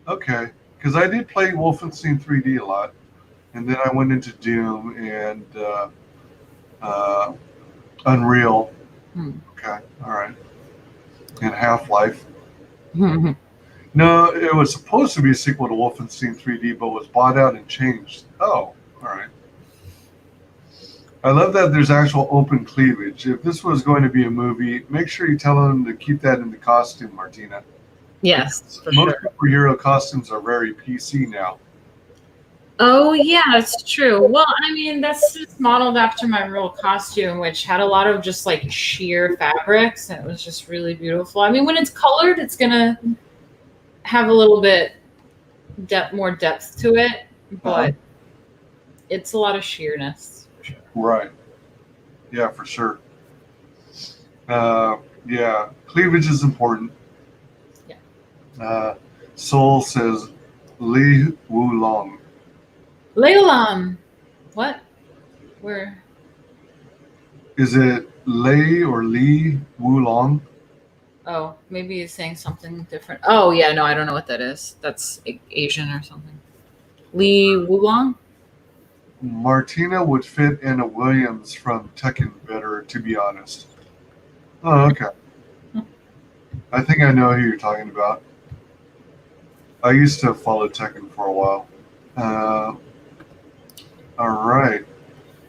okay. Because I did play Wolfenstein 3D a lot, and then I went into Doom and Unreal. Okay, all right. And Half-Life. No, it was supposed to be a sequel to Wolfenstein 3D, but was bought out and changed. Oh, all right. I love that there's actual open cleavage. If this was going to be a movie, make sure you tell them to keep that in the costume, Martina. Yes, for Most sure. superhero costumes are very PC now. Oh, yeah, that's true. Well, I mean, that's just modeled after my real costume, which had a lot of just like sheer fabrics, and it was just really beautiful. I mean, when it's colored, it's going to have a little bit more depth to it, but it's a lot of sheerness, for sure. Right. Yeah, for sure. Yeah, cleavage is important. Yeah. Soul says Li Wu Long. Leilam. What? Where? Is it Lei or Li Wu Long? Oh, maybe he's saying something different. Oh, yeah, no, I don't know what that is. That's Asian or something. Li Wulong? Martina would fit Anna Williams from Tekken better, to be honest. Oh, okay. I think I know who you're talking about. I used to follow Tekken for a while. All right.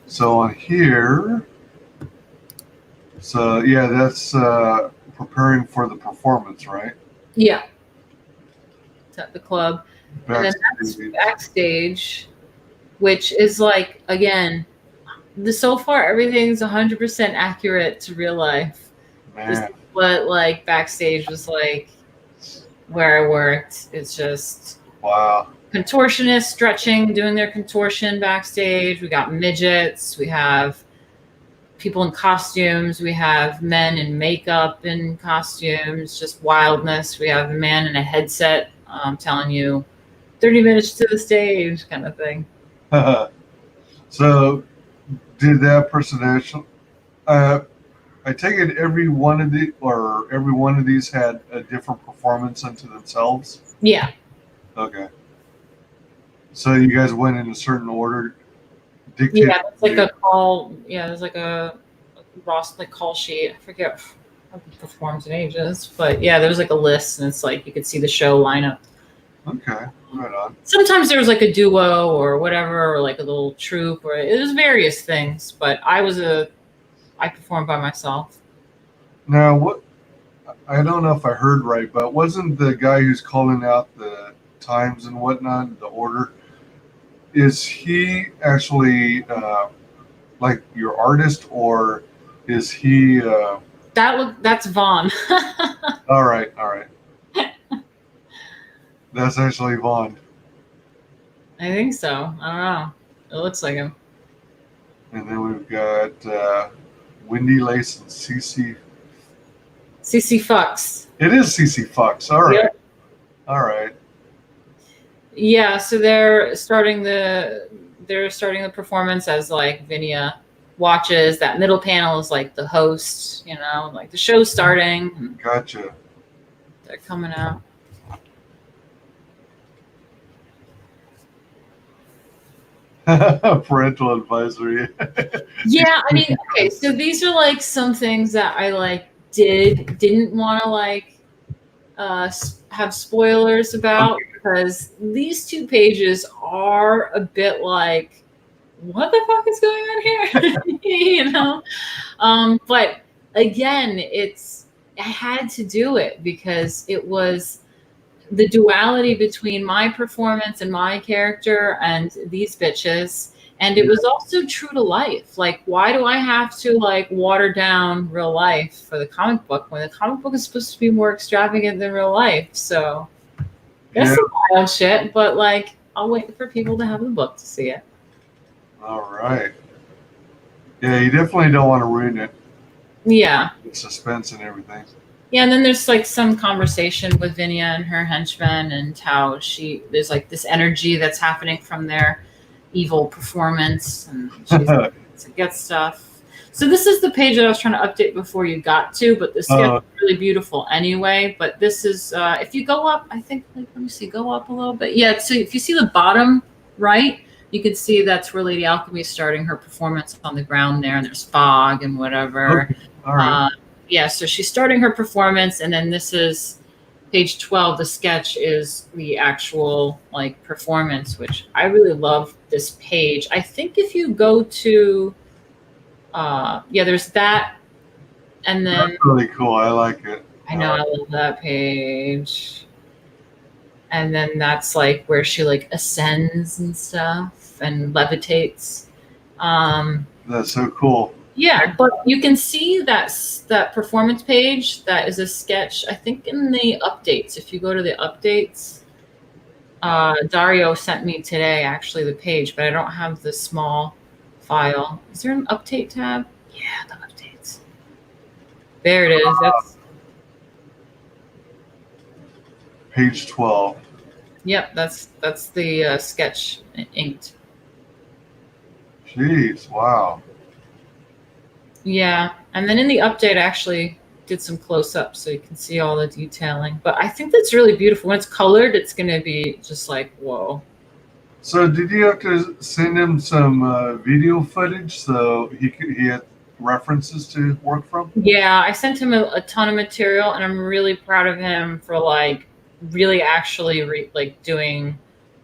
So on here, so yeah, that's preparing for the performance, right? Yeah. It's at the club. And then that's Backstage. backstage, which is like, again, so far everything's 100% accurate to real life. This Man, is what like backstage was like where I worked. It's just wow. contortionists stretching, doing their contortion backstage. We got midgets. We have people in costumes. We have men in makeup in costumes, just wildness. We have a man in a headset telling you 30 minutes to the stage kind of thing. So did that person actually? I take it every one of these had a different performance unto themselves. Yeah. Okay. So you guys went in a certain order. Dictated Yeah, it's like a call. Yeah, there's like a Ross like call sheet. I forget. I haven't performed in ages, but yeah, there's like a list, and it's like you could see the show lineup. Okay, right on. Sometimes there was like a duo or whatever, or like a little troupe, or it was various things. But I performed by myself. Now, what? I don't know if I heard right, but wasn't the guy who's calling out the times and whatnot, the order? Is he actually like your artist, or is he? That's Vaughn. All right. That's actually Vaughn. I think so. I don't know. It looks like him. And then we've got Windy Lace and CC. CC Fox. It is CC Fox. All right. Yep. All right. Yeah, so they're starting the performance as like Vinia watches. That middle panel is like the host, like the show's starting. Gotcha. They're coming out. Parental advisory. Yeah, I mean, okay, so these are like some things that I like didn't want to like have spoilers about, because these 2 pages are a bit like, what the fuck is going on here? But again, I had to do it because it was the duality between my performance and my character and these bitches. And it was also true to life. Like, why do I have to like water down real life for the comic book when the comic book is supposed to be more extravagant than real life? So that's some wild shit, but like, I'll wait for people to have the book to see it. All right. Yeah, you definitely don't want to ruin it. Yeah. The suspense and everything. Yeah, and then there's like some conversation with Vinia and her henchmen, and how there's like this energy that's happening from their evil performance, and she's to get stuff. So this is the page that I was trying to update before you got to, but the sketch is really beautiful anyway. But this is if you go up, I think, like, let me see, go up a little bit. Yeah, so if you see the bottom right, you can see that's where Lady Alchemy is starting her performance on the ground there, and there's fog and whatever. Okay. All right. Yeah, so she's starting her performance, and then this is page 12. The sketch is the actual like performance, which I really love this page. I think if you go to, there's that, and then That's really cool. I like it. I know I love that page, and then that's like where she like ascends and stuff and levitates. That's so cool. Yeah, but you can see that performance page. That is a sketch, I think, in the updates. If you go to the updates, Dario sent me today actually the page, but I don't have the small file. Is there an update tab? Yeah, the updates. There it is. That's Page 12. yep. That's the sketch inked. Jeez, wow. Yeah, and then in the update, I actually did some close-ups so you can see all the detailing. But I think that's really beautiful. When it's colored, it's going to be just like, whoa. So did you have to send him some video footage so he had references to work from? Yeah, I sent him a ton of material, and I'm really proud of him for like really actually like doing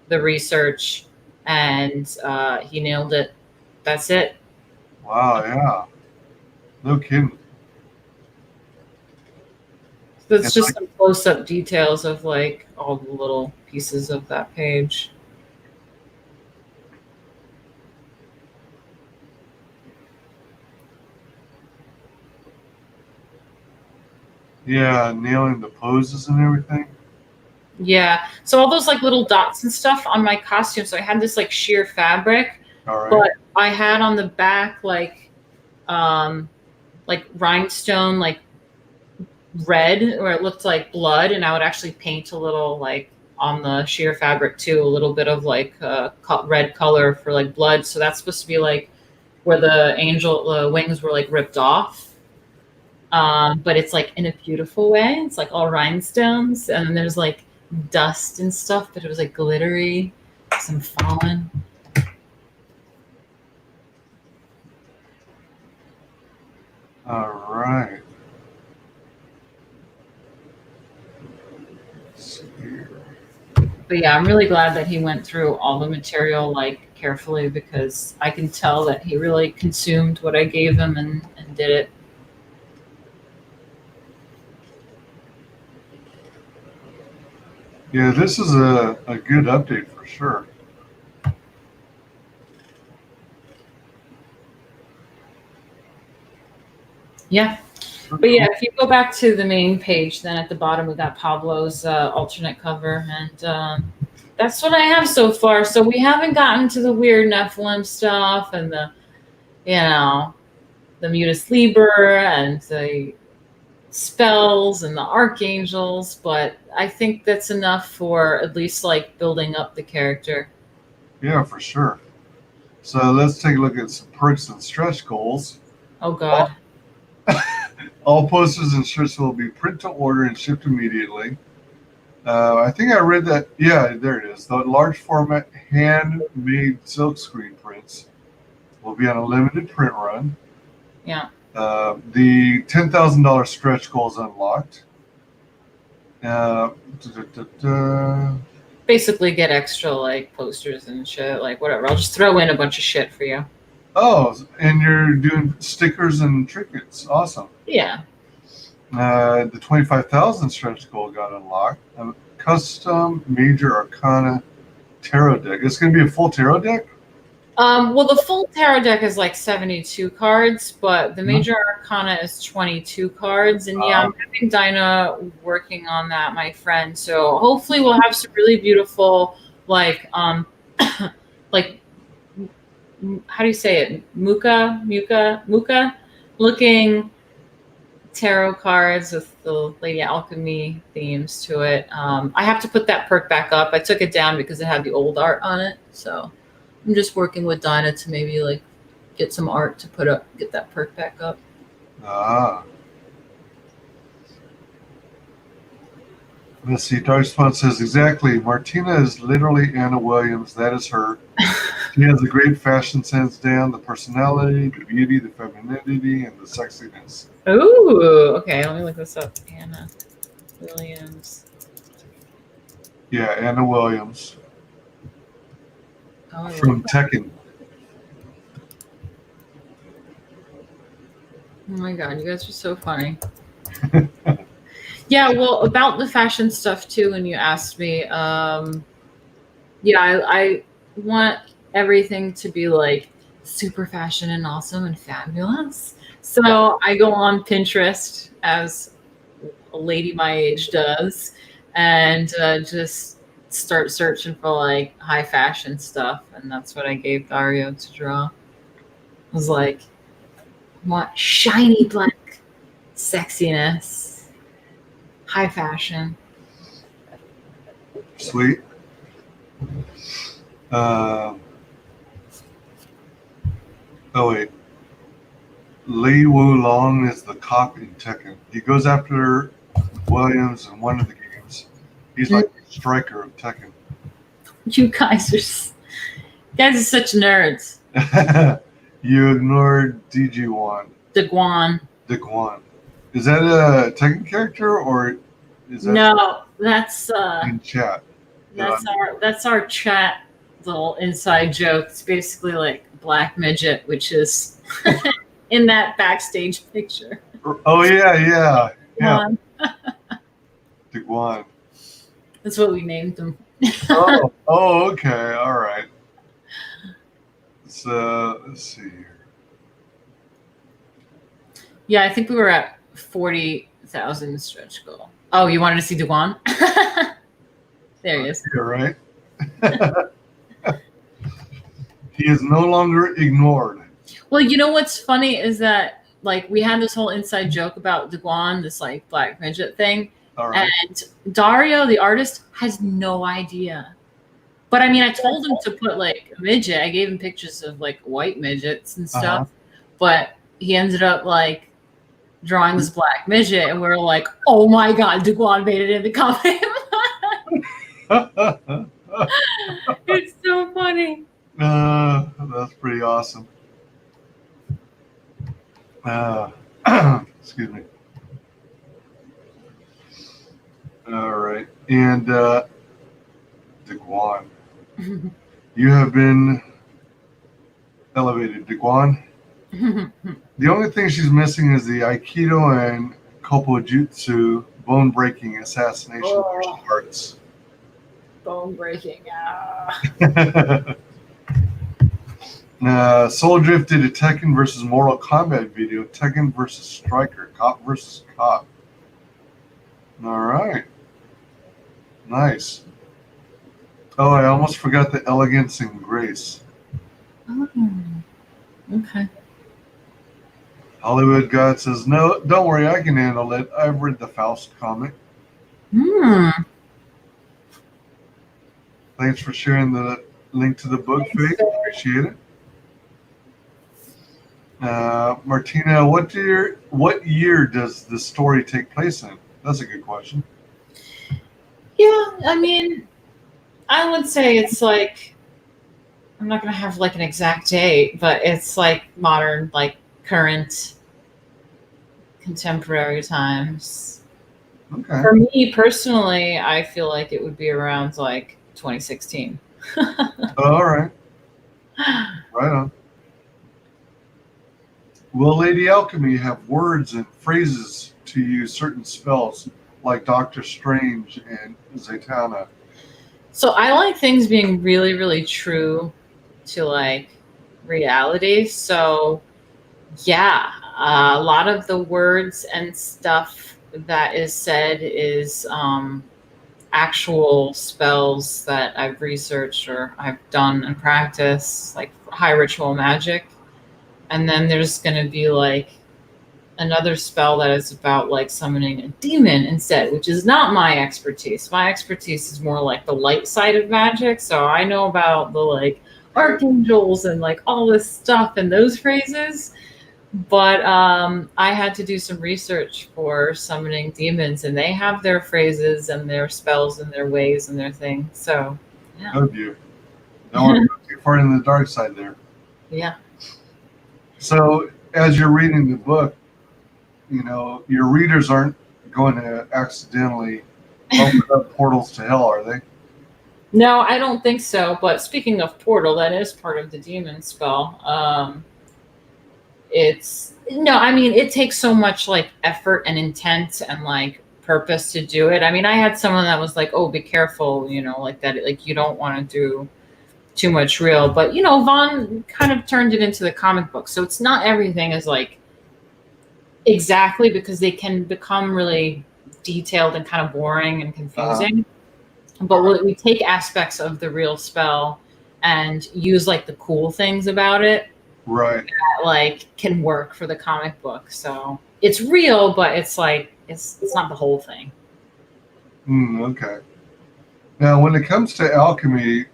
the research, and he nailed it. That's it. Wow, yeah. No kidding. So it's It's just like, some close-up details of like all the little pieces of that page. yeah, nailing the poses and everything. Yeah. So all those like little dots and stuff on my costume. So I had this like sheer fabric, All right. but I had on the back like rhinestone, like red, where it looked like blood, and I would actually paint a little like on the sheer fabric too, a little bit of like red color for like blood. So that's supposed to be like where the angel wings were like ripped off. But it's like in a beautiful way. It's like all rhinestones, and then there's like dust and stuff, but it was like glittery, some fallen. All right. Let's see here. But yeah, I'm really glad that he went through all the material like carefully, because I can tell that he really consumed what I gave him and did it. Yeah, this is a good update for sure. Yeah. But yeah, if you go back to the main page, then at the bottom we got Pablo's alternate cover, and that's what I have so far. So we haven't gotten to the weird Nephilim stuff and the MUTUS LIBER and the spells and the archangels, but I think that's enough for at least like building up the character. Yeah, for sure. So let's take a look at some perks and stretch goals. Oh God. All posters and shirts will be print to order and shipped immediately. I think I read that. Yeah, there it is. The large format handmade silkscreen prints will be on a limited print run. Yeah. The $10,000 stretch goal is unlocked. Basically get extra like posters and shit, like whatever. I'll just throw in a bunch of shit for you. Oh, and you're doing stickers and trinkets. Awesome. Yeah. The 25,000 stretch goal got unlocked. A custom major arcana tarot deck. It's going to be a full tarot deck? Well, the full tarot deck is like 72 cards, but the major arcana is 22 cards. And yeah, I'm having Dinah working on that, my friend. So hopefully we'll have some really beautiful, like, like, how do you say it? Muka looking tarot cards with the Lady Alchemy themes to it. I have to put that perk back up. I took it down because it had the old art on it. So I'm just working with Dinah to maybe like get some art to put up, get that perk back up. Let's see. Dark Spawn says exactly. Martina is literally Anna Williams. That is her. She has a great fashion sense down, the personality, the beauty, the femininity, and the sexiness. Ooh, okay. Let me look this up. Anna Williams. Yeah, Anna Williams Oh, from Tekken. Oh my God, you guys are so funny. Yeah, well, about the fashion stuff too, when you asked me, yeah, I want everything to be like super fashion and awesome and fabulous. So I go on Pinterest, as a lady my age does, and just start searching for like high fashion stuff. And that's what I gave Dario to draw. I was like, want shiny black sexiness, high fashion. Sweet. Oh wait. Lee Wu Long is the cop in Tekken. He goes after Williams in one of the games. He's like the striker of Tekken. You guys are such nerds. You ignored DG1. Daguan. Daguan. Is that a Tekken character or is that No, that's in chat? that's our chat little inside joke. It's basically like Black Midget, which is in that backstage picture. Oh yeah. Daguan. Daguan. That's what we named him. Oh, okay, all right. So let's see here. Yeah, I think we were at 40,000 stretch goal. Oh, you wanted to see Daguan? There he is. You're right. He is no longer ignored. Well, you know what's funny is that like we had this whole inside joke about Daguan, this like Black Midget thing. All right. And Dario, the artist, has no idea. But I mean, I told him to put like a midget. I gave him pictures of like white midgets and stuff. But he ended up like drawing this black midget, and we were like, "Oh my god, Daguan made it in the comic." It's so funny. That's pretty awesome. Excuse me. All right. And Daguan. You have been elevated, Daguan. The only thing she's missing is the Aikido and Kopojutsu bone-breaking assassination martial arts. Bone breaking. Soul Drift did a Tekken versus Mortal Kombat video. Tekken versus Striker. Cop versus Cop. All right. Nice. Oh, I almost forgot the elegance and grace. Oh, okay. Hollywood God says, no, don't worry, I can handle it. I've read the Faust comic. Thanks for sharing the link to the book, Faith. Appreciate it. Martina, what year does the story take place in? That's a good question. Yeah, I mean, I would say it's like, I'm not going to have like an exact date, but it's like modern, like current, contemporary times. Okay. For me personally, I feel like it would be around like 2016. All right. Right on. Will Lady Alchemy have words and phrases to use certain spells like Doctor Strange and Zatanna? So I like things being really, really true to like reality. So yeah, a lot of the words and stuff that is said is actual spells that I've researched or I've done and practiced, like high ritual magic. And then there's going to be like another spell that is about like summoning a demon instead, which is not my expertise. My expertise is more like the light side of magic. So I know about the like archangels and like all this stuff and those phrases. But I had to do some research for summoning demons, and they have their phrases and their spells and their ways and their thing. So yeah. Oh, dear. Don't want to go too far in the dark side there. Yeah. So as you're reading the book, you know, your readers aren't going to accidentally open up portals to hell, are they? No, I don't think so. But speaking of portal, that is part of the demon spell. It takes so much like effort and intent and like purpose to do it. I mean, I had someone that was like, oh, be careful, you know, like that, like you don't want to do too much real. But, you know, Vaughn kind of turned it into the comic book. So it's not everything is like exactly, because they can become really detailed and kind of boring and confusing. But we take aspects of the real spell and use like the cool things about it Right. that like can work for the comic book. So it's real, but it's like it's not the whole thing. Okay. Now, when it comes to alchemy,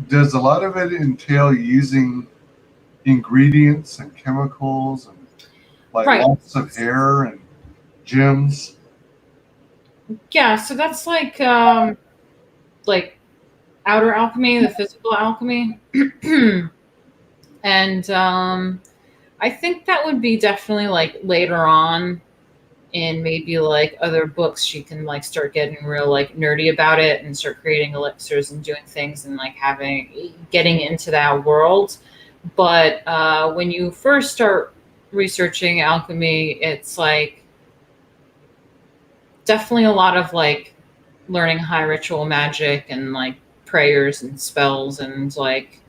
does a lot of it entail using ingredients and chemicals and like Right. lots of hair and gems? Yeah, so that's like outer alchemy, the physical alchemy. And I think that would be definitely like later on in maybe like other books she can like start getting real like nerdy about it and start creating elixirs and doing things and like getting into that world. But when you first start researching alchemy, it's like definitely a lot of like learning high ritual magic and like prayers and spells and like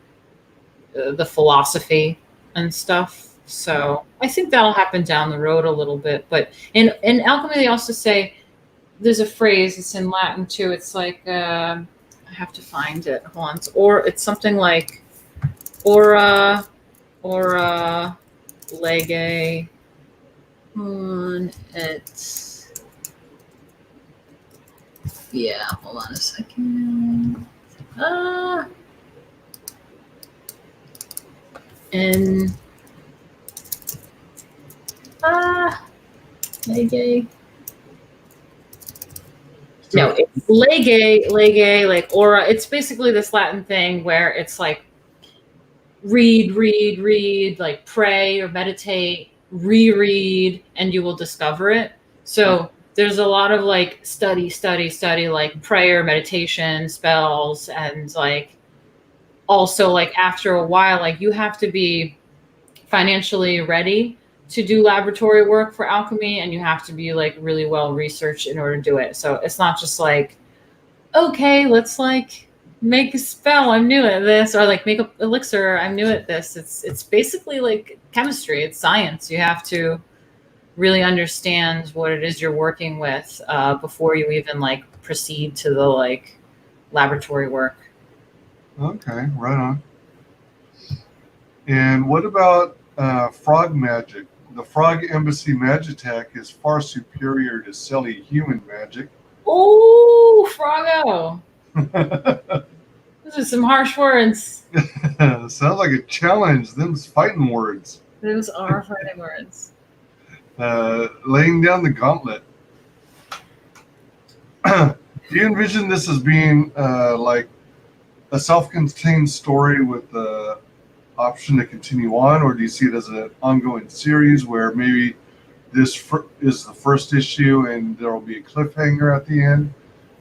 the philosophy and stuff. So I think that'll happen down the road a little bit. But in alchemy, they also say there's a phrase. It's in Latin too. It's like I have to find it. Hold on. It's something like aura lege. It's yeah. Hold on a second. And lege. No, it's lege, like aura. It's basically this Latin thing where it's like read, like pray or meditate, reread, and you will discover it. So there's a lot of like study, like prayer, meditation, spells, and like also like after a while, like you have to be financially ready to do laboratory work for alchemy, and you have to be like really well researched in order to do it. So it's not just like, okay, let's like make a spell, I'm new at this, or like make an elixir, I'm new at this. It's basically like chemistry, it's science. You have to really understand what it is you're working with before you even like proceed to the like laboratory work. Okay, right on. And what about frog magic? The Frog Embassy Magitech is far superior to silly human magic. Oh, Froggo. Those are some harsh words. Sounds like a challenge. Them's fighting words. Those are fighting words. Laying down the gauntlet. Do you envision this as being like a self-contained story with the option to continue on, or do you see it as an ongoing series where maybe this is the first issue and there will be a cliffhanger at the end,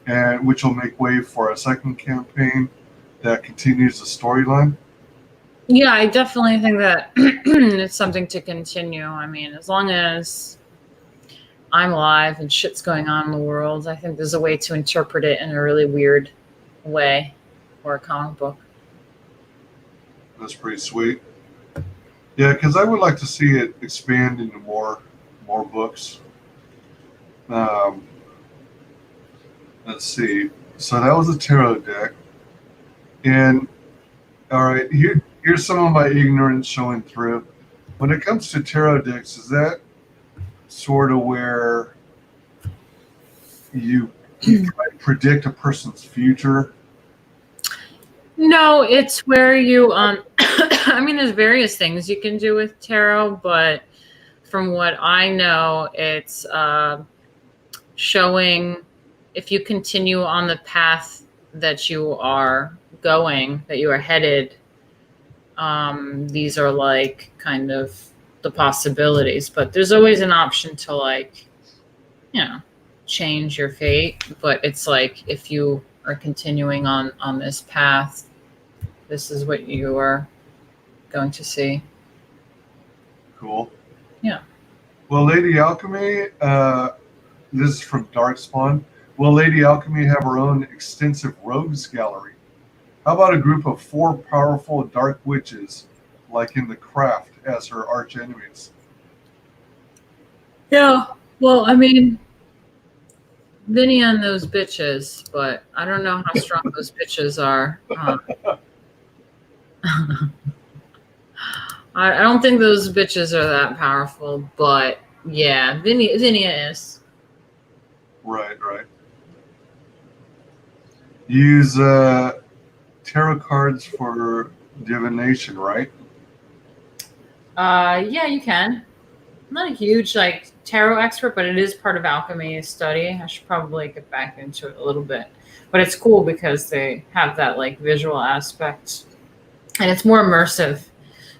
and which will make way for a second campaign that continues the storyline? Yeah, I definitely think that it's something to continue. I mean, as long as I'm alive and shit's going on in the world, I think there's a way to interpret it in a really weird way for a comic book. That's pretty sweet. Yeah, because I would like to see it expand into more books. Let's see. So that was a tarot deck. And all right, here's some of my ignorance showing through. When it comes to tarot decks, is that sort of where you try to predict a person's future? No, it's where you I mean, there's various things you can do with tarot, but from what I know, it's showing if you continue on the path that you are going, that you are headed. These are like kind of the possibilities, but there's always an option to like, you know, change your fate. But it's like if you are continuing on this path, this is what you are going to see. Cool. Yeah. Well, Lady Alchemy, this is from Darkspawn. Will Lady Alchemy have her own extensive rogues gallery? How about a group of 4 powerful dark witches, like in The Craft, as her arch enemies? Yeah. Well, I mean, Vinny and those bitches, but I don't know how strong those bitches are. I don't think those bitches are that powerful, but yeah, Vinia is. Right. Use tarot cards for divination, right? Yeah, you can. I'm not a huge like tarot expert, but it is part of Alchemy study. I should probably get back into it a little bit. But it's cool because they have that like visual aspect and it's more immersive.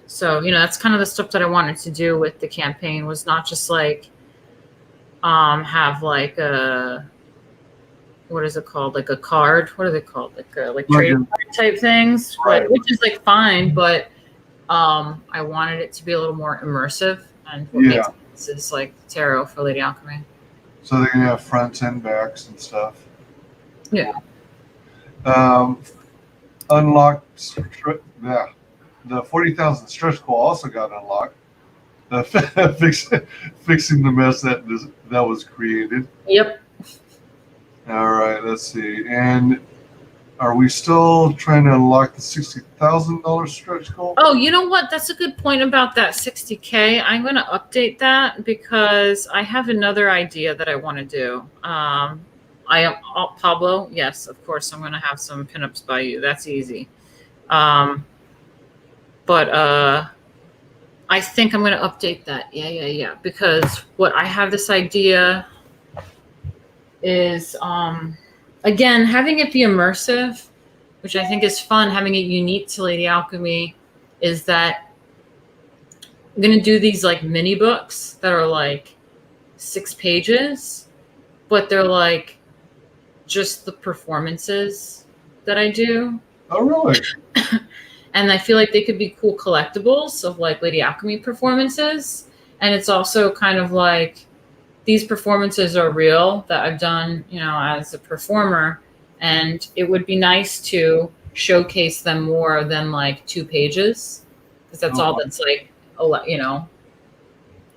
So, that's kind of the stuff that I wanted to do with the campaign was not just like have like a what is it called? Like a card. What are they called? Like trading card type things, Right. which is like fine, but I wanted it to be a little more immersive, and what makes sense is like tarot for Lady Alchemy. So they can have fronts and backs and stuff. Yeah. Unlocked. The 40,000 stretch goal also got unlocked. Fixing the mess that was created. Yep. All right, let's see. And are we still trying to unlock the $60,000 stretch goal? Oh, you know what? That's a good point about that 60K. I'm going to update that because I have another idea that I want to do. Pablo. Yes, of course. I'm going to have some pinups by you. That's easy. But I think I'm going to update that. Yeah. Because what I have this idea is, again, having it be immersive, which I think is fun, having it unique to Lady Alchemy, is that I'm going to do these like mini books that are like 6 pages, but they're like just the performances that I do. Oh, really? And I feel like they could be cool collectibles of like Lady Alchemy performances. And it's also kind of like these performances are real that I've done, as a performer. And it would be nice to showcase them more than like 2 pages. Because that's all that's like,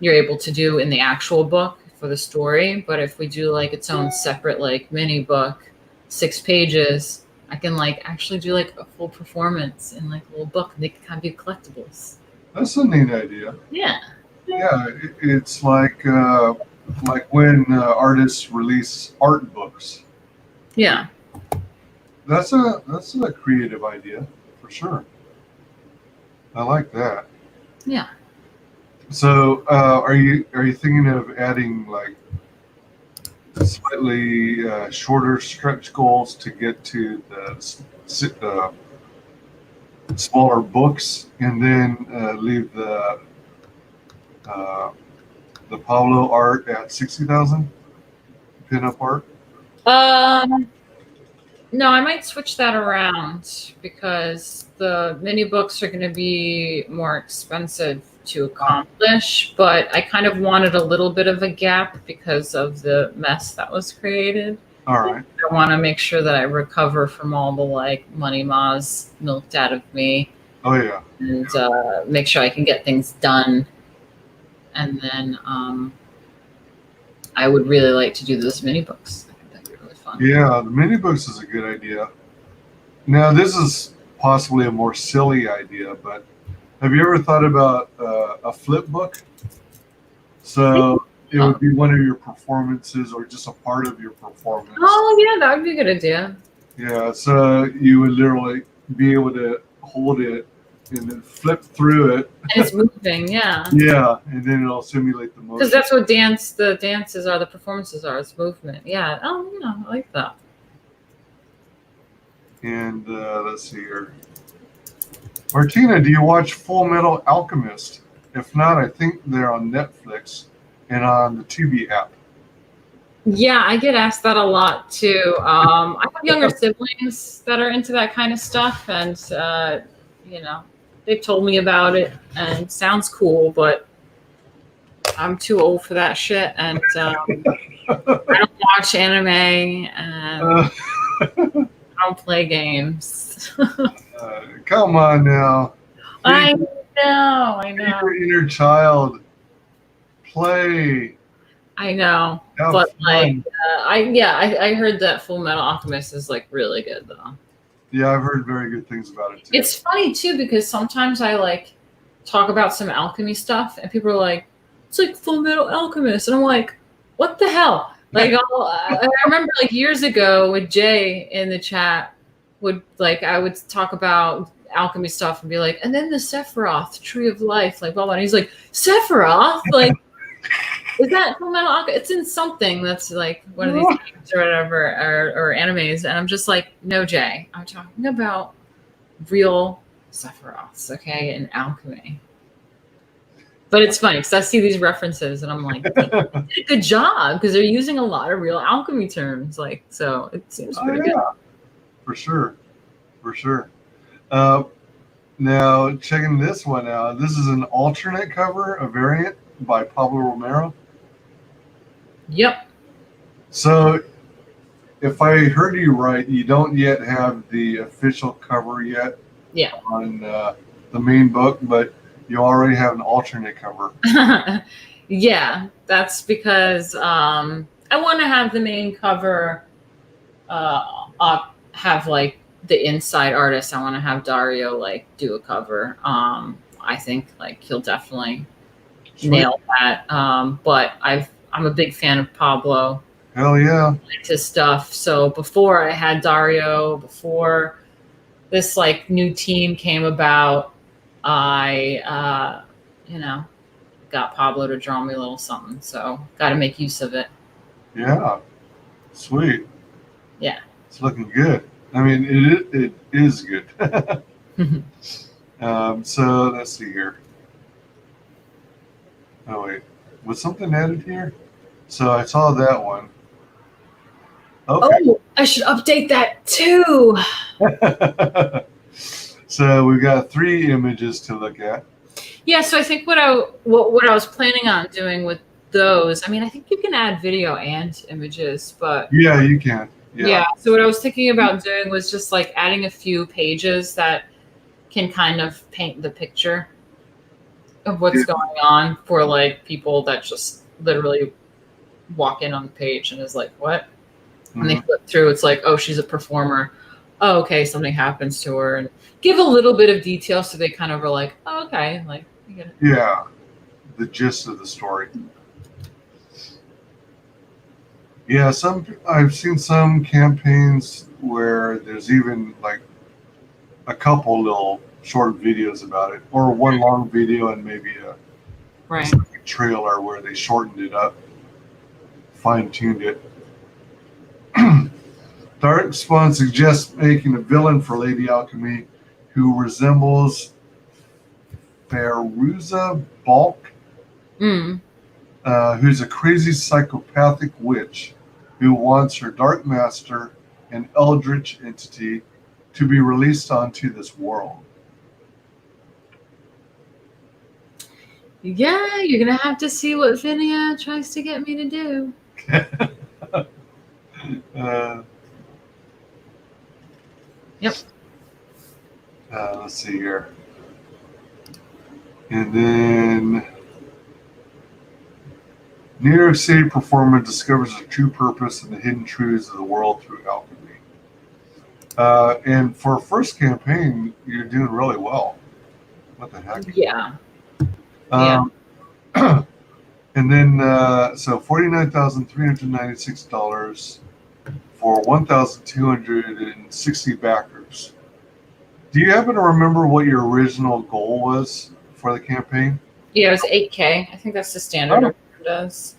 you're able to do in the actual book for the story. But if we do like its own separate like mini book, 6 pages, I can like actually do like a full performance in like a little book. They can kind of be collectibles. That's a neat idea. Yeah. Yeah, it's like when artists release art books. Yeah. That's a creative idea for sure. I like that. Yeah. So, are you thinking of adding like slightly shorter stretch goals to get to the smaller books, and then leave the Pablo art at 60,000 pinup art? No, I might switch that around because the mini books are going to be more expensive to accomplish, but I kind of wanted a little bit of a gap because of the mess that was created. All right. I want to make sure that I recover from all the like money Maz milked out of me. Oh yeah. And make sure I can get things done. And then I would really like to do those mini books. I think that'd be really fun. Yeah, the mini books is a good idea. Now, this is possibly a more silly idea, but have you ever thought about a flip book? So it would be one of your performances or just a part of your performance. Oh, yeah, that would be a good idea. Yeah, so you would literally be able to hold it and then flip through it. And it's moving, yeah. Yeah, and then it'll simulate the motion. Because that's what the dances are, the performances are, it's movement. Yeah. Oh, yeah, I like that. And let's see here. Martina, do you watch Full Metal Alchemist? If not, I think they're on Netflix and on the Tubi app. Yeah, I get asked that a lot too. I have younger siblings that are into that kind of stuff, and they've told me about it, and it sounds cool, but I'm too old for that shit, and I don't watch anime, and I don't play games. Come on now. I know. Your inner child. Play. I know, Have but fun. like, I heard that Full Metal Alchemist is like really good though. Yeah, I've heard very good things about it too. It's funny too because sometimes I like talk about some alchemy stuff, and people are like, "It's like Full Metal Alchemist," and I'm like, "What the hell?" Like, I remember like years ago with Jay in the chat, I would talk about alchemy stuff and be like, and then the Sephiroth Tree of Life, like blah blah. And he's like, Sephiroth, like, is that Full Metal Alchemist? It's in something that's like one of these games or whatever, or animes, and I'm just like, no, Jay, I'm talking about real Sephiroths, okay, in alchemy. But it's funny because I see these references and I'm like, they did a good job because they're using a lot of real alchemy terms. Like, so it seems pretty good. For sure. For sure. Now, checking this one out. This is an alternate cover, a variant by Pablo Romero. Yep. So, if I heard you right, you don't yet have the official cover yet on the main book, but you already have an alternate cover. Yeah, that's because I want to have the main cover have like the inside artist. I want to have Dario like do a cover. I think like he'll definitely nail that. But I'm a big fan of Pablo. Hell yeah. I liked his stuff. So before I had Dario, before this like new team came about, I got Pablo to draw me a little something. So got to make use of it. Yeah. Sweet. Yeah. It's looking good. I mean, it is good. So let's see here. Oh wait, was something added here? So I saw that one. Okay. Oh, I should update that too. So we've got 3 images to look at. Yeah, so I think what I was planning on doing with those, I mean, I think you can add video and images, but yeah, you can. Yeah. So what I was thinking about doing was just like adding a few pages that can kind of paint the picture of what's going on for like people that just literally walk in on the page and is like, what? And they flip through, it's like, oh, she's a performer. Oh, okay, something happens to her, and give a little bit of detail so they kind of are like, oh, okay, like you get it. Yeah, the gist of the story. Yeah, I've seen some campaigns where there's even like a couple little short videos about it, or one long video and maybe a trailer where they shortened it up, fine-tuned it. Darkspawn suggests making a villain for Lady Alchemy who resembles Feruza Balk, who's a crazy psychopathic witch who wants her Dark Master, an eldritch entity, to be released onto this world. Yeah, you're going to have to see what Vinia tries to get me to do. Yep. Let's see here. And then New York City performer discovers her true purpose and the hidden truths of the world through alchemy. And for a first campaign, you're doing really well. What the heck? Yeah. And then, so $49,396 for 1,260 backers. Do you happen to remember what your original goal was for the campaign? Yeah, it was 8K. I think that's the standard it does.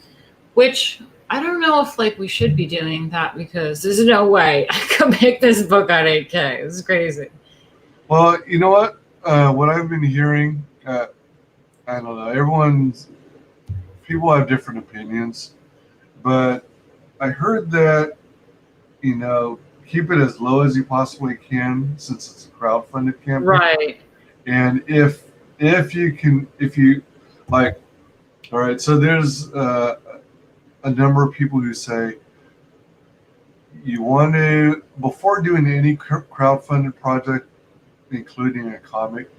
Which I don't know if like we should be doing that because there's no way I could make this book on 8K. This is crazy. Well, you know what? What I've been hearing, I don't know. People have different opinions, but I heard that, keep it as low as you possibly can since it's a crowdfunded campaign. Right. And if you like, all right, so there's a number of people who say you want to, before doing any crowdfunded project, including a comic,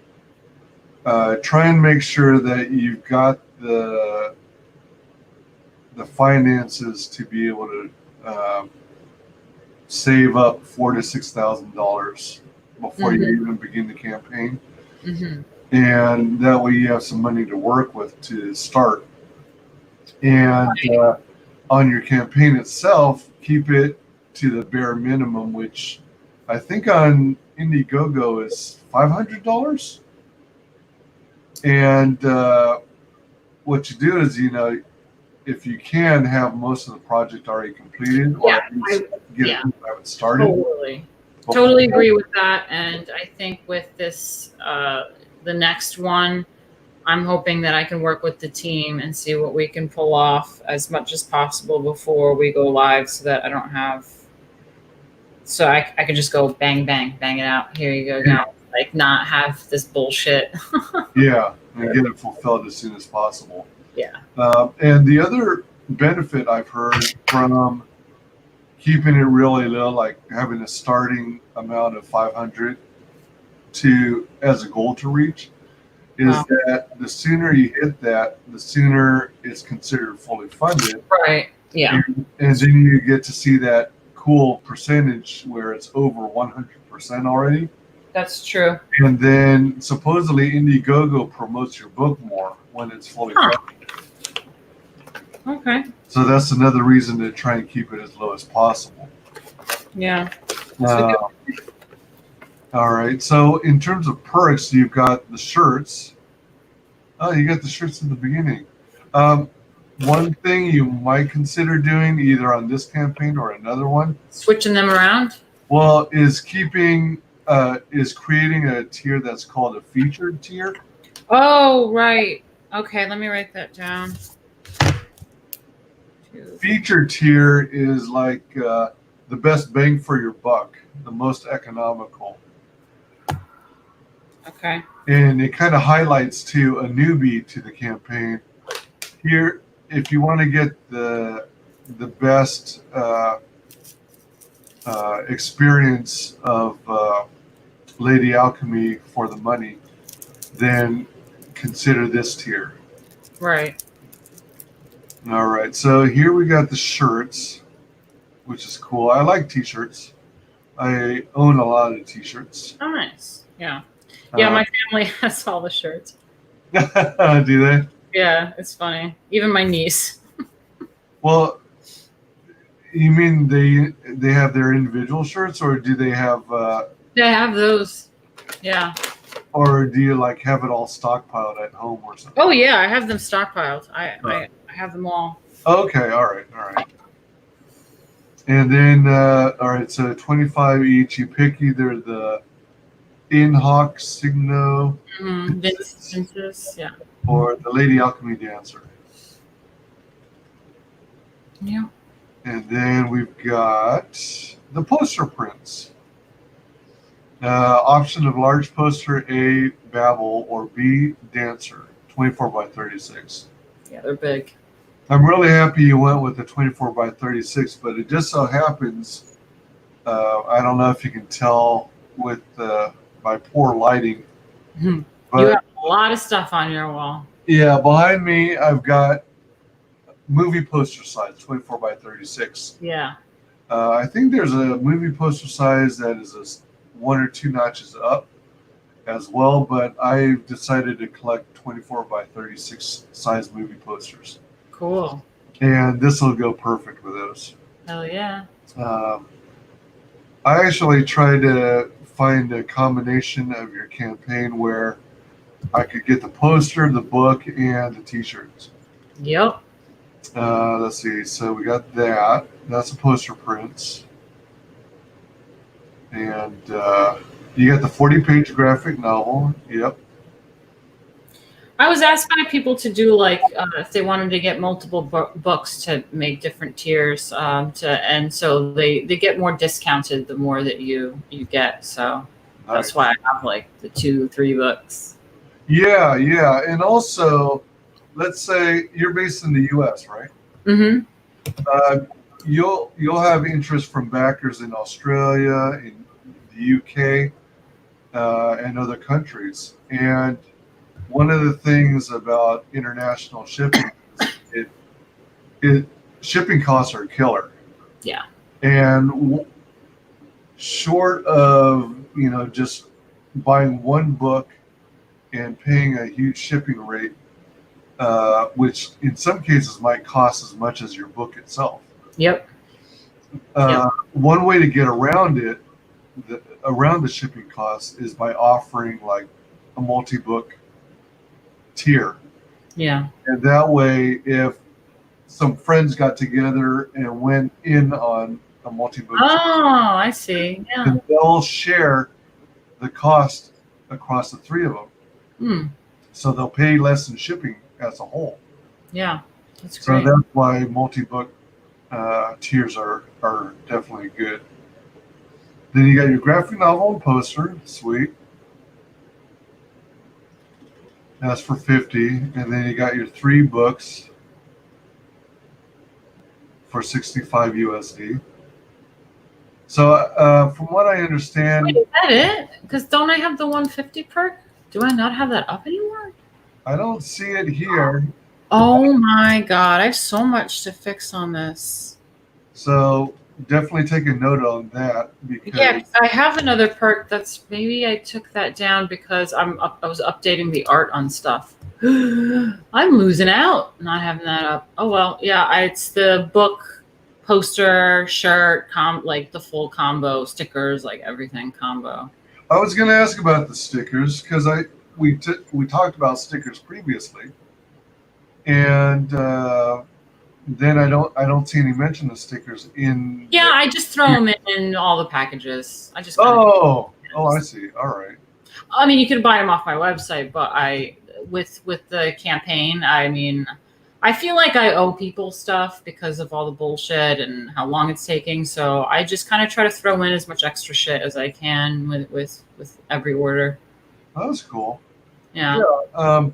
try and make sure that you've got the finances to be able to save up $4,000 to $6,000 before you even begin the campaign. and that way you have some money to work with to start. And on your campaign itself, keep it to the bare minimum, which I think on IndieGogo is $500. And what you do is, if you can have most of the project already completed, or at least get it started. Totally agree with that. And I think with this, the next one, I'm hoping that I can work with the team and see what we can pull off as much as possible before we go live, so that I don't have, so I can just go bang, bang, bang it out. Here you go, guys. Like, not have this bullshit. Yeah, and get it fulfilled as soon as possible. Yeah. And the other benefit I've heard from keeping it really low, like having a starting amount of 500 as a goal to reach, is that the sooner you hit that, the sooner it's considered fully funded. Right. Yeah. And then you get to see that cool percentage where it's over 100% already. That's true. And then supposedly IndieGogo promotes your book more when it's fully funded. Okay. So that's another reason to try and keep it as low as possible. Yeah. All right. So in terms of perks, you've got the shirts. Oh, you got the shirts in the beginning. One thing you might consider doing, either on this campaign or another one, switching them around. Well, is creating a tier that's called a featured tier. Oh, right. Okay, let me write that down. Featured tier is like the best bang for your buck, the most economical. Okay. And it kind of highlights to a newbie to the campaign. Here, if you want to get the best experience of Lady Alchemy for the money, then consider this tier. Right. All right, so here we got the shirts, which is cool. I like t-shirts. I own a lot of t-shirts. Oh, nice. Yeah. Yeah, my family has all the shirts. Do they? Yeah, it's funny. Even my niece. Well, you mean they have their individual shirts, or do they have? They have those. Yeah. Or do you like have it all stockpiled at home or something? Oh yeah, I have them stockpiled. I have them all. Okay, all right. And then all right, so 25 each. You pick either the In Hawk Signo, Vince's, yeah, or the Lady Alchemy Dancer. Yeah. And then we've got the poster prints. Option of large poster, A, Babel, or B, Dancer, 24 by 36. Yeah, they're big. I'm really happy you went with the 24 by 36, but it just so happens, I don't know if you can tell with my poor lighting. But you have a lot of stuff on your wall. Yeah, behind me, I've got movie poster size, 24 by 36. Yeah. I think there's a movie poster size that is one or two notches up as well, but I've decided to collect 24 by 36 size movie posters. Cool. And this will go perfect with those. Hell yeah. I actually tried to find a combination of your campaign where I could get the poster, the book, and the t-shirts. Yep. Let's see. So we got that. That's the poster prints. And you got the 40-page graphic novel. Yep. I was asked by people to do like if they wanted to get multiple books to make different tiers, and so they get more discounted the more that you get. So that's why I have like the 2-3 books. Yeah, and also, let's say you're based in the U.S., right? Mm-hmm. You'll have interest from backers in Australia, in the UK, and other countries. And one of the things about international shipping is shipping costs are killer. Yeah. And short of just buying one book and paying a huge shipping rate, which in some cases might cost as much as your book itself. Yep. One way to get around it, around the shipping costs, is by offering like a multi-book tier. Yeah. And that way, if some friends got together and went in on a multi-book tier, I see. Yeah. then they'll share the cost across the three of them. Hmm. So they'll pay less in shipping as a whole. Yeah. That's So great. that's why multi-book tiers are definitely good. Then you got your graphic novel and poster, sweet. That's for 50, and then you got your 3 books for 65 USD. So from what I understand, Wait, is that it? Because don't I have the 150 perk? Do I not have that up anymore? I don't see it here. Oh my god, I have so much to fix on this. So definitely take a note on that, because Yeah, 'cause I have another perk that's maybe I took that down because I was updating the art on stuff. I'm losing out not having that up. Oh well, yeah, it's the book, poster, shirt, like the full combo, stickers, like everything combo. I was going to ask about the stickers, because we talked about stickers previously, and then I don't see any mention of stickers in. Yeah, I just throw them in all the packages. I just Oh, I see. All right. I mean, you could buy them off my website, but with the campaign, I mean, I feel like I owe people stuff because of all the bullshit and how long it's taking. So I just kind of try to throw in as much extra shit as I can with every order. Oh, that's cool. Yeah. I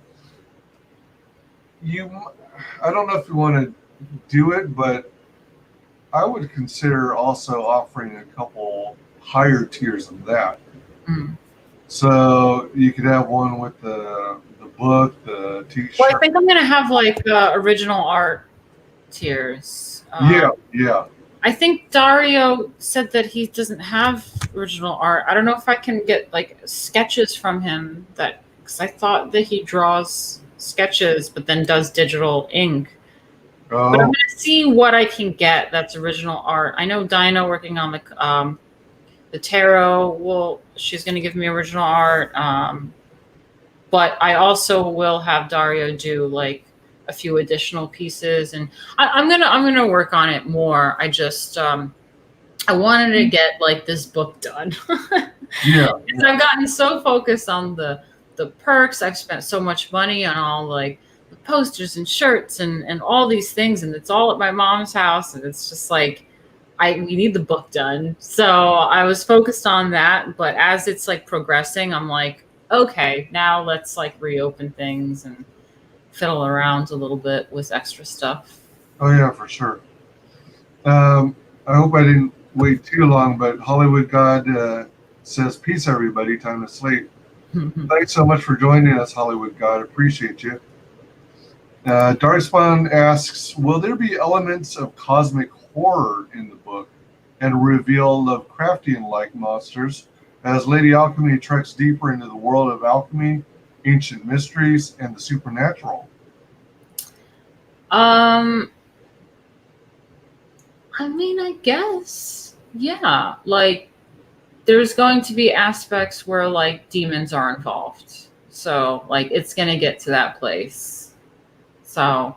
don't know if you want to do it, but I would consider also offering a couple higher tiers of that. Mm. So you could have one with the book, the t-shirt. Well, I think I'm gonna have like original art tiers. Yeah. I think Dario said that he doesn't have original art. I don't know if I can get like sketches from him, because I thought that he draws sketches but then does digital ink. But I'm Oh, gonna see what I can get that's original art. I know Dinah working on the tarot. She's gonna give me original art. But I also will have Dario do like a few additional pieces, and I'm gonna work on it more. I just I wanted to get like this book done. yeah. Because I've gotten so focused on the perks. I've spent so much money on all like the posters and shirts and all these things, and it's all at my mom's house, and it's just like we need the book done. So I was focused on that, but as it's like progressing, I'm like, okay, now let's like reopen things and fiddle around a little bit with extra stuff. Oh, yeah, for sure. I hope I didn't wait too long, but Hollywood God says, peace, everybody. Time to sleep. Thanks so much for joining us, Hollywood God. Appreciate you. Darkspawn asks, will there be elements of cosmic horror in the book and reveal Lovecraftian-like monsters as Lady Alchemy treks deeper into the world of alchemy, ancient mysteries, and the supernatural? I mean, I guess, yeah. Like, there's going to be aspects where like demons are involved, so like it's gonna get to that place. So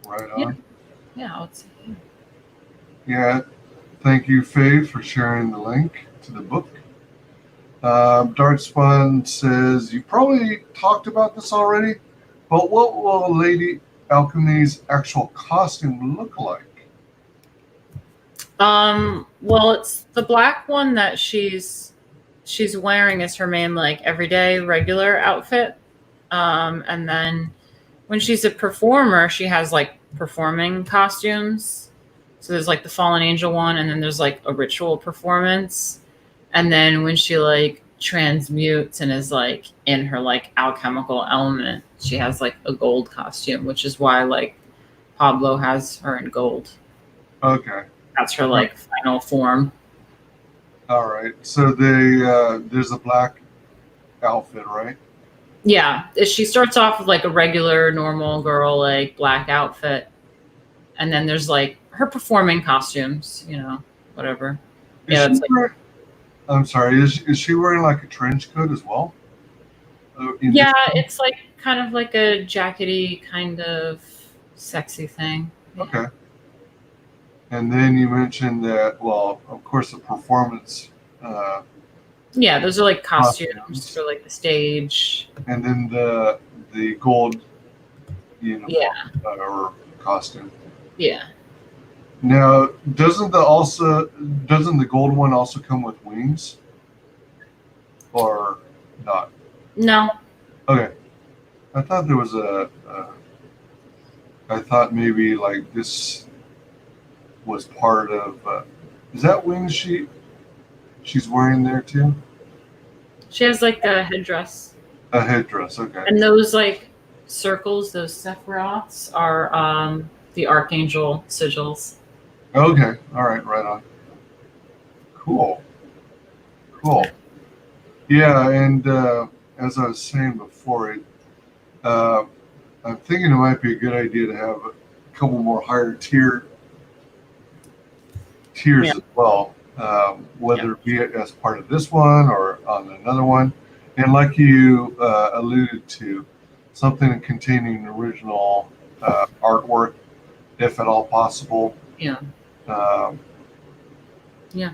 Right on. yeah, let's see. Yeah. Thank you, Faye, for sharing the link to the book. Darkspawn says, you probably talked about this already, but what will Lady Alchemy's actual costume look like? Well, it's the black one that she's wearing is her main like everyday regular outfit. And then when she's a performer, she has like performing costumes. So there's like the Fallen Angel one, and then there's like a ritual performance. And then when she like transmutes and is like in her like alchemical element, she has like a gold costume, which is why like Pablo has her in gold. Okay. That's her like final form. All right. So there's a black outfit, right? Yeah, she starts off with like a regular, normal girl, like black outfit, and then there's like her performing costumes, you know, whatever. Is Yeah, she it's like, wearing, I'm sorry, is she wearing like a trench coat as well? In this yeah, one? it's like kind of like a jackety kind of sexy thing. Yeah. Okay. And then you mentioned that, well, of course, the performance, uh, Yeah, those are like costumes costumes, for like the stage. and then the gold uniform Yeah, or costume. yeah. Now, doesn't the gold one also come with wings, or not? No, Okay, I thought there was I thought maybe like this was part of. Is that wings she's wearing there too? she has like a headdress, A headdress. Okay. and those like circles, those sephiroths, are the archangel sigils. Okay. All right. Right on. Cool. Cool. Yeah, and as I was saying before, I'm thinking it might be a good idea to have a couple more higher tiers Yeah. as well, whether it be as part of this one or on another one. And like you alluded to, something containing original artwork, if at all possible. Yeah. Um, Yeah.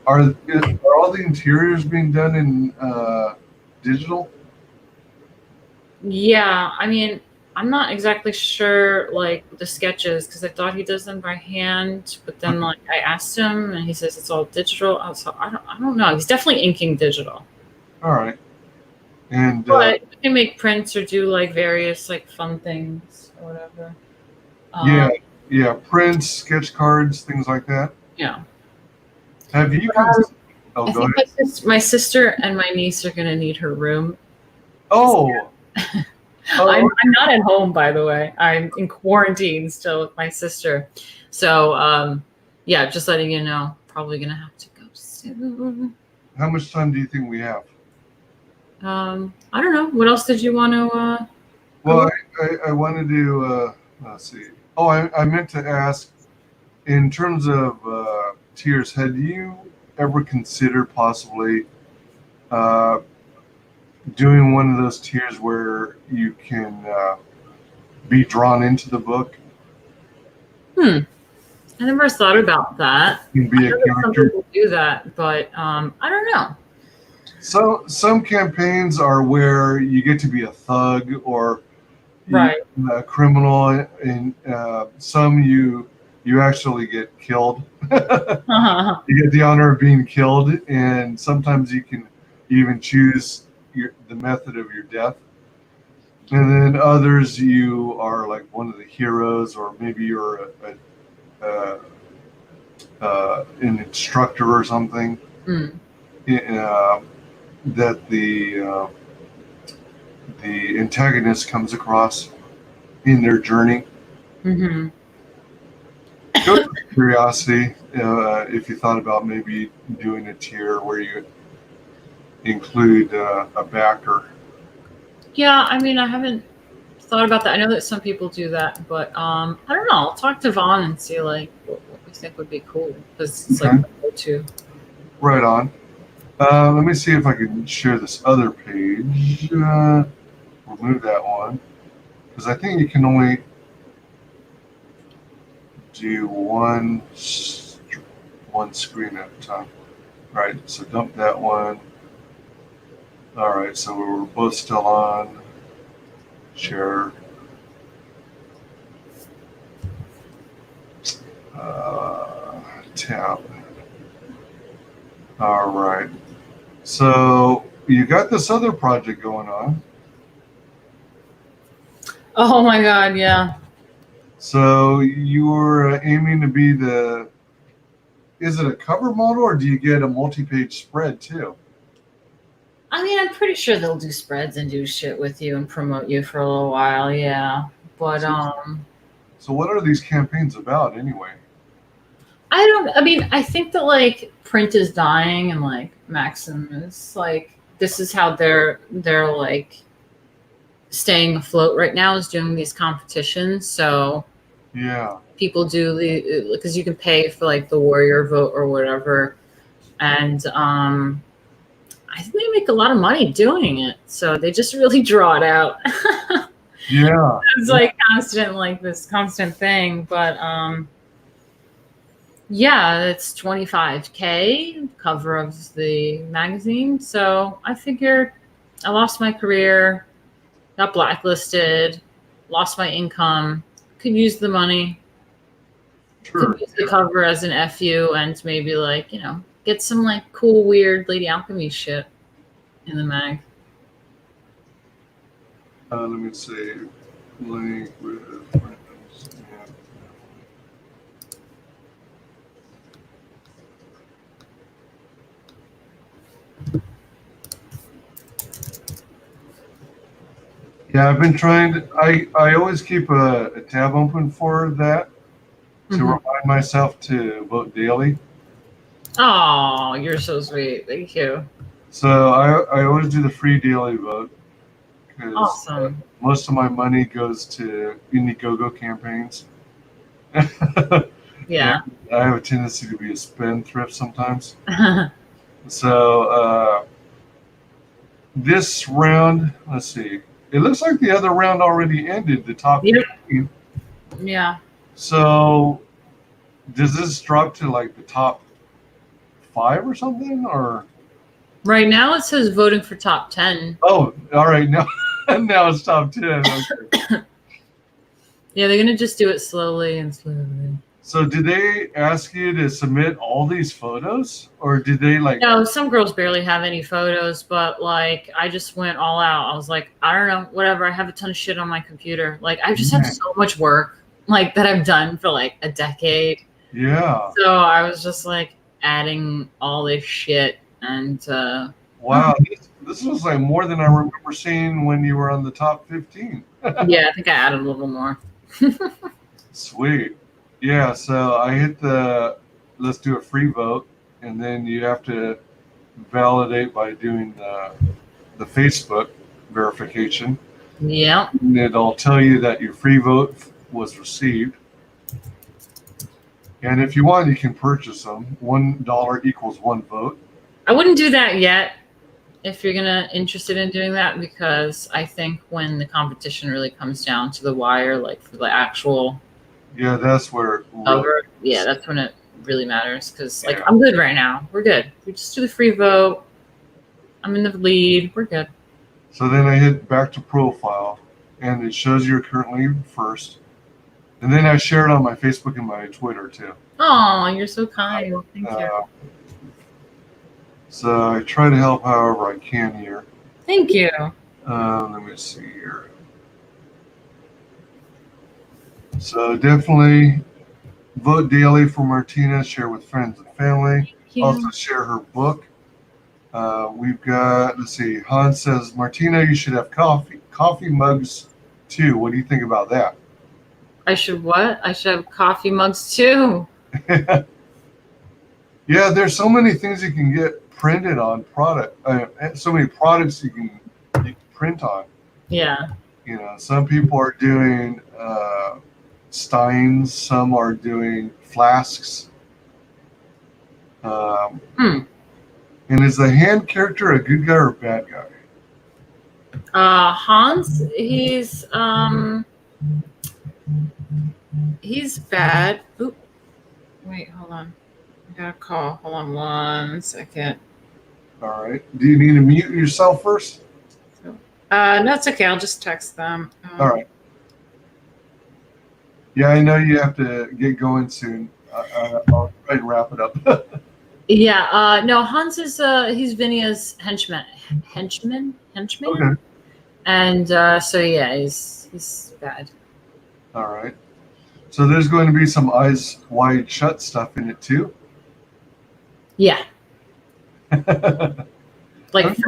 Are all the interiors being done in digital? Yeah, I mean, I'm not exactly sure like the sketches because I thought he does them by hand, but then like I asked him and he says it's all digital. So I don't know. He's definitely inking digital. All right. And But you can make prints or do like various like fun things or whatever. yeah, prints, sketch cards, things like that. Yeah. Have you? Oh, I go think ahead. my sister and my niece are gonna need her room. Oh. I'm not at home, by the way. I'm in quarantine still with my sister. So yeah, just letting you know. Probably gonna have to go soon. How much time do you think we have? I don't know. What else did you want to? Well, I wanted to, let's see. Oh, I meant to ask, in terms of tiers, had you ever considered possibly doing one of those tiers where you can be drawn into the book I never thought about that. and be a I know that some character? people do that, but I don't know. So some campaigns are where you get to be a thug or Right. a criminal, and some you actually get killed. You get the honor of being killed, and sometimes you can even choose the method of your death. And then others, you are like one of the heroes, or maybe you're an instructor or something. That the antagonist comes across in their journey. Mm-hmm. Just curiosity, if you thought about maybe doing a tier where you include a backer. Yeah, I mean, I haven't thought about that. I know that some people do that, but I don't know. I'll talk to Vaughn and see like what we think would be cool because it's like Okay. go to. Right on. Let me see if I can share this other page. Remove that one because I think you can only do one screen at a time. All right, so dump that one. All right, so we're both still on. Share. Tab. All right. So you got this other project going on. Oh my God! Yeah. So you were aiming to be is it a cover model or do you get a multi-page spread too? I mean, I'm pretty sure they'll do spreads and do shit with you and promote you for a little while. Yeah, but So what are these campaigns about anyway? I mean, I think that like print is dying and like Maxim is like this is how they're like staying afloat right now, is doing these competitions. So Yeah. people do because you can pay for like the warrior vote or whatever, and I think they make a lot of money doing it. So they just really draw it out. Yeah. It's like this constant thing, but yeah, it's $25K cover of the magazine. So I figured I lost my career, got blacklisted, lost my income, could use the money, Sure. could use the cover as an FU, and maybe like, you know, get some like cool, weird Lady Alchemy shit in the mag. Let me see. Link with friends. Yeah, I've been trying to. I always keep a tab open for that to remind myself to vote daily. Oh, you're so sweet. Thank you. So I always do the free daily vote because Awesome. most of my money goes to IndieGogo campaigns. Yeah. I have a tendency to be a spendthrift sometimes. So this round, let's see. It looks like the other round already ended, the top Yep. 15. Yeah. So does this drop to like the top 5 or something? Or Right now it says voting for top 10. oh, all right, now now it's top 10. Okay. Yeah, they're gonna just do it slowly and slowly. So did they ask you to submit all these photos, or did they like? No, some girls barely have any photos, but like I just went all out. I was like, I don't know, whatever. I have a ton of shit on my computer. Like I just have so much work like that I've done for like a decade. Yeah. So I was just like adding all this shit, and wow, this was like more than I remember seeing when you were on the top 15. yeah, I think I added a little more. Sweet. Yeah, so I hit the let's do a free vote, and then you have to validate by doing the Facebook verification. Yeah. And it'll tell you that your free vote was received. And if you want, you can purchase them. $1 equals 1 vote. I wouldn't do that yet if you're interested in doing that, because I think when the competition really comes down to the wire, like for the actual Yeah, that's where. cover, yeah, that's when it really matters. Because like I'm good right now. We're good. We just do the free vote. I'm in the lead. We're good. So then I hit back to profile, and it shows you're currently first. And then I share it on my Facebook and my Twitter too. Oh, you're so kind. Thank you. So I try to help however I can here. Thank you. Let me see here. So definitely vote daily for Martina. Share with friends and family. Thank you. Also share her book. We've got, let's see, Hans says, Martina, you should have coffee mugs too. What do you think about that? I should what? I should have coffee mugs too. Yeah, there's so many things you can get printed on product. So many products you can print on. Yeah. You know, some people are doing steins. Some are doing flasks. And is the hand character a good guy or a bad guy? Hans, he's bad. Oop. Wait, hold on. I got a call. Hold on 1 second. All right. Do you need to mute yourself first? No, it's okay. I'll just text them. All right. Yeah, I know you have to get going soon. I'll try and wrap it up. Yeah. No, Hans is he's Vinia's henchman. Okay. And so yeah, he's bad. All right. So there's going to be some Eyes Wide Shut stuff in it too. Yeah. Like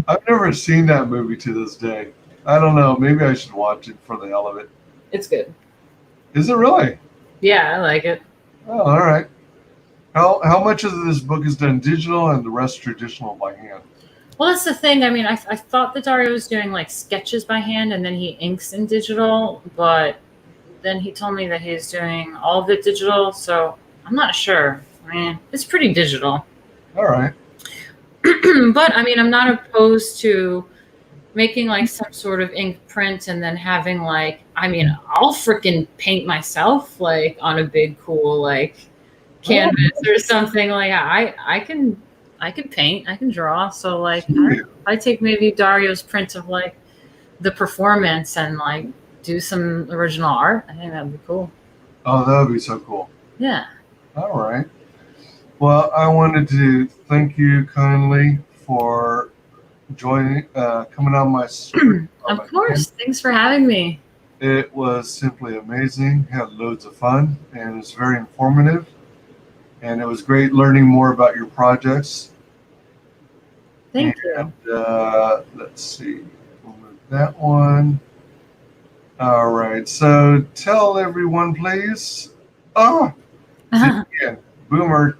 I've never seen that movie to this day. I don't know. Maybe I should watch it for the hell of it. it's good. Is it really? Yeah, I like it. Oh, all right. How much of this book is done digital and the rest traditional by hand? Well, that's the thing. I mean, I thought that Dario was doing like sketches by hand and then he inks in digital, but then he told me that he's doing all of it digital. So I'm not sure. I mean, it's pretty digital. All right. But I mean, I'm not opposed to making like some sort of ink print and then having like, I mean, I'll freaking paint myself like on a big cool like canvas or something. Like I can paint, I can draw. So like I take maybe Dario's print of like the performance and like do some original art. I think that'd be cool. Oh, that would be so cool. Yeah. All right. Well, I wanted to thank you kindly for joining, coming on my stream. Of course. Thanks for having me. It was simply amazing. Had loads of fun, and it was very informative. And it was great learning more about your projects. Thank you. Let's see. We'll move that one. All right. So tell everyone, please. Oh, again, Boomer.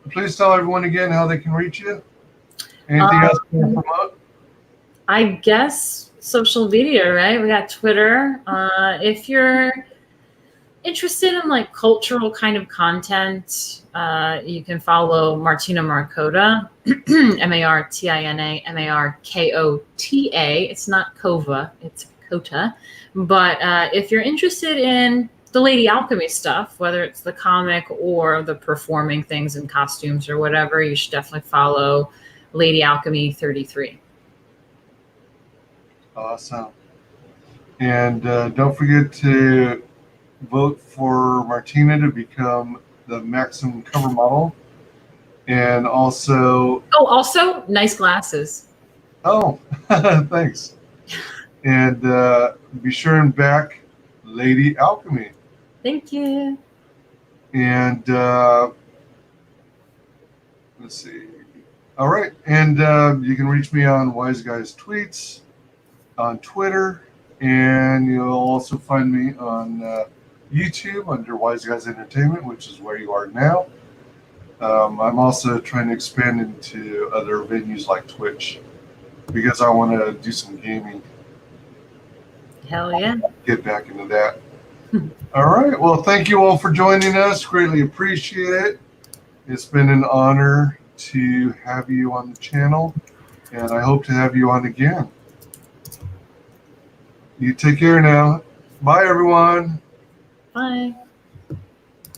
Please tell everyone again how they can reach you. Anything else you want to promote? I guess social media, right? We got Twitter. If you're interested in like cultural kind of content, you can follow Martina Markota, Martina Markota. It's not Kova, it's Kota. But if you're interested in the Lady Alchemy stuff, whether it's the comic or the performing things and costumes or whatever, you should definitely follow Lady Alchemy 33. Awesome. And don't forget to vote for Martina to become the maximum cover model. And also... Oh, also, nice glasses. Oh, thanks. And be sure and back Lady Alchemy. Thank you. And let's see. All right. And you can reach me on WyzGyz tweets, on Twitter, and you'll also find me on YouTube under WyzGyz Entertainment, which is where you are now. I'm also trying to expand into other venues like Twitch because I want to do some gaming. Hell yeah. Get back into that. All right. Well, thank you all for joining us. Greatly appreciate it. It's been an honor to have you on the channel, and I hope to have you on again. You take care now. Bye, everyone. Bye.